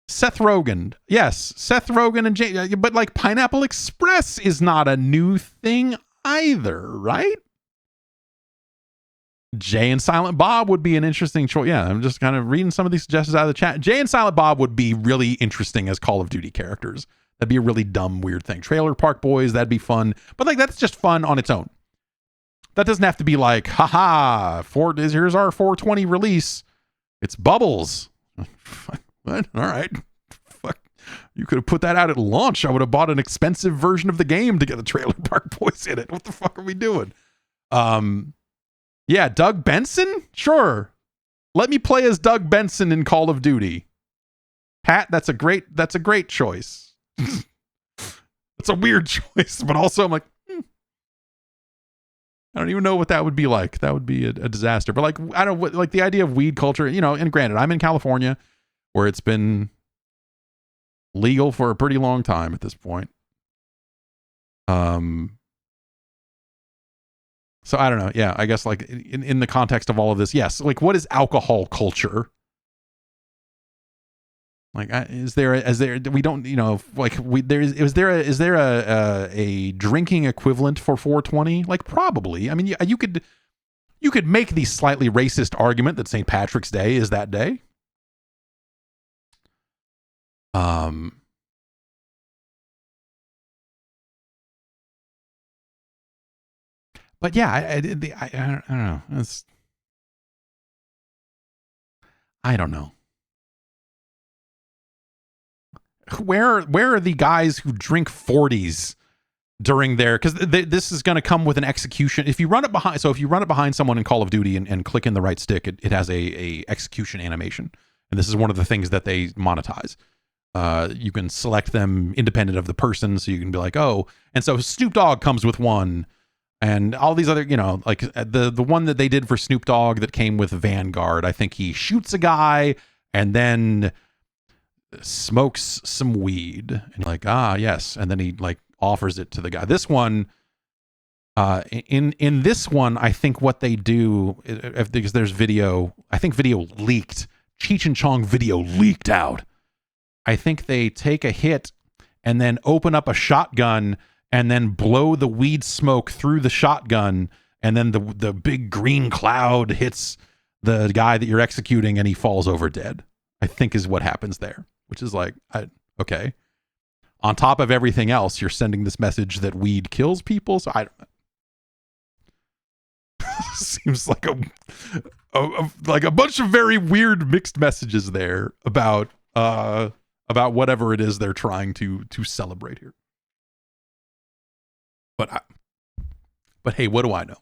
Seth Rogen. Yes, Seth Rogen and Jay, but like Pineapple Express is not a new thing either, right? Jay and Silent Bob would be an interesting choice. Yeah, I'm just kind of reading some of these suggestions out of the chat. Jay and Silent Bob would be really interesting as Call of Duty characters. That'd be a really dumb, weird thing. Trailer Park Boys, that'd be fun. But like, that's just fun on its own. That doesn't have to be like, haha, here's our 420 release. It's Bubbles. What? All right. Fuck. You could have put that out at launch. I would have bought an expensive version of the game to get the Trailer Park Boys in it. What the fuck are we doing? Yeah, Doug Benson? Sure. Let me play as Doug Benson in Call of Duty. Pat, that's a great choice. It's a weird choice, but also I'm like, I don't even know what that would be like. That would be a disaster. But like, I don't like the idea of weed culture, you know, and granted, I'm in California where it's been legal for a pretty long time at this point. So I don't know. Yeah, I guess like in the context of all of this, yes. Like, what is alcohol culture? Like, is there we don't, you know, like is there a drinking equivalent for 420? Like, probably. I mean, you could make the slightly racist argument that St. Patrick's Day is that day. Um, but yeah, I don't know. I don't know. Where are the guys who drink 40s during their, because this is going to come with an execution. If you run it behind someone in Call of Duty and click in the right stick, it has a execution animation, and this is one of the things that they monetize. You can select them independent of the person, so you can be like, oh, and so Snoop Dogg comes with one, and all these other, like the one that they did for Snoop Dogg that came with Vanguard. I think he shoots a guy and then smokes some weed, and you're like, yes, and then he like offers it to the guy. This one, in this one, I think what they do, because there's video, I think video leaked, Cheech and Chong video leaked out. I think they take a hit and then open up a shotgun and then blow the weed smoke through the shotgun, and then the big green cloud hits the guy that you're executing and he falls over dead, I think is what happens there, which is like, okay. On top of everything else, you're sending this message that weed kills people. So I don't know. Seems like a bunch of very weird mixed messages there about whatever it is they're trying to celebrate here. But hey, what do I know?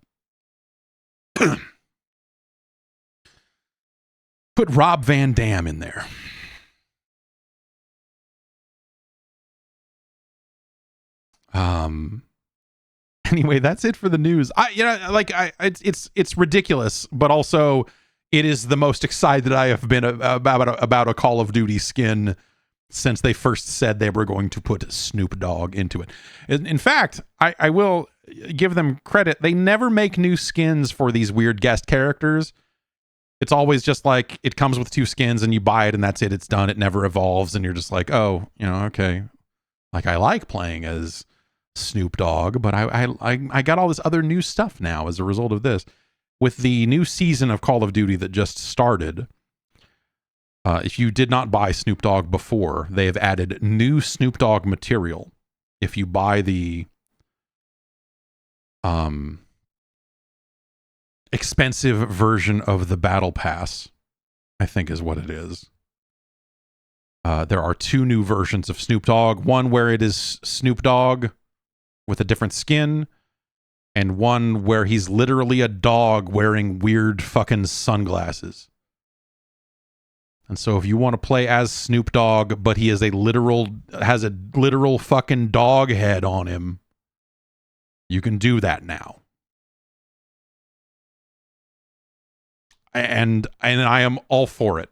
Put Rob Van Dam in there. Anyway, that's it for the news. It's ridiculous, but also it is the most excited I have been about a Call of Duty skin since they first said they were going to put Snoop Dogg into it. In fact, I will give them credit. They never make new skins for these weird guest characters. It's always just like it comes with 2 skins and you buy it and that's it. It's done. It never evolves. And you're just like, oh, okay. Like, I like playing as Snoop Dogg, but I got all this other new stuff now as a result of this. With the new season of Call of Duty that just started, if you did not buy Snoop Dogg before, they have added new Snoop Dogg material. If you buy the expensive version of the Battle Pass, I think is what it is. There are 2 new versions of Snoop Dogg. One where it is Snoop Dogg with a different skin, and one where he's literally a dog wearing weird fucking sunglasses. And so if you want to play as Snoop Dogg, but he has a literal fucking dog head on him, you can do that now. And I am all for it.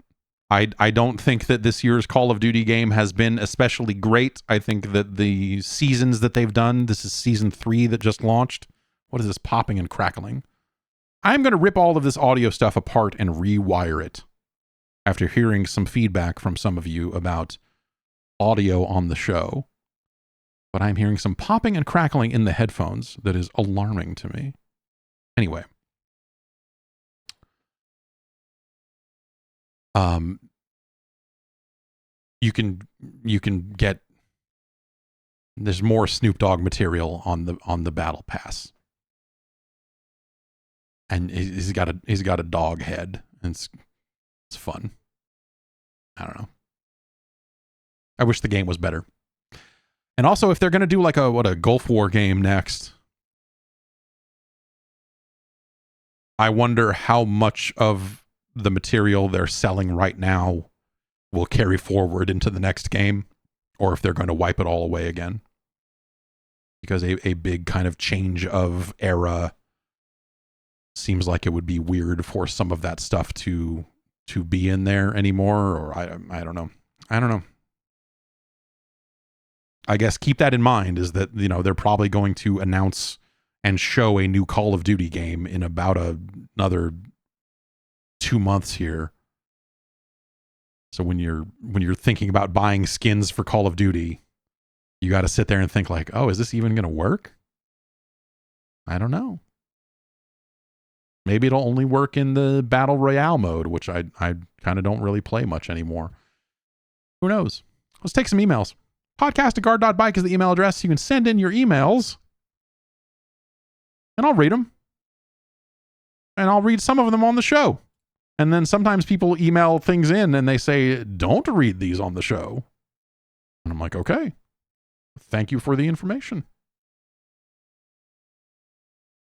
I don't think that this year's Call of Duty game has been especially great. I think that the seasons that they've done, this is season 3 that just launched. What is this popping and crackling? I'm going to rip all of this audio stuff apart and rewire it after hearing some feedback from some of you about audio on the show. But I'm hearing some popping and crackling in the headphones that is alarming to me. Anyway. You can get, there's more Snoop Dogg material on the Battle Pass, and he's got a dog head, and it's fun. I don't know. I wish the game was better. And also, if they're gonna do like a Gulf War game next, I wonder how much of the material they're selling right now will carry forward into the next game, or if they're going to wipe it all away again. Because a big kind of change of era seems like it would be weird for some of that stuff to be in there anymore, or I don't know. I don't know. I guess keep that in mind, is that, they're probably going to announce and show a new Call of Duty game in about another 2 months here. So when you're thinking about buying skins for Call of Duty, you got to sit there and think like, oh, is this even going to work? I don't know. Maybe it'll only work in the Battle Royale mode, which I kind of don't really play much anymore. Who knows? Let's take some emails. Podcast@guard.bike is the email address. You can send in your emails, and I'll read them. And I'll read some of them on the show. And then sometimes people email things in and they say, don't read these on the show. And I'm like, okay, thank you for the information.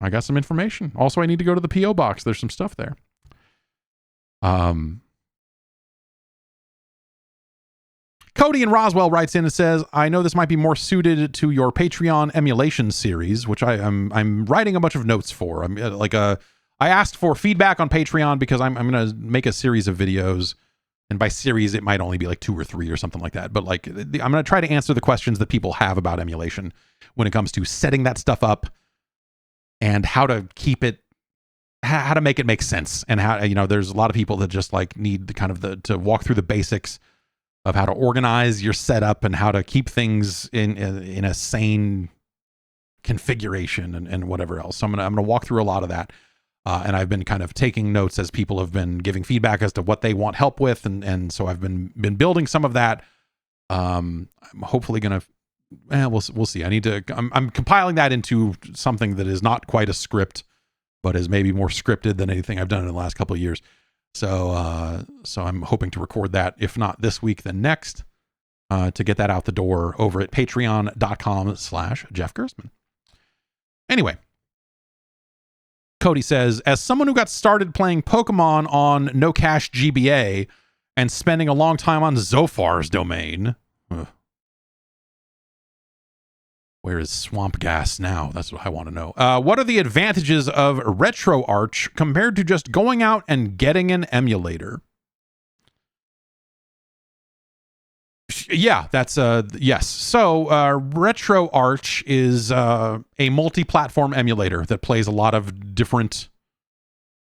I got some information. Also, I need to go to the P.O. box. There's some stuff there. Cody in Roswell writes in and says, I know this might be more suited to your Patreon emulation series, which I'm writing a bunch of notes for. I asked for feedback on Patreon because I'm going to make a series of videos, and by series it might only be like 2 or 3 or something like that. But like I'm going to try to answer the questions that people have about emulation when it comes to setting that stuff up and how to keep it, how to make it make sense, and how, you know, there's a lot of people that just like need the kind of to walk through the basics of how to organize your setup and how to keep things in a sane configuration and whatever else. So I'm gonna walk through a lot of that. And I've been kind of taking notes as people have been giving feedback as to what they want help with. And so I've been building some of that. I'm hopefully going to, we'll see. I'm compiling that into something that is not quite a script, but is maybe more scripted than anything I've done in the last couple of years. So I'm hoping to record that, if not this week, then next, to get that out the door over at patreon.com/Jeff Gerstmann. Anyway, Cody says, as someone who got started playing Pokemon on No Cash GBA and spending a long time on Zophar's domain, where is Swamp Gas now? That's what I want to know. What are the advantages of RetroArch compared to just going out and getting an emulator? Yeah, that's yes. So RetroArch is a multi-platform emulator that plays a lot of different,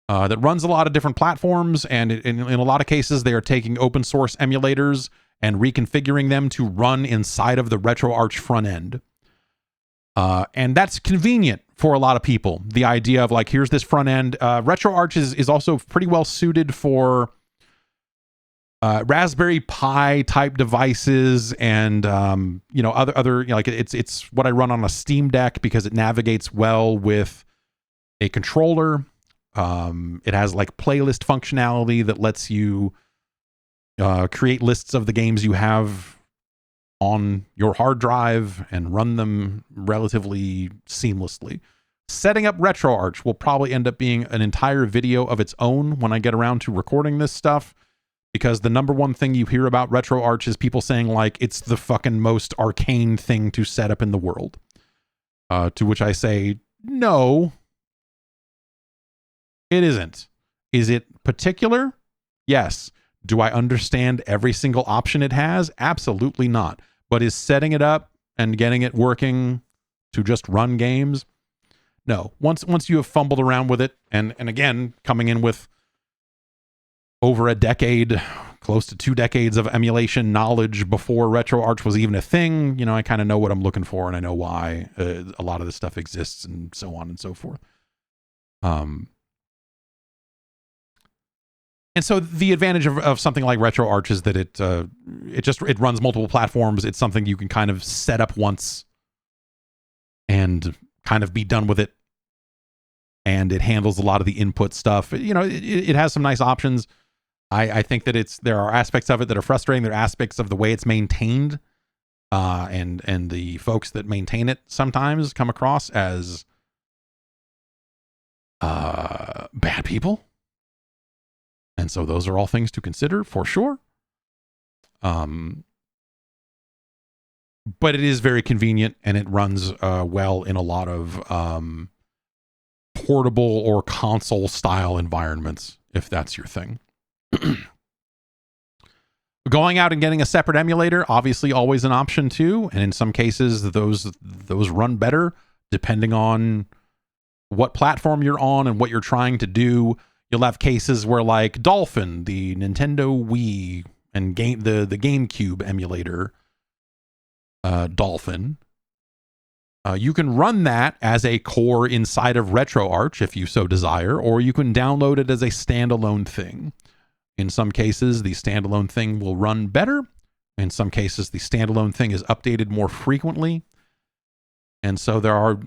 that runs a lot of different platforms, and in a lot of cases they are taking open source emulators and reconfiguring them to run inside of the RetroArch front end. And that's convenient for a lot of people. The idea of like, here's this front end. RetroArch is also pretty well suited for Raspberry Pi type devices, and other like it's what I run on a Steam Deck because it navigates well with a controller. It has like playlist functionality that lets you create lists of the games you have on your hard drive and run them relatively seamlessly. Setting up RetroArch will probably end up being an entire video of its own when I get around to recording this stuff, because the number one thing you hear about RetroArch is people saying like it's the fucking most arcane thing to set up in the world. To which I say, no, it isn't. Is it particular? Yes. Do I understand every single option it has? Absolutely not. But is setting it up and getting it working to just run games? No. Once you have fumbled around with it, and again, coming in with over a decade, close to 2 decades of emulation knowledge before RetroArch was even a thing, you know, I kind of know what I'm looking for, and I know why a lot of this stuff exists, and so on and so forth. And so the advantage of something like RetroArch is that it runs multiple platforms. It's something you can kind of set up once and kind of be done with it. And it handles a lot of the input stuff. You know, it has some nice options. I think that there are aspects of it that are frustrating. There are aspects of the way it's maintained. And the folks that maintain it sometimes come across as bad people. And so those are all things to consider for sure. But it is very convenient, and it runs well in a lot of portable or console style environments, if that's your thing. Going out and getting a separate emulator, obviously always an option too. And in some cases, those run better depending on what platform you're on and what you're trying to do. You'll have cases where like Dolphin, the Nintendo Wii and the GameCube emulator, Dolphin, you can run that as a core inside of RetroArch if you so desire, or you can download it as a standalone thing. In some cases, the standalone thing will run better. In some cases, the standalone thing is updated more frequently. And so there are,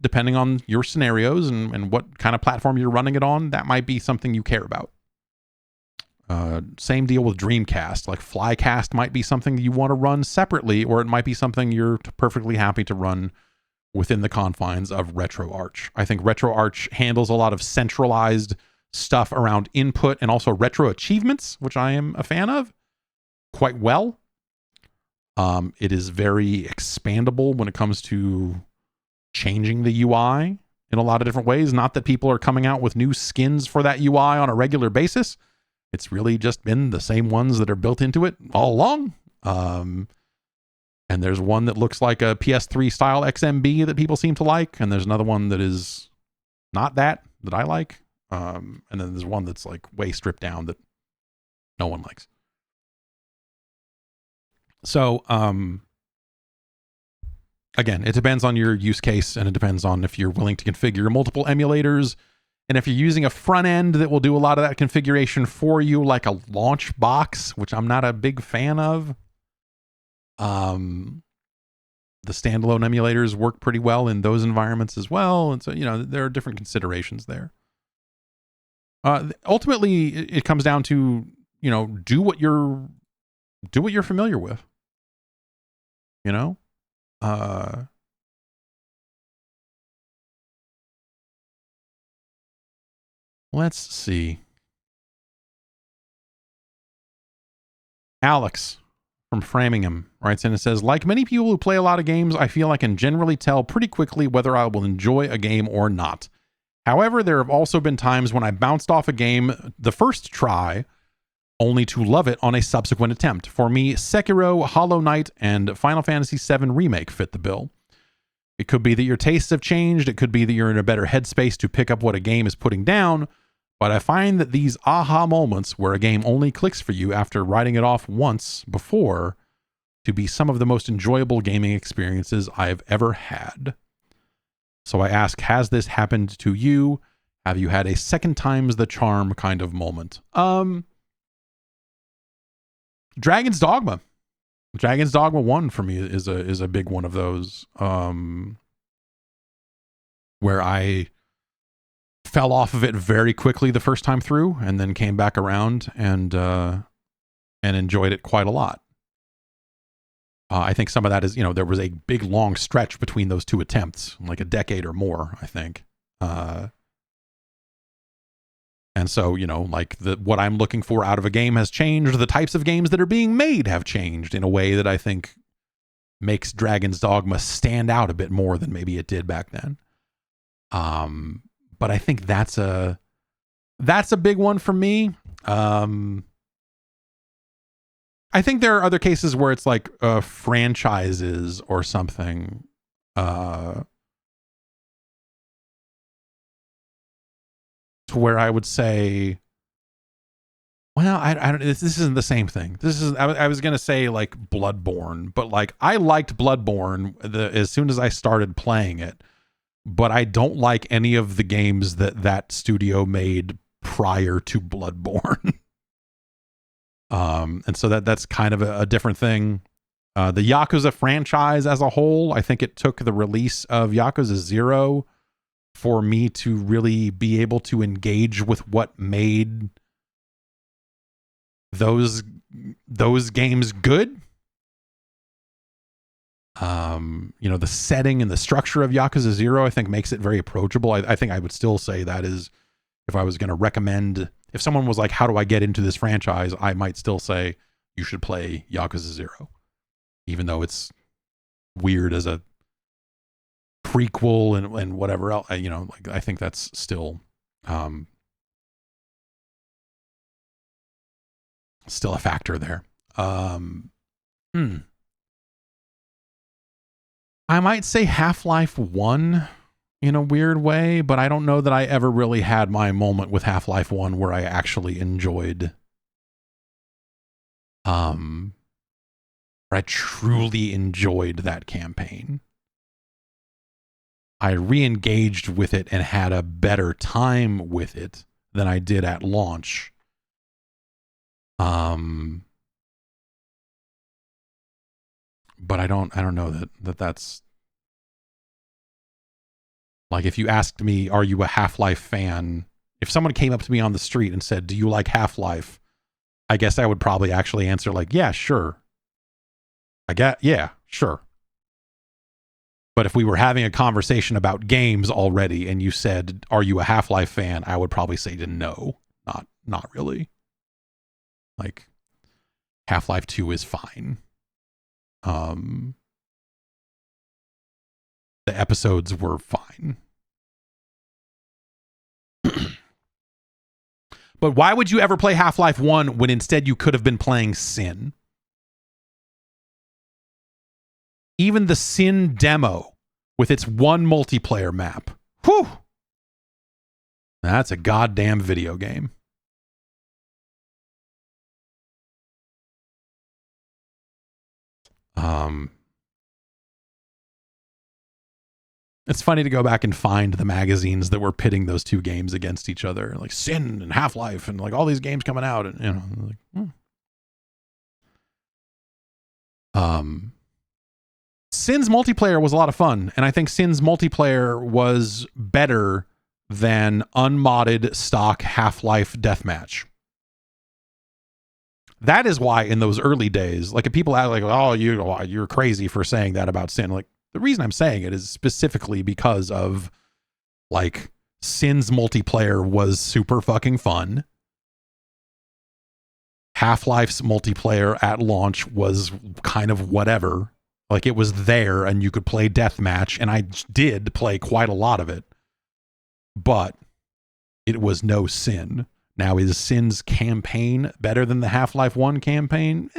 depending on your scenarios and what kind of platform you're running it on, that might be something you care about. Same deal with Dreamcast. Like Flycast might be something you want to run separately, or it might be something you're perfectly happy to run within the confines of RetroArch. I think RetroArch handles a lot of centralized stuff around input and also retro achievements, which I am a fan of, quite well. It is very expandable when it comes to changing the UI in a lot of different ways. Not that people are coming out with new skins for that UI on a regular basis. It's really just been the same ones that are built into it all along. And there's one that looks like a PS3 style XMB that people seem to like. And there's another one that is not that I like. And then there's one that's like way stripped down that no one likes. So, again, it depends on your use case, and it depends on if you're willing to configure multiple emulators. And if you're using a front end that will do a lot of that configuration for you, like a launch box, which I'm not a big fan of. The standalone emulators work pretty well in those environments as well. And so, there are different considerations there. Ultimately, it comes down to, do what you're familiar with. Let's see. Alex from Framingham writes in and says, like many people who play a lot of games, I feel I can generally tell pretty quickly whether I will enjoy a game or not. However, there have also been times when I bounced off a game the first try, only to love it on a subsequent attempt. For me, Sekiro, Hollow Knight, and Final Fantasy VII Remake fit the bill. It could be that your tastes have changed. It could be that you're in a better headspace to pick up what a game is putting down. But I find that these aha moments where a game only clicks for you after writing it off once before to be some of the most enjoyable gaming experiences I've ever had. So I ask, has this happened to you? Have you had a second time's the charm kind of moment? Dragon's Dogma. Dragon's Dogma 1 for me is a big one of those, where I fell off of it very quickly the first time through and then came back around and enjoyed it quite a lot. I think some of that is, there was a big long stretch between those two attempts, like a decade or more, I think. And so, what I'm looking for out of a game has changed. The types of games that are being made have changed in a way that I think makes Dragon's Dogma stand out a bit more than maybe it did back then. But I think that's a big one for me. I think there are other cases where it's like franchises or something. To where I would say, well, I don't. This isn't the same thing. I was gonna say like Bloodborne, but like I liked Bloodborne as soon as I started playing it, but I don't like any of the games that studio made prior to Bloodborne. And so that's kind of a different thing. The Yakuza franchise as a whole, I think it took the release of Yakuza 0 for me to really be able to engage with what made those games good. The setting and the structure of Yakuza 0, I think, makes it very approachable. I think I would still say that is, if I was going to recommend, if someone was like, how do I get into this franchise? I might still say you should play Yakuza 0, even though it's weird as a prequel and whatever else, I think that's still a factor there. I might say Half-Life 1 in a weird way, but I don't know that I ever really had my moment with Half-Life 1 where I actually enjoyed, where I truly enjoyed that campaign. I re-engaged with it and had a better time with it than I did at launch. But I don't know that's like, if you asked me, are you a Half-Life fan? If someone came up to me on the street and said, do you like Half-Life? I guess I would probably actually answer like, yeah, sure. Yeah, sure. But if we were having a conversation about games already and you said, are you a Half-Life fan? I would probably say no, not really. Like, Half-Life 2 is fine. The episodes were fine. But why would you ever play Half-Life 1 when instead you could have been playing Sin? Even the Sin demo with its one multiplayer map. Whew! That's a goddamn video game. It's funny to go back and find the magazines that were pitting those two games against each other, like Sin and Half-Life, and like all these games coming out, and Sin's multiplayer was a lot of fun, and I think Sin's multiplayer was better than unmodded stock Half-Life deathmatch. That is why in those early days, like, if people act like, oh, you're crazy for saying that about Sin, like, the reason I'm saying it is specifically because of, like, Sin's multiplayer was super fucking fun. Half-Life's multiplayer at launch was kind of whatever. Like, it was there and you could play deathmatch, and I did play quite a lot of it. But it was no Sin. Now, is Sin's campaign better than the Half-Life 1 campaign?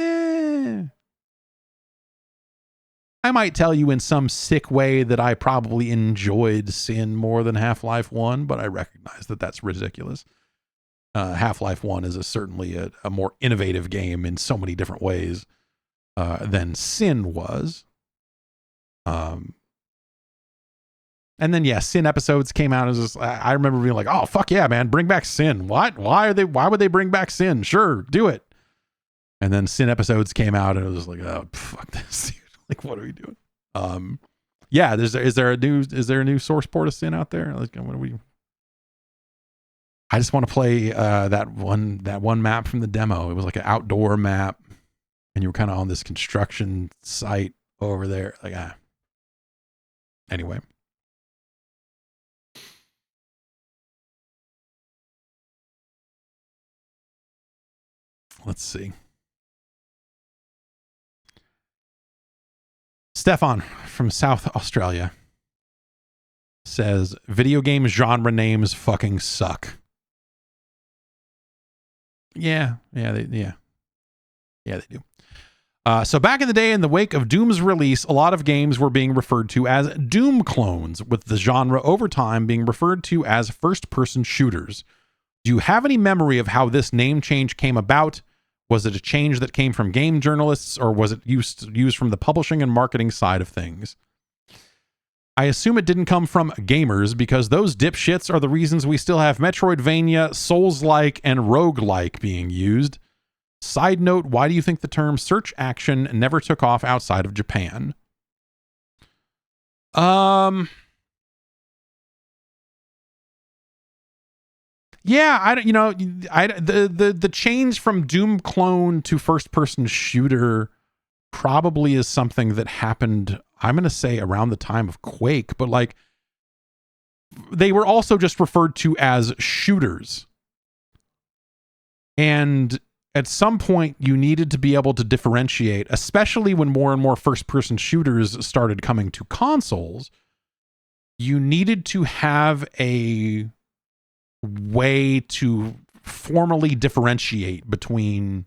I might tell you in some sick way that I probably enjoyed Sin more than Half-Life 1, but I recognize that that's ridiculous. Half-Life 1 is certainly a more innovative game in so many different ways than Sin was. And then, yeah, Sin episodes came out as just, I remember being like, oh, fuck yeah, man, bring back Sin. What? Why would they bring back Sin? Sure, do it. And then Sin episodes came out and it was like, oh, fuck this, dude. Like, what are we doing? Yeah, is there a new source port of Sin out there? Like, what are we? I just want to play that one map from the demo. It was like an outdoor map, and you were kind of on this construction site over there. Like, anyway. Let's see. Stefan from South Australia says, video game genre names fucking suck. Yeah, they do. So back in the day, in the wake of Doom's release, a lot of games were being referred to as Doom clones, with the genre over time being referred to as first-person shooters. Do you have any memory of how this name change came about? Was it a change that came from game journalists, or was it used from the publishing and marketing side of things? I assume it didn't come from gamers, because those dipshits are the reasons we still have Metroidvania, Souls-like, and roguelike being used. Side note, why do you think the term search action never took off outside of Japan? Yeah, the change from Doom clone to first person shooter probably is something that happened, I'm going to say, around the time of Quake, but like, they were also just referred to as shooters. And at some point you needed to be able to differentiate, especially when more and more first person shooters started coming to consoles. You needed to have a way to formally differentiate between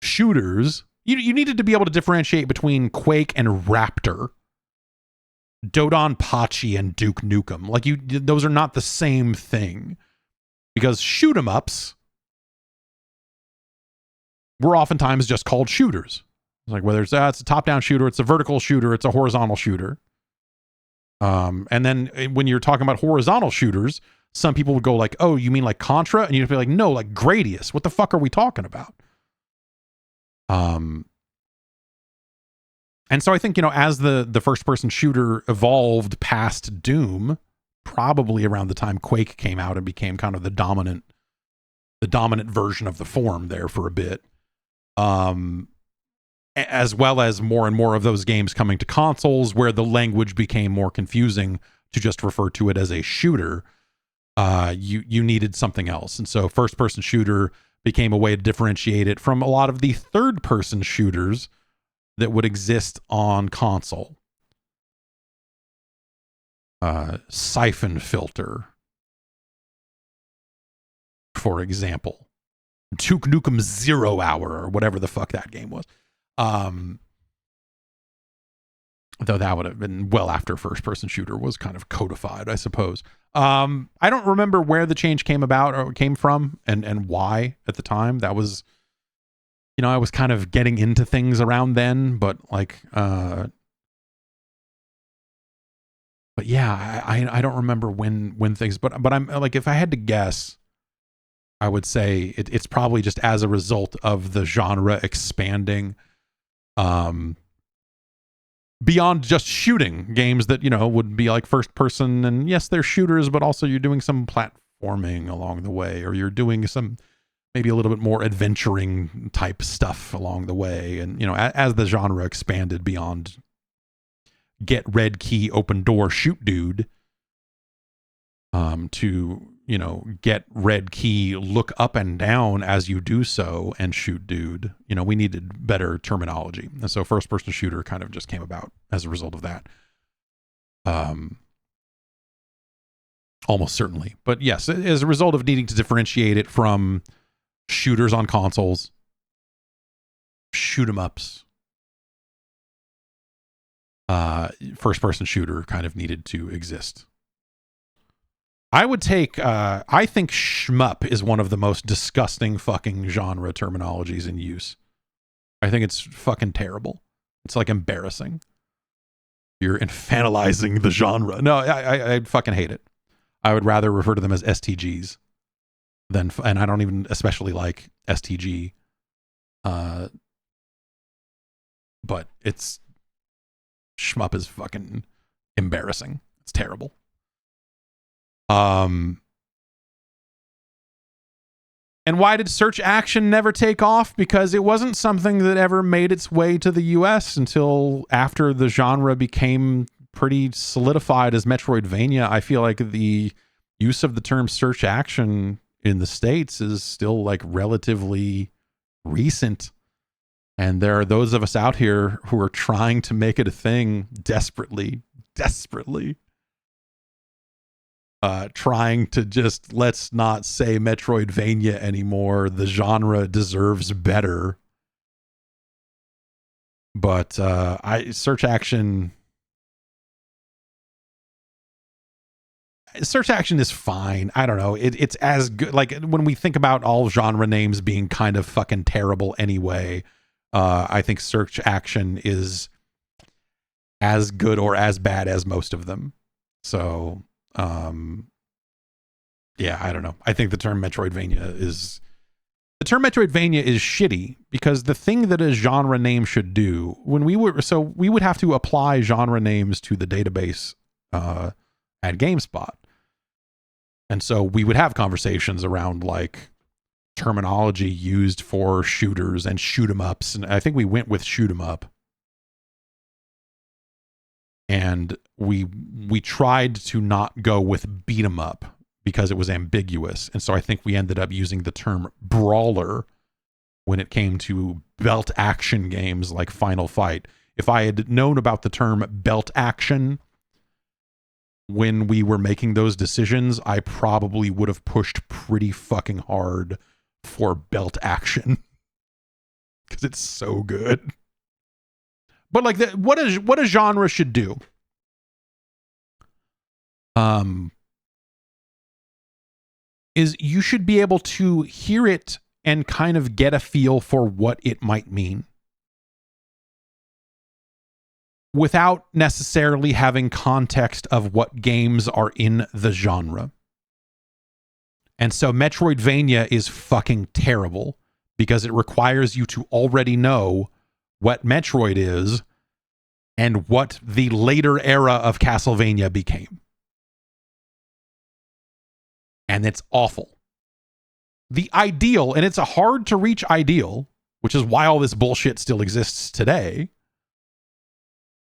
shooters. You needed to be able to differentiate between Quake and Raptor, Dodon Pachi and Duke Nukem. Like, those are not the same thing, because shoot 'em ups were oftentimes just called shooters. Like, whether it's a top-down shooter, it's a vertical shooter, it's a horizontal shooter. And then when you're talking about horizontal shooters, some people would go like, oh, you mean like Contra? And you'd be like, no, like Gradius. What the fuck are we talking about? And so I think, as the first person shooter evolved past Doom, probably around the time Quake came out and became kind of the dominant version of the form there for a bit. As well as more and more of those games coming to consoles where the language became more confusing to just refer to it as a shooter. You needed something else. And so first person shooter became a way to differentiate it from a lot of the third person shooters that would exist on console. Siphon Filter, for example. Duke Nukem 0 Hour, or whatever the fuck that game was. Though that would have been well after first person shooter was kind of codified, I suppose. I don't remember where the change came about or came from and why at the time. That was, I was kind of getting into things around then, but but yeah, I don't remember when things, but I'm like, if I had to guess, I would say it's probably just as a result of the genre expanding, beyond just shooting games that, would be like first person, and yes, they're shooters, but also you're doing some platforming along the way, or you're doing some maybe a little bit more adventuring type stuff along the way. And, as the genre expanded beyond get red key, open door, shoot dude, to, get red key, look up and down as you do so and shoot dude, we needed better terminology. And so first person shooter kind of just came about as a result of that. Almost certainly. But yes, as a result of needing to differentiate it from shooters on consoles, shoot 'em ups, first person shooter kind of needed to exist. I would take, I think shmup is one of the most disgusting fucking genre terminologies in use. I think it's fucking terrible. It's like embarrassing. You're infantilizing the genre. No, I fucking hate it. I would rather refer to them as STGs than, and I don't even especially like STG. But shmup is fucking embarrassing. It's terrible. And why did search action never take off? Because it wasn't something that ever made its way to the US until after the genre became pretty solidified as Metroidvania. I feel like the use of the term search action in the States is still like relatively recent. And there are those of us out here who are trying to make it a thing desperately. Trying to just, let's not say Metroidvania anymore. The genre deserves better. But search action is fine. I don't know. It's as good. Like when we think about all genre names being kind of fucking terrible anyway, I think search action is as good or as bad as most of them. So, yeah, I don't know. I think the term Metroidvania is shitty because the thing that a genre name should do we would have to apply genre names to the database, at GameSpot. And so we would have conversations around like terminology used for shooters and shoot 'em ups. And I think we went with shoot 'em up. And we tried to not go with beat 'em up because it was ambiguous. And so I think we ended up using the term brawler when it came to belt action games like Final Fight. If I had known about the term belt action when we were making those decisions, I probably would have pushed pretty fucking hard for belt action because it's so good. But like what a genre should do, is you should be able to hear it and kind of get a feel for what it might mean without necessarily having context of what games are in the genre. And so Metroidvania is fucking terrible because it requires you to already know what Metroid is and what the later era of Castlevania became. And it's awful. The ideal, and it's a hard to reach ideal, which is why all this bullshit still exists today.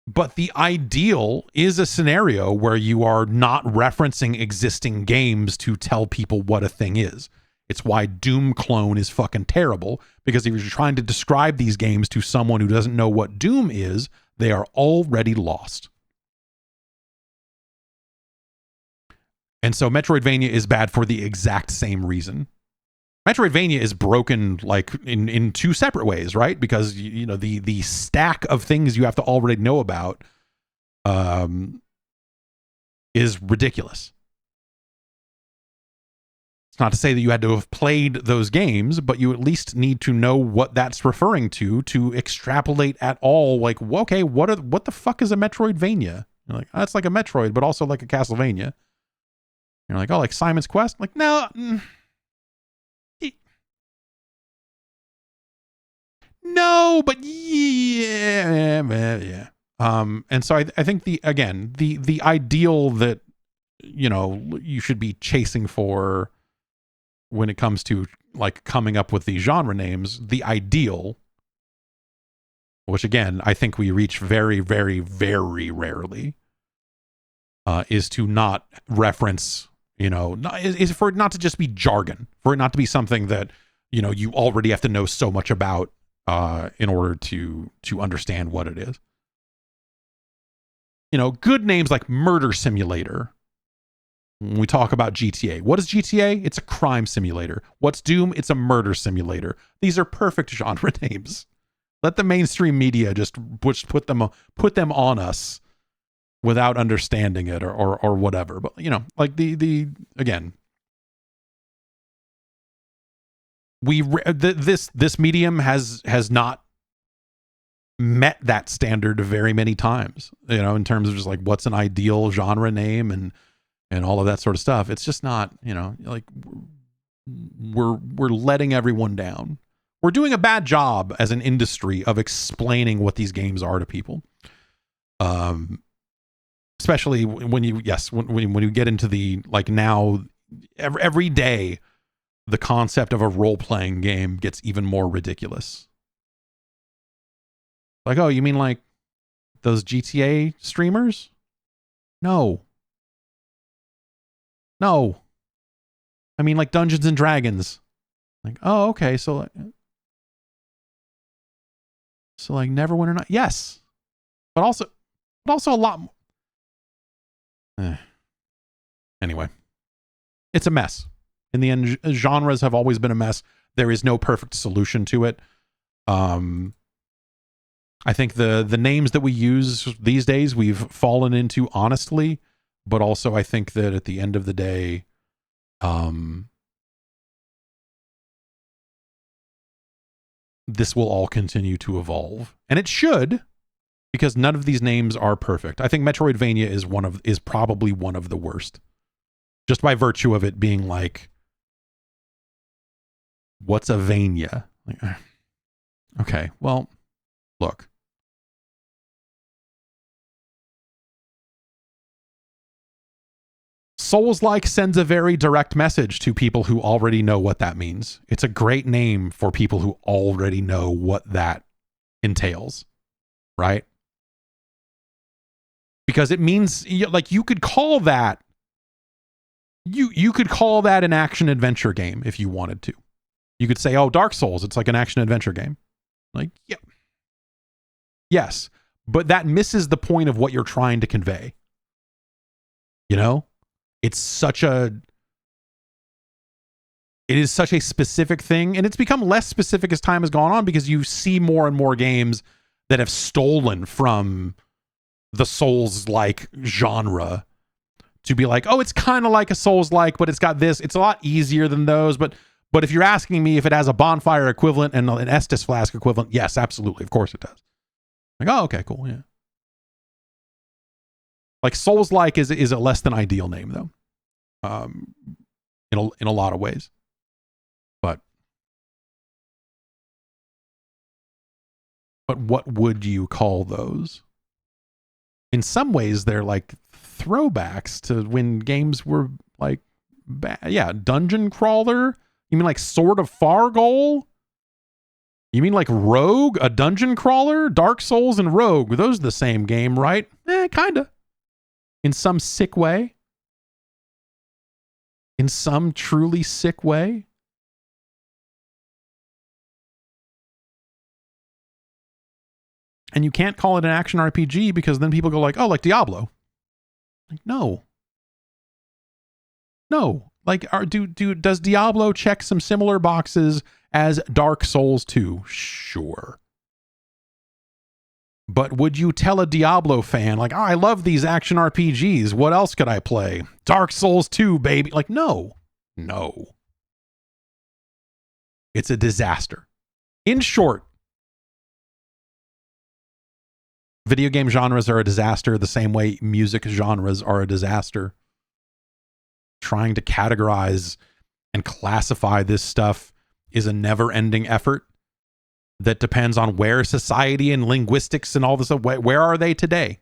But the ideal is a scenario where you are not referencing existing games to tell people what a thing is. It's why Doom Clone is fucking terrible, because if you're trying to describe these games to someone who doesn't know what Doom is, they are already lost. And so Metroidvania is bad for the exact same reason. Metroidvania is broken like in two separate ways, right? Because you know the stack of things you have to already know about is ridiculous. It's not to say that you had to have played those games, but you at least need to know what that's referring to extrapolate at all. Like, okay, what the fuck is a Metroidvania? You're like, oh, it's like a Metroid, but also like a Castlevania. You're like, oh, like Simon's Quest? Like, no. No, but yeah. And so I think the ideal that, you know, you should be chasing for when it comes to like coming up with these genre names, the ideal, which again, I think we reach very, very, very rarely, is to not reference, you know, is for it not to just be jargon, for it not to be something that, you know, you already have to know so much about in order to understand what it is. You know, good names like Murder Simulator. When we talk about GTA, what is GTA? It's a crime simulator. What's Doom? It's a murder simulator. These are perfect genre names. Let the mainstream media just put them on us without understanding it or whatever. But you know, like the again, this medium has not met that standard very many times, you know, in terms of just like what's an ideal genre name and all of that sort of stuff. It's just not, you know, like we're letting everyone down. We're doing a bad job as an industry of explaining what these games are to people. Especially when you get into the, like, now every day the concept of a role-playing game gets even more ridiculous. Like, oh, you mean like those GTA streamers? No. I mean like Dungeons and Dragons. Like, oh, okay, so like Neverwinter Night. Yes. But also a lot more. Anyway. It's a mess. In the end, genres have always been a mess. There is no perfect solution to it. I think the names that we use these days, we've fallen into honestly, but also I think that at the end of the day, this will all continue to evolve, and it should, because none of these names are perfect. I think Metroidvania is probably one of the worst, just by virtue of it being like, what's a Vania? Like, okay, well, look. Souls-like sends a very direct message to people who already know what that means. It's a great name for people who already know what that entails, right? Because it means, like, you could call that you could call that an action adventure game if you wanted to. You could say, oh, Dark Souls, it's like an action adventure game. Like, yeah. Yes, but that misses the point of what you're trying to convey. You know? It is such a specific thing, and it's become less specific as time has gone on because you see more and more games that have stolen from the Souls-like genre to be like, oh, it's kind of like a Souls-like, but it's got this. It's a lot easier than those, but if you're asking me if it has a bonfire equivalent and an Estus flask equivalent, yes, absolutely, of course it does. Like, oh, okay, cool, yeah. Like Souls-like is a less than ideal name though, in a lot of ways. But what would you call those? in some ways they're like throwbacks to when games were like dungeon crawler. You mean like Sword of Fargoal? You mean like Rogue, a dungeon crawler? Dark Souls and Rogue, those are the same game, right? Kinda. In some sick way. In some truly sick way. And you can't call it an action RPG because then people go like, oh, like Diablo. Like, no. Like, does Diablo check some similar boxes as Dark Souls 2? Sure. But would you tell a Diablo fan, like, oh, I love these action RPGs. What else could I play? Dark Souls 2, baby. Like, no. It's a disaster. In short, video game genres are a disaster the same way music genres are a disaster. Trying to categorize and classify this stuff is a never-ending effort that depends on where society and linguistics and all this stuff, where are they today?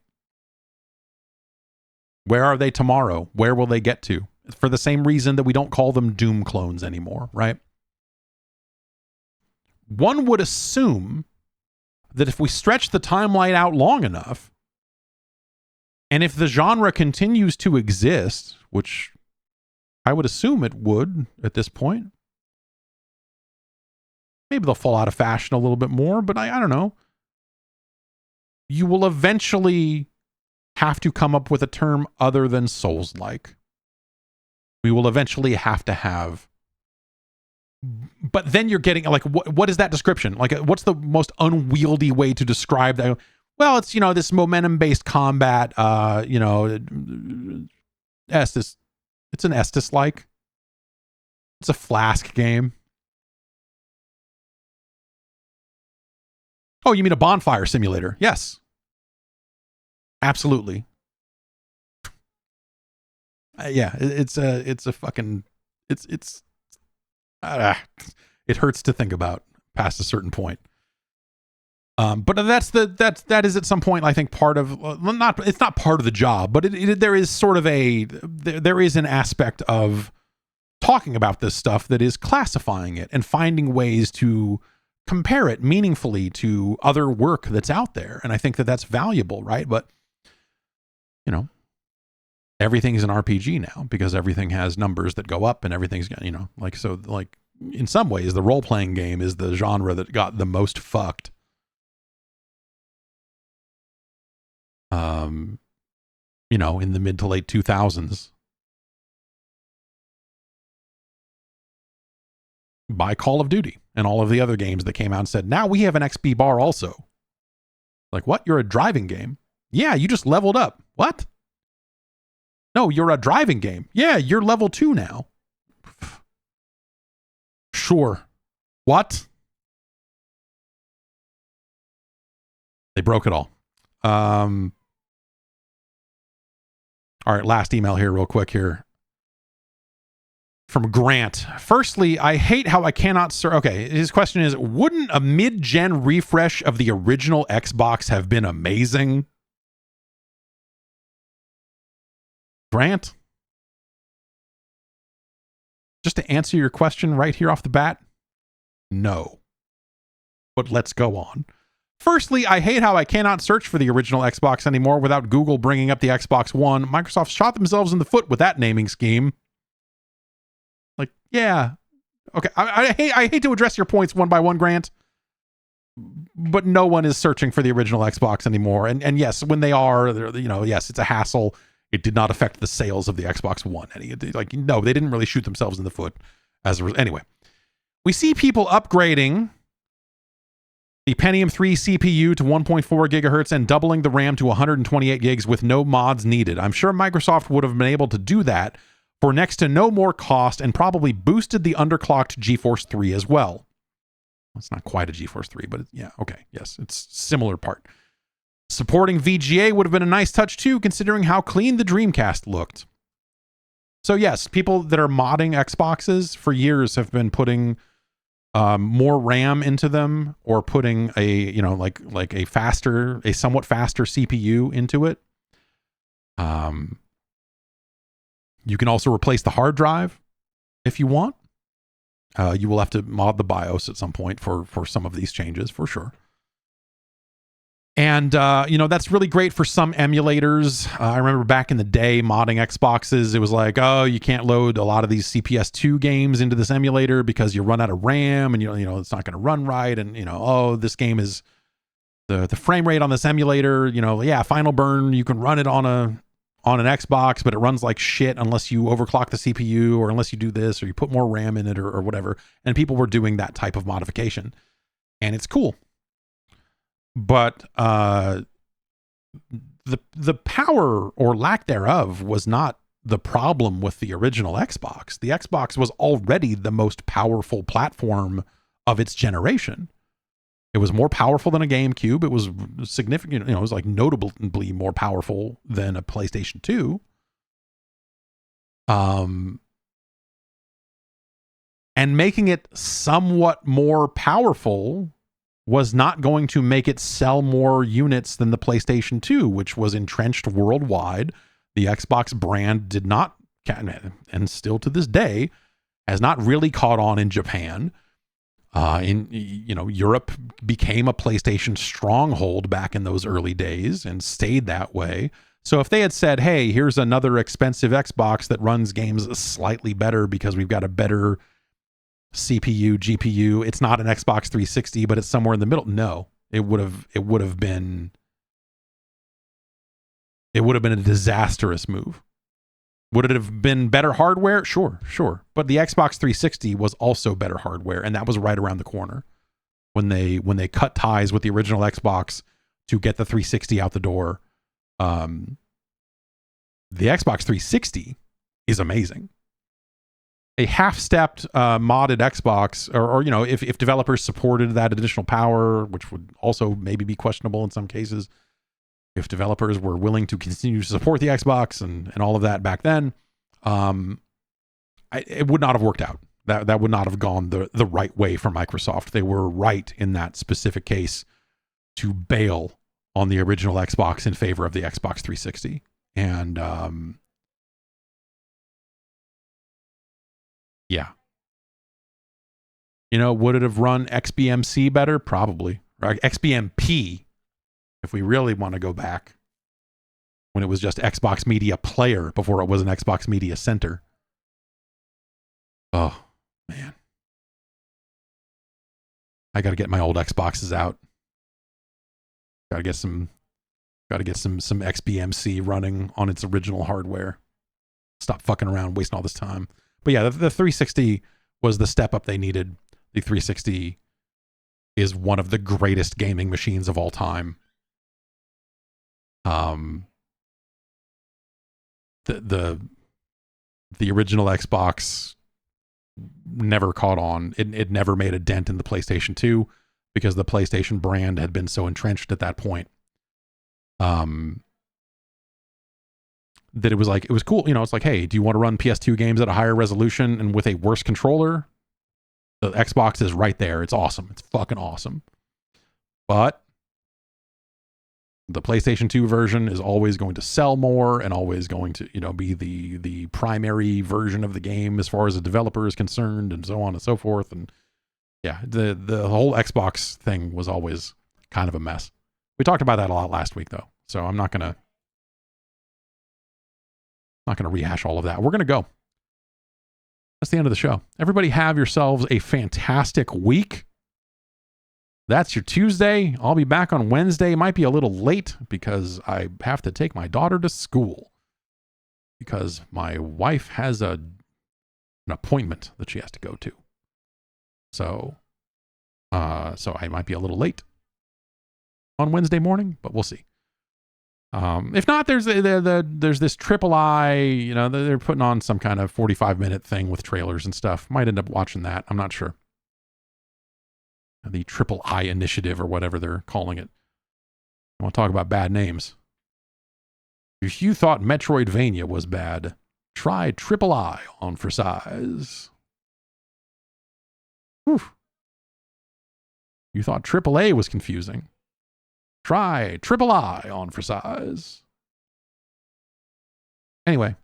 Where are they tomorrow? Where will they get to? For the same reason that we don't call them Doom clones anymore, right? One would assume that if we stretch the timeline out long enough, and if the genre continues to exist, which I would assume it would at this point, maybe they'll fall out of fashion a little bit more, but I don't know. You will eventually have to come up with a term other than Souls-like. We will eventually have to have. But then you're getting like, what is that description? Like, what's the most unwieldy way to describe that? Well, it's, this momentum-based combat, Estus. It's an Estus-like. It's a Flask game. Oh, you mean a bonfire simulator? Yes. Absolutely. It's a fucking, it hurts to think about past a certain point. But that is at some point, I think, part of, it's not part of the job, but there is sort of there is an aspect of talking about this stuff that is classifying it and finding ways to compare it meaningfully to other work that's out there. And I think that that's valuable, right? But, everything's an RPG now because everything has numbers that go up and everything's, in some ways, the role-playing game is the genre that got the most fucked. In the mid to late 2000s by Call of Duty and all of the other games that came out and said, now we have an XP bar also. Like, what? You're a driving game? Yeah, you just leveled up. What? No, you're a driving game. Yeah, you're level 2 now. Sure. What? They broke it all. All right, last email here real quick here. From Grant. Firstly, I hate how I cannot... Okay, his question is, wouldn't a mid-gen refresh of the original Xbox have been amazing? Grant? Just to answer your question right here off the bat, no. But let's go on. Firstly, I hate how I cannot search for the original Xbox anymore without Google bringing up the Xbox One. Microsoft shot themselves in the foot with that naming scheme. Like, yeah. Okay, I hate to address your points one by one, Grant, but no one is searching for the original Xbox anymore. And yes, when they are, yes, it's a hassle. It did not affect the sales of the Xbox One. No, they didn't really shoot themselves in the foot. Anyway, we see people upgrading the Pentium 3 CPU to 1.4 gigahertz and doubling the RAM to 128 gigs with no mods needed. I'm sure Microsoft would have been able to do that for next to no more cost and probably boosted the underclocked GeForce 3 as well. It's not quite a GeForce 3, but yeah, okay. Yes, it's similar part. Supporting VGA would have been a nice touch too, considering how clean the Dreamcast looked. So yes, people that are modding Xboxes for years have been putting more RAM into them or putting a, a somewhat faster CPU into it. You can also replace the hard drive if you want. You will have to mod the BIOS at some point for some of these changes, for sure. And, that's really great for some emulators. I remember back in the day, modding Xboxes, it was like, oh, you can't load a lot of these CPS2 games into this emulator because you run out of RAM and, it's not going to run right. And, this game is the frame rate on this emulator, Final Burn, you can run it on an Xbox, but it runs like shit unless you overclock the CPU or unless you do this or you put more RAM in it or whatever. And people were doing that type of modification. And it's cool. But the power or lack thereof was not the problem with the original Xbox. The Xbox was already the most powerful platform of its generation. It was more powerful than a GameCube. It was significant, it was like notably more powerful than a PlayStation 2. And making it somewhat more powerful was not going to make it sell more units than the PlayStation 2, which was entrenched worldwide. The Xbox brand did not, and still to this day, has not really caught on in Japan. Europe became a PlayStation stronghold back in those early days and stayed that way. So if they had said, hey, here's another expensive Xbox that runs games slightly better because we've got a better CPU, GPU, it's not an Xbox 360, but it's somewhere in the middle. No, it would have been a disastrous move. Would it have been better hardware? Sure. But the Xbox 360 was also better hardware, and that was right around the corner when they cut ties with the original Xbox to get the 360 out the door. The Xbox 360 is amazing. A half-stepped modded Xbox, or if developers supported that additional power, which would also maybe be questionable in some cases, if developers were willing to continue to support the Xbox and all of that back then, it would not have worked out. That would not have gone the right way for Microsoft. They were right in that specific case to bail on the original Xbox in favor of the Xbox 360. And yeah. Would it have run XBMC better? Probably. Right? XBMP, if we really want to go back, when it was just Xbox Media Player before it was an Xbox Media Center. Oh, man. I got to get my old Xboxes out. Got to get some XBMC running on its original hardware. Stop fucking around, wasting all this time. But yeah, the 360 was the step up they needed. The 360 is one of the greatest gaming machines of all time. The original Xbox never caught on. It never made a dent in the PlayStation 2 because the PlayStation brand had been so entrenched at that point. That it was cool. It's like, hey, do you want to run PS2 games at a higher resolution and with a worse controller? The Xbox is right there. It's awesome. It's fucking awesome. But the PlayStation 2 version is always going to sell more and always going to, be the primary version of the game as far as the developer is concerned, and so on and so forth. And yeah, the whole Xbox thing was always kind of a mess. We talked about that a lot last week, though, so I'm not gonna rehash all of that. We're gonna go. That's the end of the show. Everybody have yourselves a fantastic week. That's your Tuesday. I'll be back on Wednesday. Might be a little late because I have to take my daughter to school because my wife has an appointment that she has to go to. So I might be a little late on Wednesday morning, but we'll see. If not, there's this Triple I, they're putting on some kind of 45-minute thing with trailers and stuff. Might end up watching that. I'm not sure. The Triple I Initiative or whatever they're calling it. I want to talk about bad names. If you thought Metroidvania was bad, try Triple I on for size. Whew. You thought Triple A was confusing. Try Triple I on for size. Anyway,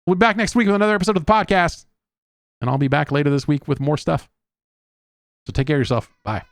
we'll be back next week with another episode of the podcast. And I'll be back later this week with more stuff. So take care of yourself. Bye.